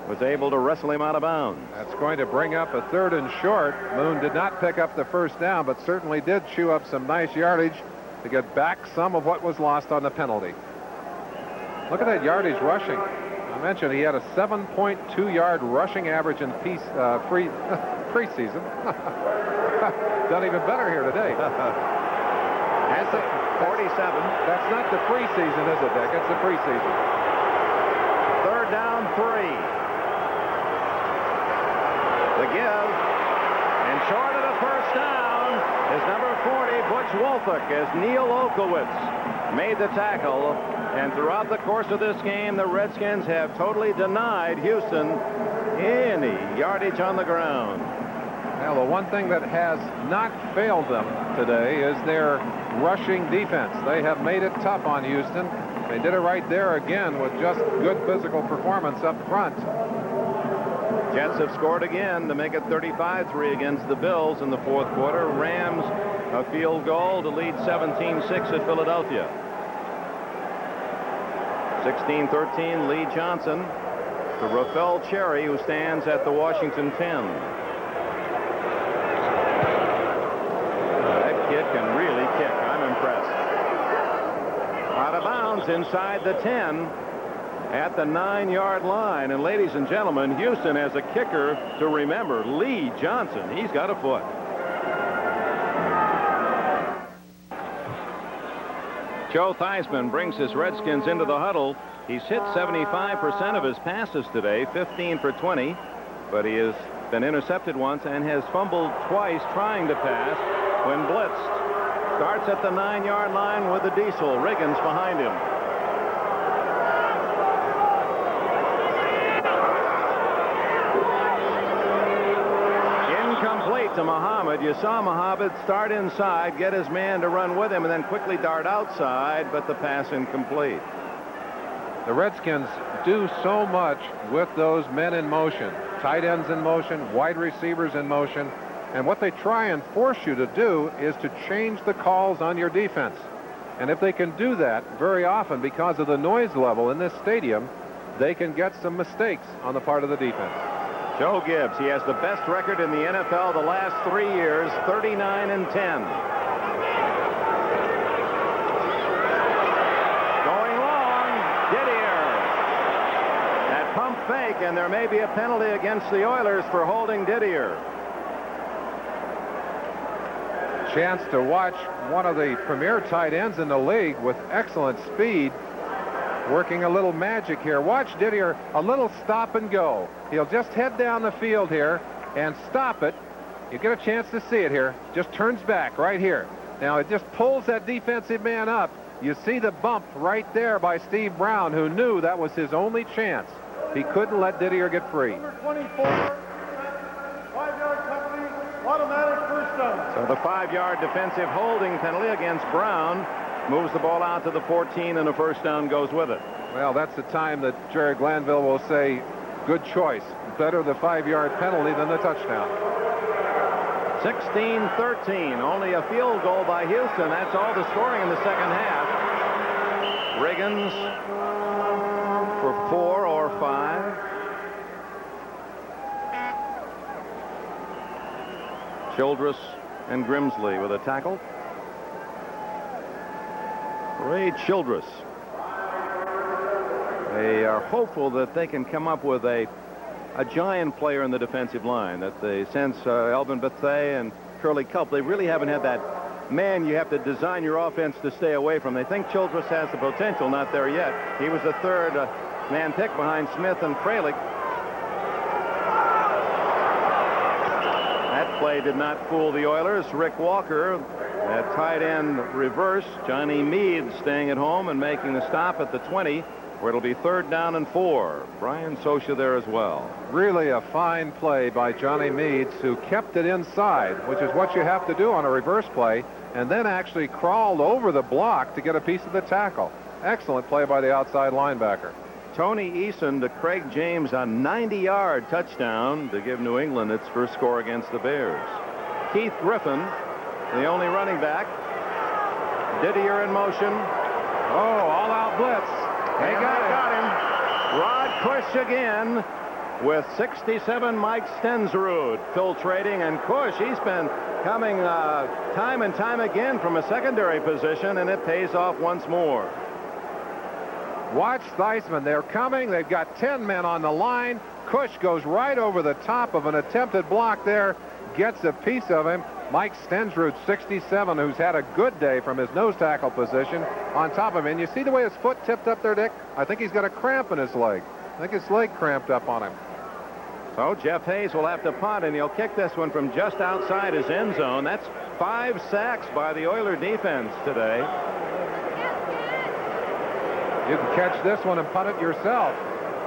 was able to wrestle him out of bounds. That's going to bring up a 3rd and short. Moon did not pick up the first down, but certainly did chew up some nice yardage to get back some of what was lost on the penalty. Look at that yardage rushing. I mentioned he had a 7.2-yard rushing average in preseason. Done even better here today. That's 47. That's not the preseason, is it, Dick? It's the preseason. 3rd down, 3. The give, and short of the first down is number 40, Butch Wolfick, as Neil Olkowitz made the tackle. And throughout the course of this game, the Redskins have totally denied Houston any yardage on the ground. Well, the one thing that has not failed them today is their rushing defense. They have made it tough on Houston. They did it right there again with just good physical performance up front. Jets have scored again to make it 35-3 against the Bills in the 4th quarter. Rams a field goal to lead 17-6 at Philadelphia. 16-13, Lee Johnson to Rafael Cherry, who stands at the Washington 10. That kid can really kick. I'm impressed. Out of bounds inside the 10 at the 9-yard line. And ladies and gentlemen, Houston has a kicker to remember, Lee Johnson. He's got a foot. Joe Theismann brings his Redskins into the huddle. He's hit 75% of his passes today, 15 for 20, but he has been intercepted once and has fumbled twice trying to pass when blitzed. Starts at the 9-yard line with the diesel. Riggins behind him. Incomplete to Muhammad. You saw Muhammad start inside, get his man to run with him, and then quickly dart outside, but the pass incomplete. The Redskins do so much with those men in motion. Tight ends in motion, wide receivers in motion. And what they try and force you to do is to change the calls on your defense. And if they can do that very often because of the noise level in this stadium, they can get some mistakes on the part of the defense. Joe Gibbs, he has the best record in the NFL the last 3 years, 39-10. Going long, Didier. That pump fake, and there may be a penalty against the Oilers for holding Didier. Chance to watch one of the premier tight ends in the league with excellent speed working a little magic here. Watch Didier, a little stop and go. He'll just head down the field here and stop it. You get a chance to see it here. Just turns back right here. Now it just pulls that defensive man up. You see the bump right there by Steve Brown, who knew that was his only chance. He couldn't let Didier get free. Number 24, 5-yard penalty, automatic first down. So the 5-yard defensive holding penalty against Brown moves the ball out to the 14, and a first down goes with it. Well, that's the time that Jerry Glanville will say, good choice. Better the 5-yard penalty than the touchdown. 16-13, only a field goal by Houston. That's all the scoring in the second half. Riggins for 4 or 5. Childress and Grimsley with a tackle. Ray Childress. They are hopeful that they can come up with a giant player in the defensive line, that they sense Elvin Bethea and Curly Culp. They really haven't had that man you have to design your offense to stay away from. They think Childress has the potential, not there yet. He was the third man pick behind Smith and Fralick. That play did not fool the Oilers. Rick Walker, that tight end reverse. Johnny Meade staying at home and making the stop at the 20, where it'll be 3rd down and 4. Brian Socha there as well. Really a fine play by Johnny Meades, who kept it inside, which is what you have to do on a reverse play, and then actually crawled over the block to get a piece of the tackle. Excellent play by the outside linebacker. Tony Eason to Craig James, a 90-yard touchdown to give New England its first score against the Bears. Keith Griffin, the only running back. Didier in motion. Oh, all-out blitz. They got him. Rod Cush again with 67, Mike Stensrud filtrating. And Cush, he's been coming time and time again from a secondary position, and it pays off once more. Watch Theismann. They're coming. They've got 10 men on the line. Cush goes right over the top of an attempted block there, gets a piece of him. Mike Stensrud, 67, who's had a good day from his nose tackle position, on top of him. And you see the way his foot tipped up there, Dick? I think he's got a cramp in his leg. I think his leg cramped up on him. So Jeff Hayes will have to punt, and he'll kick this one from just outside his end zone. That's 5 sacks by the Oiler defense today. You can catch this one and punt it yourself.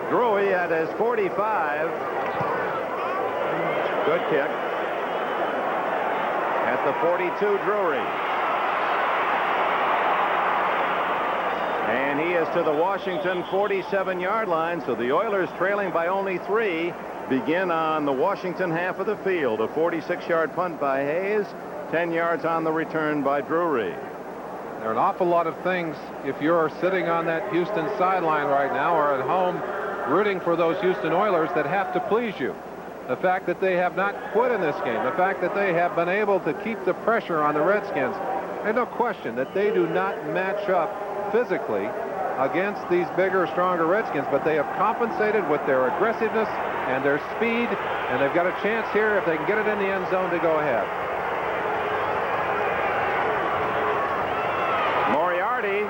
Drury at his 45. Good kick. At the 42, Drury. And he is to the Washington 47-yard line, so the Oilers, trailing by only 3, begin on the Washington half of the field. A 46-yard punt by Hayes, 10 yards on the return by Drury. There are an awful lot of things, if you're sitting on that Houston sideline right now or at home rooting for those Houston Oilers, that have to please you. The fact that they have not quit in this game, the fact that they have been able to keep the pressure on the Redskins. There's no question that they do not match up physically against these bigger, stronger Redskins, but they have compensated with their aggressiveness and their speed, and they've got a chance here, if they can get it in the end zone, to go ahead. Moriarty,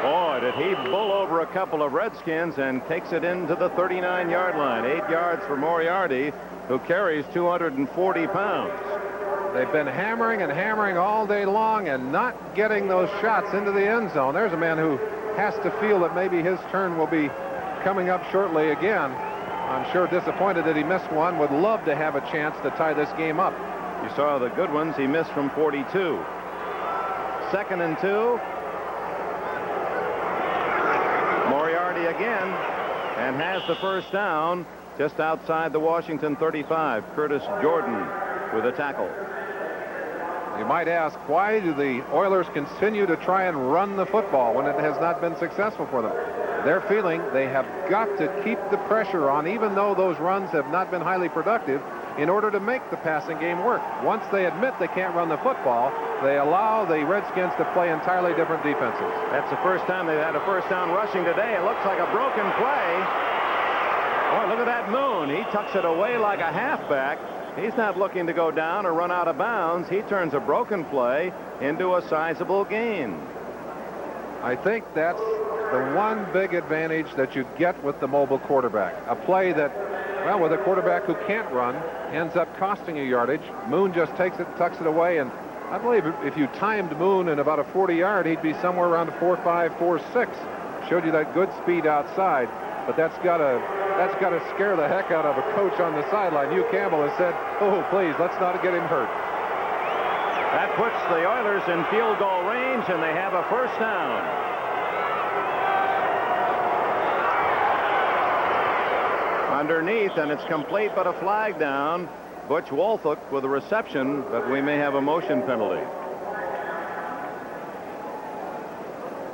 boy, did he bull over a couple of Redskins and takes it into the 39-yard line. 8 yards for Moriarty, who carries 240 pounds. They've been hammering and hammering all day long and not getting those shots into the end zone. There's a man who has to feel that maybe his turn will be coming up shortly again. I'm sure disappointed that he missed one. Would love to have a chance to tie this game up. You saw the good ones he missed from 42. 2nd and 2. Moriarty again, and has the first down just outside the Washington 35. Curtis Jordan with a tackle. You might ask, why do the Oilers continue to try and run the football when it has not been successful for them? They're feeling they have got to keep the pressure on, even though those runs have not been highly productive, in order to make the passing game work. Once they admit they can't run the football, they allow the Redskins to play entirely different defenses. That's the first time they've had a first down rushing today. It looks like a broken play. Boy, look at that Moon. He tucks it away like a halfback. He's not looking to go down or run out of bounds. He turns a broken play into a sizable gain. I think that's the one big advantage that you get with the mobile quarterback. A play that, well, with a quarterback who can't run, ends up costing you yardage. Moon just takes it, tucks it away, and I believe if you timed Moon in about a 40-yard, he'd be somewhere around a 4.5, 4.6. Showed you that good speed outside, but that's got to scare the heck out of a coach on the sideline. Hugh Campbell has said, "Oh, please, let's not get him hurt." That puts the Oilers in field goal range, and they have a first down. Underneath, and it's complete, but a flag down. Butch Wolfolk with a reception, but we may have a motion penalty.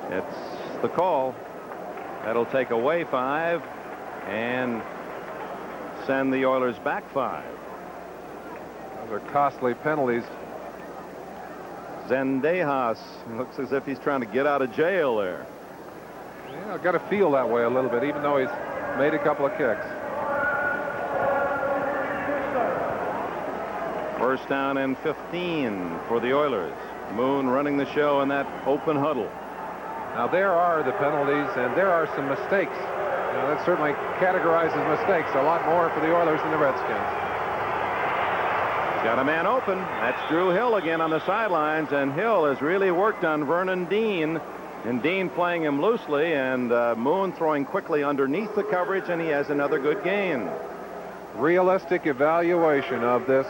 It's the call. That'll take away 5 and send the Oilers back 5. Those are costly penalties. Zendejas looks as if he's trying to get out of jail there. Yeah, I've got to feel that way a little bit, even though he's made a couple of kicks. First down and 15 for the Oilers. Moon running the show in that open huddle. Now, there are the penalties, and there are some mistakes. Now, that certainly categorizes mistakes a lot more for the Oilers than the Redskins. Got a man open. That's Drew Hill again on the sidelines, and Hill has really worked on Vernon Dean, and Dean playing him loosely, and Moon throwing quickly underneath the coverage, and he has another good gain. Realistic evaluation of this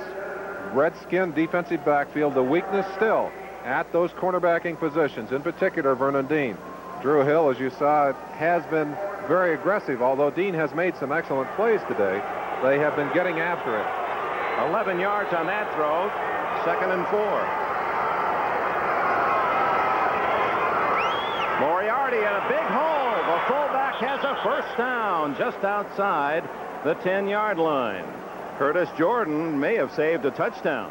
Redskin defensive backfield. The weakness still at those cornerbacking positions, in particular Vernon Dean. Drew Hill, as you saw, has been very aggressive. Although Dean has made some excellent plays today, they have been getting after it. 11 yards on that throw. 2nd and 4. Moriarty in a big hole. The fullback has a first down just outside the 10-yard line. Curtis Jordan may have saved a touchdown.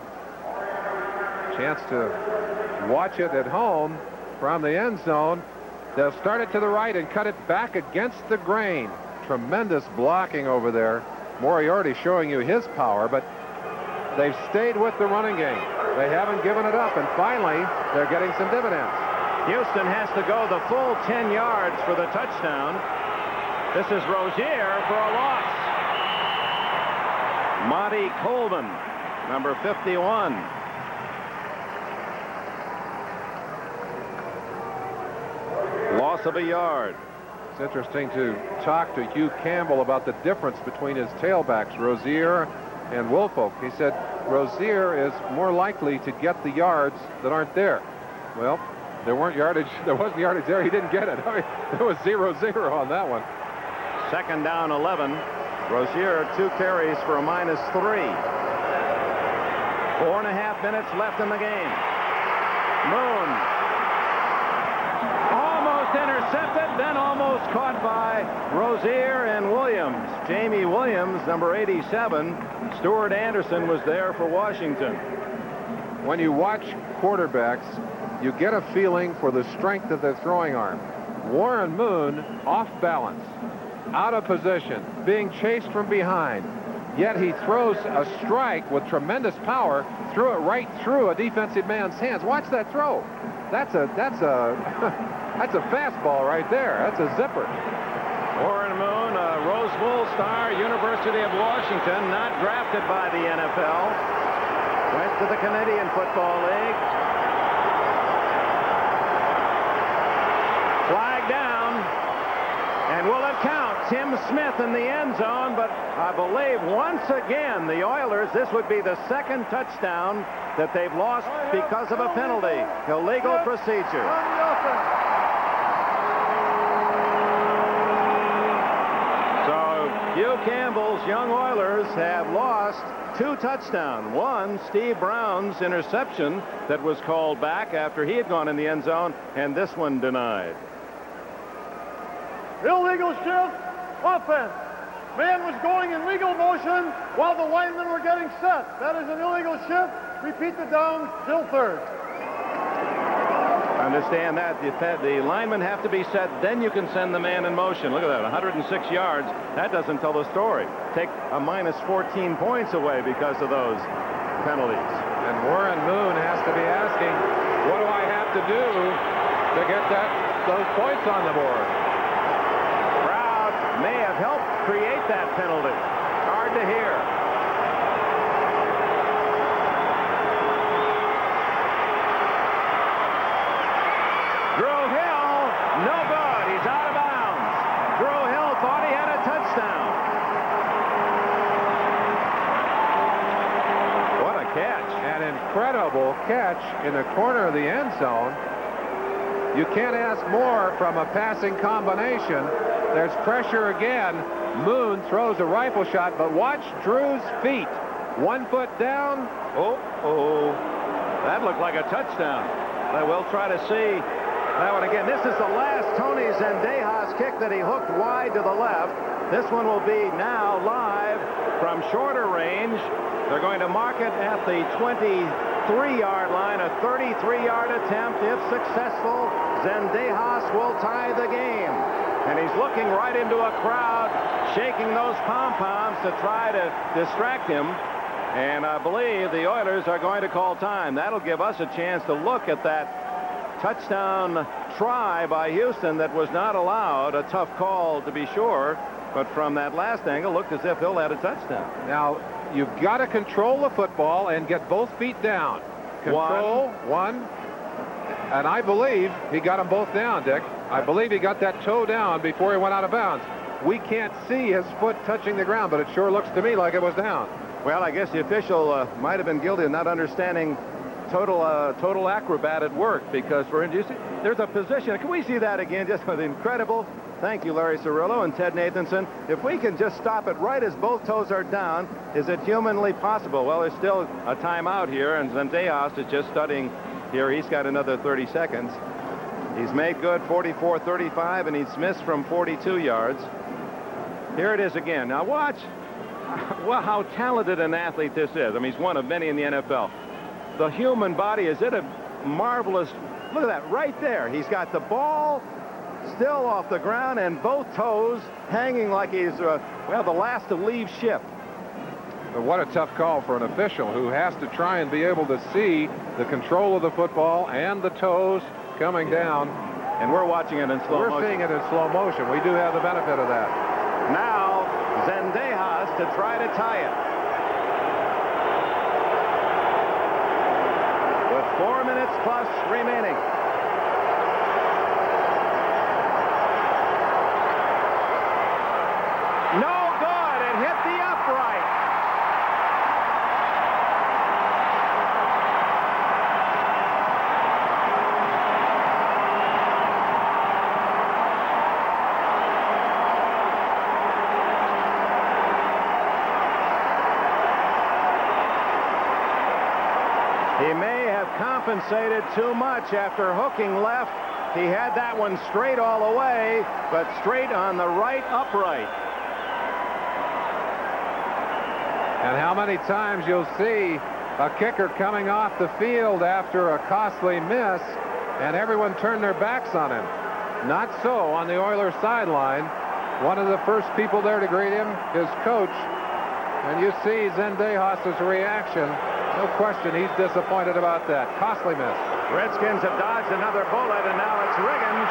Chance to watch it at home from the end zone. They'll start it to the right and cut it back against the grain. Tremendous blocking over there. Moriarty showing you his power, but they've stayed with the running game. They haven't given it up, and finally, they're getting some dividends. Houston has to go the full 10 yards for the touchdown. This is Rozier for a loss. Monty Colvin, number 51. Loss of a yard. It's interesting to talk to Hugh Campbell about the difference between his tailbacks, Rozier and Wolfolk. He said Rozier is more likely to get the yards that aren't there. Well, there wasn't yardage there. He didn't get it. I mean, there was 0-0 on that one. 2nd down 11. Rozier 2 carries for a -3. 4.5 minutes left in the game. Moon almost intercepted, then almost caught by Rozier and Williams. Jamie Williams, number 87. Stuart Anderson was there for Washington. When you watch quarterbacks, you get a feeling for the strength of their throwing arm. Warren Moon off balance, out of position, being chased from behind. Yet he throws a strike with tremendous power, threw it right through a defensive man's hands. Watch that throw. That's a fastball right there. That's a zipper. Warren Moon, a Rose Bowl star, University of Washington, not drafted by the NFL. Went to the Canadian Football League. Flag down. And will it count? Tim Smith in the end zone, but I believe once again the Oilers, this would be the 2nd touchdown that they've lost because of a penalty. Illegal procedure. So Hugh Campbell's young Oilers have lost 2 touchdowns. One, Steve Brown's interception that was called back after he had gone in the end zone, and this one denied. Illegal shift, offense. Man was going in legal motion while the linemen were getting set. That is an illegal shift. Repeat the down till 3rd. Understand that. The linemen have to be set, then you can send the man in motion. Look at that, 106 yards. That doesn't tell the story. Take a -14 points away because of those penalties. And Warren Moon has to be asking, what do I have to do to get those points on the board? May have helped create that penalty. Hard to hear. catch in the corner of the end zone. You can't ask more from a passing combination. There's pressure again. Moon throws a rifle shot, but watch Drew's feet. 1 foot down. That looked like a touchdown. But we'll try to see that one again. This is the last Tony Zendejas kick that he hooked wide to the left. This one will be now live from shorter range. They're going to mark it at the 23-yard line, a 33-yard attempt. If successful, Zendejas will tie the game. And he's looking right into a crowd, shaking those pom-poms to try to distract him. And I believe the Oilers are going to call time. That'll give us a chance to look at that touchdown try by Houston that was not allowed. A tough call, to be sure. But from that last angle, looked as if Hill had a touchdown. Now, you've got to control the football and get both feet down. Control, one. And I believe he got them both down, Dick. I believe he got that toe down before he went out of bounds. We can't see his foot touching the ground, but it sure looks to me like it was down. Well, I guess the official might have been guilty of not understanding total acrobat at work, because for instance, there's a position. Can we see that again? Just with incredible. Thank you, Larry Cirillo and Ted Nathanson. If we can just stop it right as both toes are down, is it humanly possible? Well, there's still a timeout here, and Zendejas is just studying here. He's got another 30 seconds. He's made good 44-35, and he's missed from 42 yards. Here it is again. Now watch how talented an athlete this is. I mean, he's one of many in the NFL. The human body, is it a marvelous... Look at that right there. He's got the ball still off the ground and both toes hanging like he's, the last to leave ship. But what a tough call for an official who has to try and be able to see the control of the football and the toes coming down. And we're watching it in slow motion. We're seeing it in slow motion. We do have the benefit of that. Now, Zendejas to try to tie it. With 4 minutes plus remaining. No good. It hit the upright. He may have compensated too much after hooking left. He had that one straight all the way, but straight on the right upright. And how many times you'll see a kicker coming off the field after a costly miss, and everyone turn their backs on him. Not so on the Oilers sideline. One of the first people there to greet him, his coach. And you see Zendejas' reaction. No question, he's disappointed about that. Costly miss. Redskins have dodged another bullet, and now it's Riggins.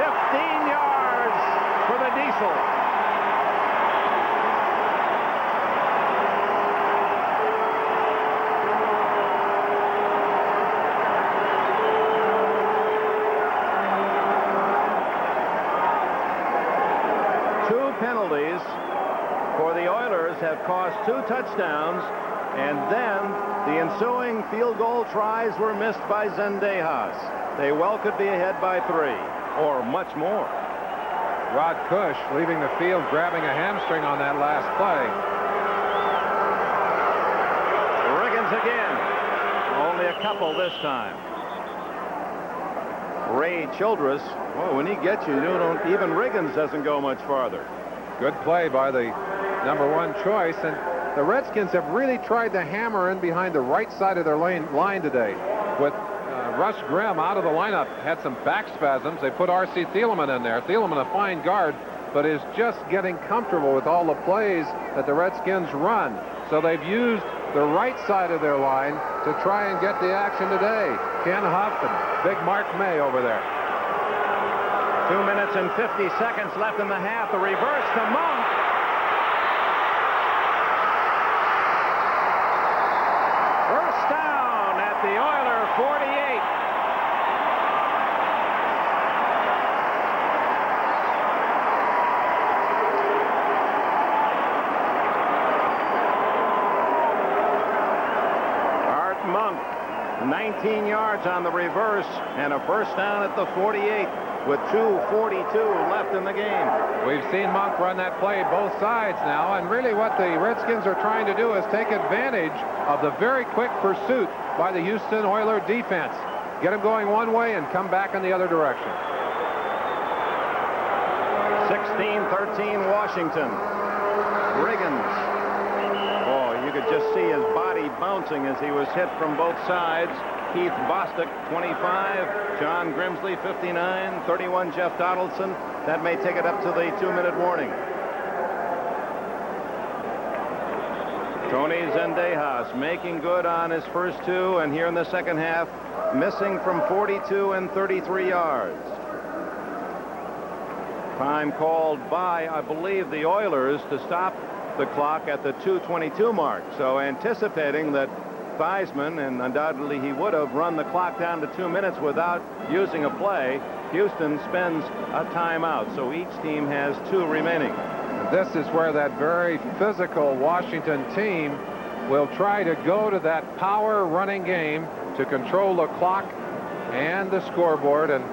15 yards for the Diesel. Two penalties for the Oilers have cost 2 touchdowns, and then the ensuing field goal tries were missed by Zendejas. They well could be ahead by 3 or much more. Rod Cush leaving the field, grabbing a hamstring on that last play. Riggins again. Only a couple this time. Ray Childress, well, when he gets you, even Riggins doesn't go much farther. Good play by the #1 choice, and the Redskins have really tried to hammer in behind the right side of their line today. With Russ Grimm out of the lineup, had some back spasms. They put R.C. Thielemann in there. Thielemann, a fine guard, but is just getting comfortable with all the plays that the Redskins run. So they've used the right side of their line to try and get the action today. Ken Huff and big Mark May over there. 2 minutes and 50 seconds left in the half. The reverse to Monk. First down at the Oiler 48. 19 yards on the reverse and a first down at the 48 with 2:42 left in the game. We've seen Monk run that play both sides now, and really what the Redskins are trying to do is take advantage of the very quick pursuit by the Houston Oilers defense. Get them going one way and come back in the other direction. 16-13 Washington. Riggins. Oh, you could just see his body bouncing as he was hit from both sides. Keith Bostic, 25. John Grimsley, 59. 31, Jeff Donaldson. That may take it up to the 2-minute warning. Tony Zendejas making good on his first two, and here in the second half, missing from 42 and 33 yards. Time called by, I believe, the Oilers to stop the clock at the 2:22 mark. So anticipating that Theismann, and undoubtedly he would have, run the clock down to 2 minutes without using a play, Houston spends a timeout. So each team has 2 remaining. This is where that very physical Washington team will try to go to that power running game to control the clock and the scoreboard. And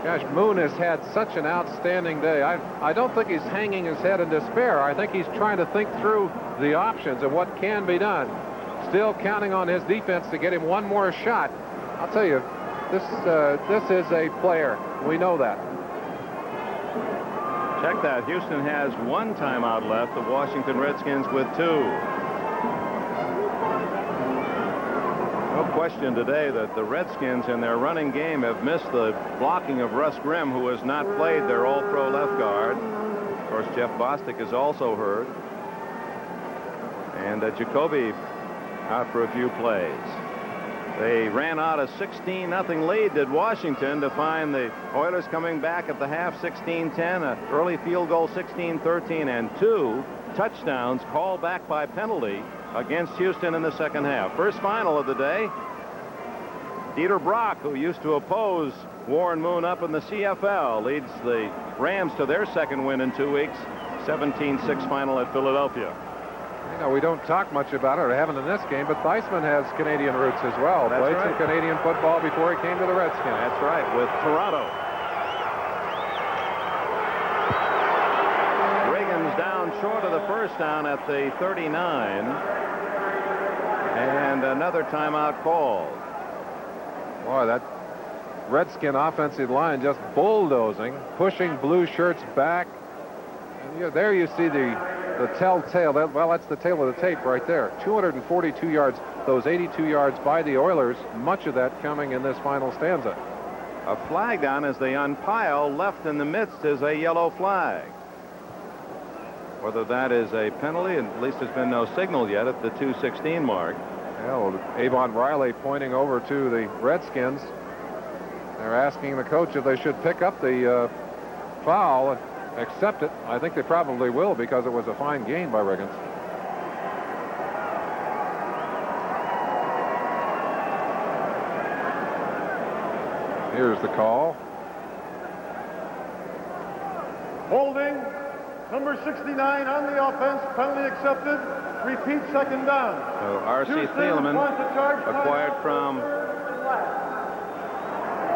gosh, Moon has had such an outstanding day. I don't think he's hanging his head in despair. I think he's trying to think through the options of what can be done. Still counting on his defense to get him one more shot. I'll tell you, this is a player. We know that. Check that. Houston has 1 timeout left. The Washington Redskins with 2. No question today that the Redskins in their running game have missed the blocking of Russ Grimm, who has not played their all-pro left guard. Of course, Jeff Bostic is also hurt. And Jacoby out for a few plays. They ran out a 16-0 lead, did Washington, to find the Oilers coming back at the half 16-10, an early field goal 16-13, and 2 touchdowns called back by penalty against Houston in the second half. First final of the day. Dieter Brock, who used to oppose Warren Moon up in the CFL, leads the Rams to their second win in 2 weeks, 17-6 final at Philadelphia. You know, we don't talk much about it, or haven't in this game, but Theismann has Canadian roots as well. That's Played right. some Canadian football before he came to the Redskins. That's right, with Toronto. Riggins down short of the first down at the 39. And another timeout called. Boy, that Redskin offensive line just bulldozing, pushing blue shirts back. And there you see the telltale. Well, that's the tail of the tape right there. 242 yards, those 82 yards by the Oilers, much of that coming in this final stanza. A flag down as they unpile. Left in the midst is a yellow flag. Whether that is a penalty, at least there's been no signal yet at the 2:16 mark. Well, Avon Riley pointing over to the Redskins. They're asking the coach if they should pick up the foul and accept it. I think they probably will, because it was a fine gain by Riggins. Here's the call. Holding, number 69 on the offense, penalty accepted. Repeat, second down. So R.C. Houston Thielemann, wants to charge acquired from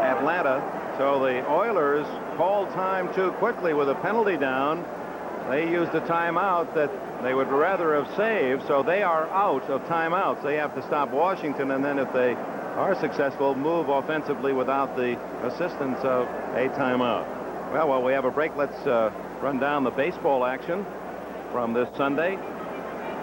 Atlanta. So the Oilers called time too quickly with a penalty down. They used a timeout that they would rather have saved, so they are out of timeouts. They have to stop Washington, and then if they are successful, move offensively without the assistance of a timeout. Well, while we have a break, let's run down the baseball action from this Sunday.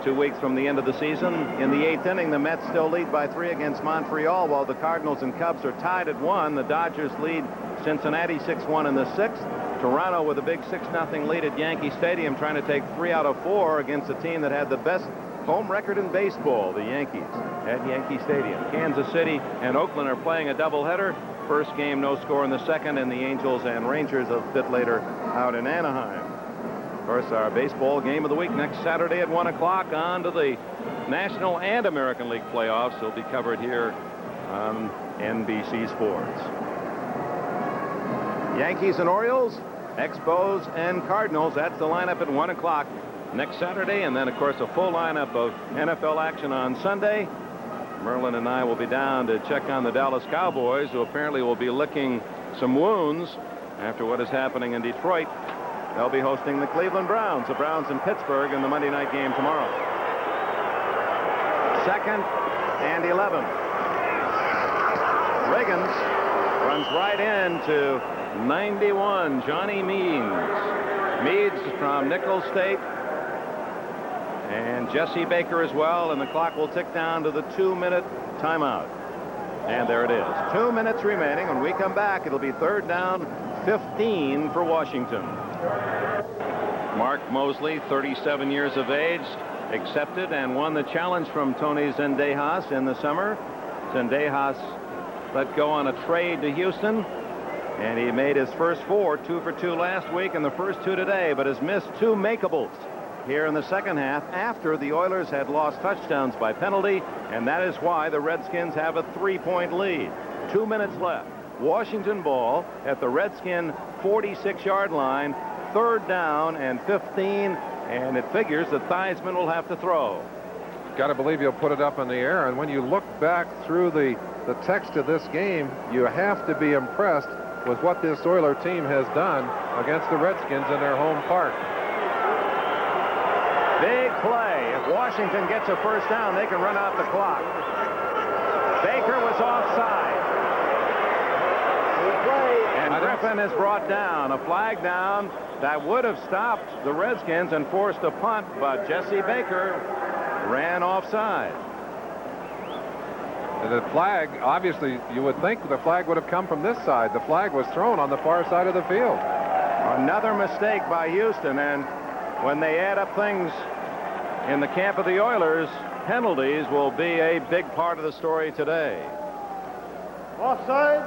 2 weeks from the end of the season. In the 8th inning, the Mets still lead by 3 against Montreal, while the Cardinals and Cubs are tied at 1. The Dodgers lead Cincinnati 6-1 in the 6th. Toronto with a big 6-0 lead at Yankee Stadium, trying to take 3 out of 4 against a team that had the best home record in baseball, the Yankees, at Yankee Stadium. Kansas City and Oakland are playing a doubleheader. First game, no score in the second, and the Angels and Rangers a bit later out in Anaheim. Of course, our baseball game of the week next Saturday at 1 o'clock. On to the National and American League playoffs. They'll be covered here on NBC Sports. Yankees and Orioles, Expos and Cardinals. That's the lineup at 1 o'clock next Saturday. And then, of course, a full lineup of NFL action on Sunday. Merlin and I will be down to check on the Dallas Cowboys, who apparently will be licking some wounds after what is happening in Detroit. They'll be hosting the Cleveland Browns. The Browns in Pittsburgh in the Monday night game tomorrow. 2nd and 11. Riggins runs right into 91, Johnny Meads from Nicholls State, and Jesse Baker as well, and the clock will tick down to the 2-minute timeout. And there it is. 2 minutes remaining. When we come back, it'll be 3rd down, 15 for Washington. Mark Mosley, 37 years of age, accepted and won the challenge from Tony Zendejas in the summer. Zendejas let go on a trade to Houston, and he made his first 4, 2 for 2 last week and the first 2 today, but has missed 2 makeables here in the second half after the Oilers had lost touchdowns by penalty, and that is why the Redskins have a 3-point lead. 2 minutes left. Washington ball at the Redskin 46-yard line, 3rd down and 15, and it figures that Theismann will have to throw. Got to believe he'll put it up in the air, and when you look back through the text of this game, you have to be impressed with what this Oiler team has done against the Redskins in their home park. Big play. If Washington gets a first down, they can run out the clock. Baker was offside. And Griffin is brought down. A flag down that would have stopped the Redskins and forced a punt, but Jesse Baker ran offside. The flag, obviously, you would think the flag would have come from this side. The flag was thrown on the far side of the field. Another mistake by Houston, and when they add up things in the camp of the Oilers, penalties will be a big part of the story today. Offside,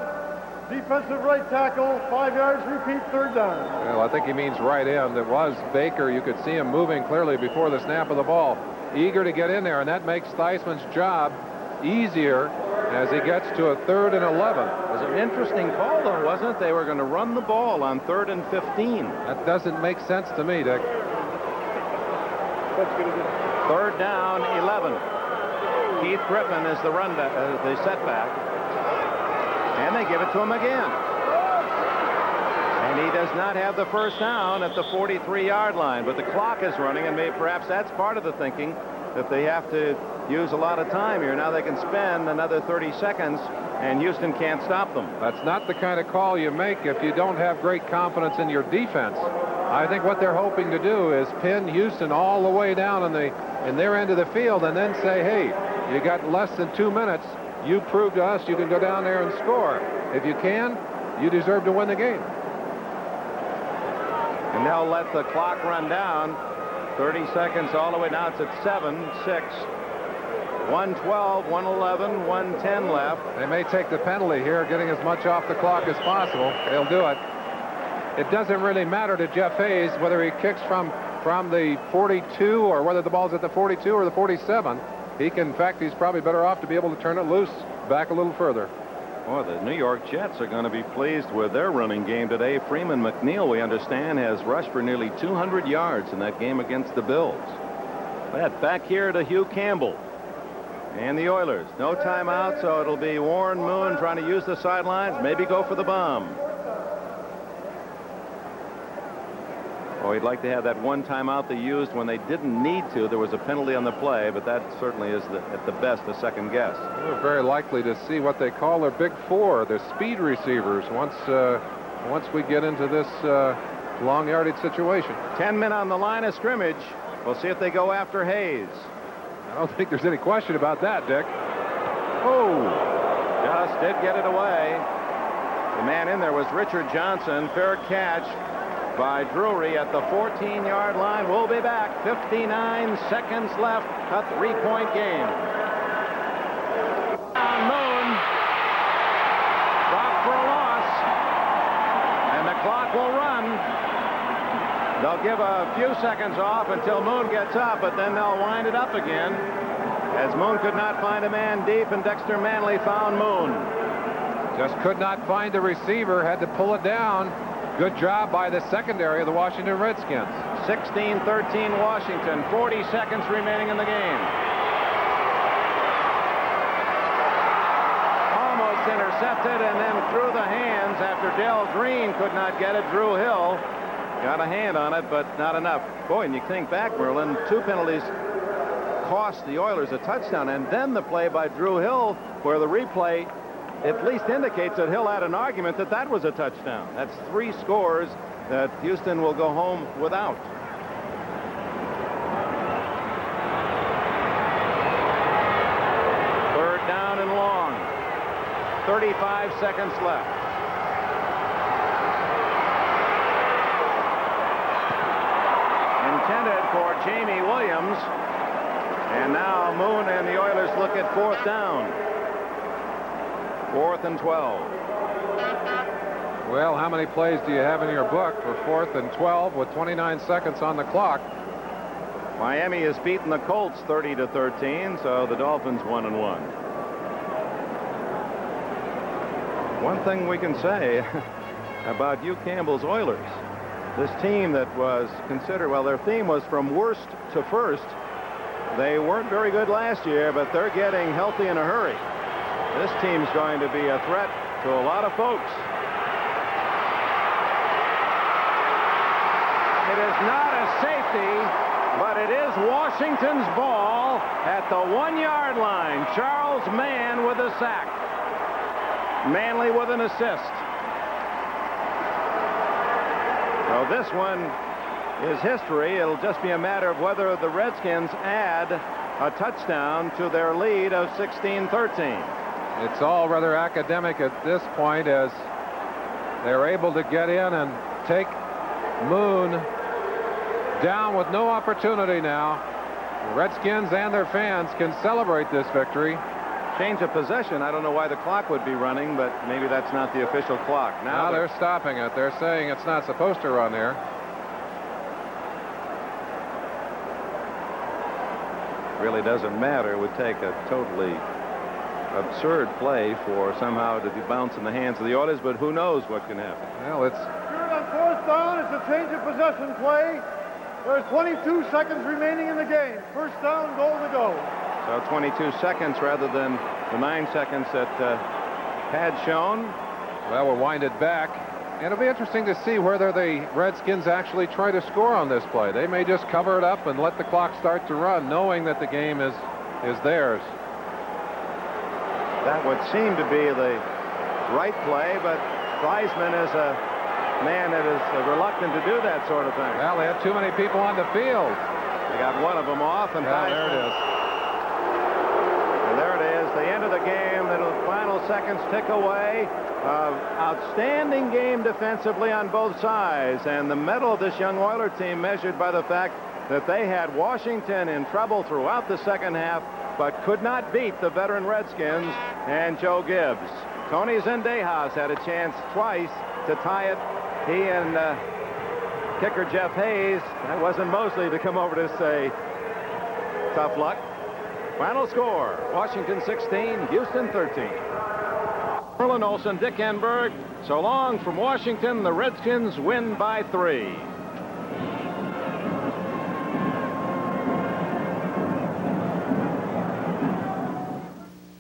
defensive right tackle, 5 yards, repeat, 3rd down. Well, I think he means right end. It was Baker. You could see him moving clearly before the snap of the ball. Eager to get in there, and that makes Theismann's job easier as he gets to a 3rd and 11. It was an interesting call, though, wasn't it? They were going to run the ball on 3rd and 15. That doesn't make sense to me, Dick. 3rd down, 11. Keith Griffin is the the setback, and they give it to him again. And he does not have the first down at the 43-yard line, but the clock is running, and perhaps that's part of the thinking, that they have to use a lot of time here. Now they can spend another 30 seconds, and Houston can't stop them. That's not the kind of call you make if you don't have great confidence in your defense. I think what they're hoping to do is pin Houston all the way down in their end of the field, and then say, hey, you got less than 2 minutes. You prove to us you can go down there and score. If you can, you deserve to win the game. And they'll let the clock run down. 30 seconds all the way. Now it's at 7, 6, 112, 111, 110 left. They may take the penalty here, getting as much off the clock as possible. They'll do it. It doesn't really matter to Jeff Hayes whether he kicks from the 42 or whether the ball's at the 42 or the 47. In fact, he's probably better off to be able to turn it loose back a little further. Well, the New York Jets are going to be pleased with their running game today. Freeman McNeil, we understand, has rushed for nearly 200 yards in that game against the Bills. But back here to Hugh Campbell and the Oilers. No timeout, so it'll be Warren Moon trying to use the sidelines, maybe go for the bomb. Oh, he'd like to have that one timeout they used when they didn't need to. There was a penalty on the play, but that certainly is, at the best, a second guess. We're very likely to see what they call their big four, their speed receivers, once we get into this long yardage situation. 10 men on the line of scrimmage. We'll see if they go after Hayes. I don't think there's any question about that, Dick. Oh, just did get it away. The man in there was Richard Johnson. Fair catch by Drury at the 14-yard line. We'll be back. 59 seconds left. A 3-point game. Moon dropped for a loss, and the clock will run. They'll give a few seconds off until Moon gets up, but then they'll wind it up again, as Moon could not find a man deep, and Dexter Manley found Moon. Just could not find the receiver, had to pull it down. Good job by the secondary of the Washington Redskins. 16-13 Washington. 40 seconds remaining in the game. lifted and then through the hands after Dell Green could not get it. Drew Hill got a hand on it, but not enough. Boy, and you think back, Merlin, 2 penalties cost the Oilers a touchdown, and then the play by Drew Hill where the replay at least indicates that Hill had an argument that that was a touchdown. That's 3 scores that Houston will go home without. Third down and long. 35 seconds left. Intended for Jamie Williams. And now Moon and the Oilers look at 4th down. 4th and 12. Well, how many plays do you have in your book for 4th and 12 with 29 seconds on the clock? Miami has beaten the Colts 30-13, so the Dolphins 1-1. One thing we can say about Hugh Campbell's Oilers, this team that was considered, well, their theme was from worst to first. They weren't very good last year, but they're getting healthy in a hurry. This team's going to be a threat to a lot of folks. It is not a safety, but it is Washington's ball at the 1-yard line. Charles Mann with a sack. Manley with an assist. So this one is history. It'll just be a matter of whether the Redskins add a touchdown to their lead of 16-13. It's all rather academic at this point as they're able to get in and take Moon down with no opportunity now. The Redskins and their fans can celebrate this victory. Change of possession. I don't know why the clock would be running, but maybe that's not the official clock. Now they're stopping it. They're saying it's not supposed to run there. Really doesn't matter. It would take a totally absurd play for somehow to be bounced in the hands of the Oilers, but who knows what can happen. Well, it's On 4th down, it's a change of possession play. There's 22 seconds remaining in the game. 1st down, goal to go. So 22 seconds rather than the 9 seconds that had shown. Well, we'll wind it back. And it'll be interesting to see whether the Redskins actually try to score on this play. They may just cover it up and let the clock start to run, knowing that the game is theirs. That would seem to be the right play, but Theismann is a man that is reluctant to do that sort of thing. Well, they had too many people on the field. They got one of them off, and there it is. And there it is, the end of the game. The final seconds tick away. Outstanding game defensively on both sides, and the mettle of this young Oiler team measured by the fact that they had Washington in trouble throughout the second half, but could not beat the veteran Redskins and Joe Gibbs. Tony Zendejas had a chance twice to tie it. He and kicker Jeff Hayes, that wasn't Mosley to come over to say tough luck. Final score, Washington 16, Houston 13. Merlin, Olsen, Dick Enberg. So long from Washington. The Redskins win by 3.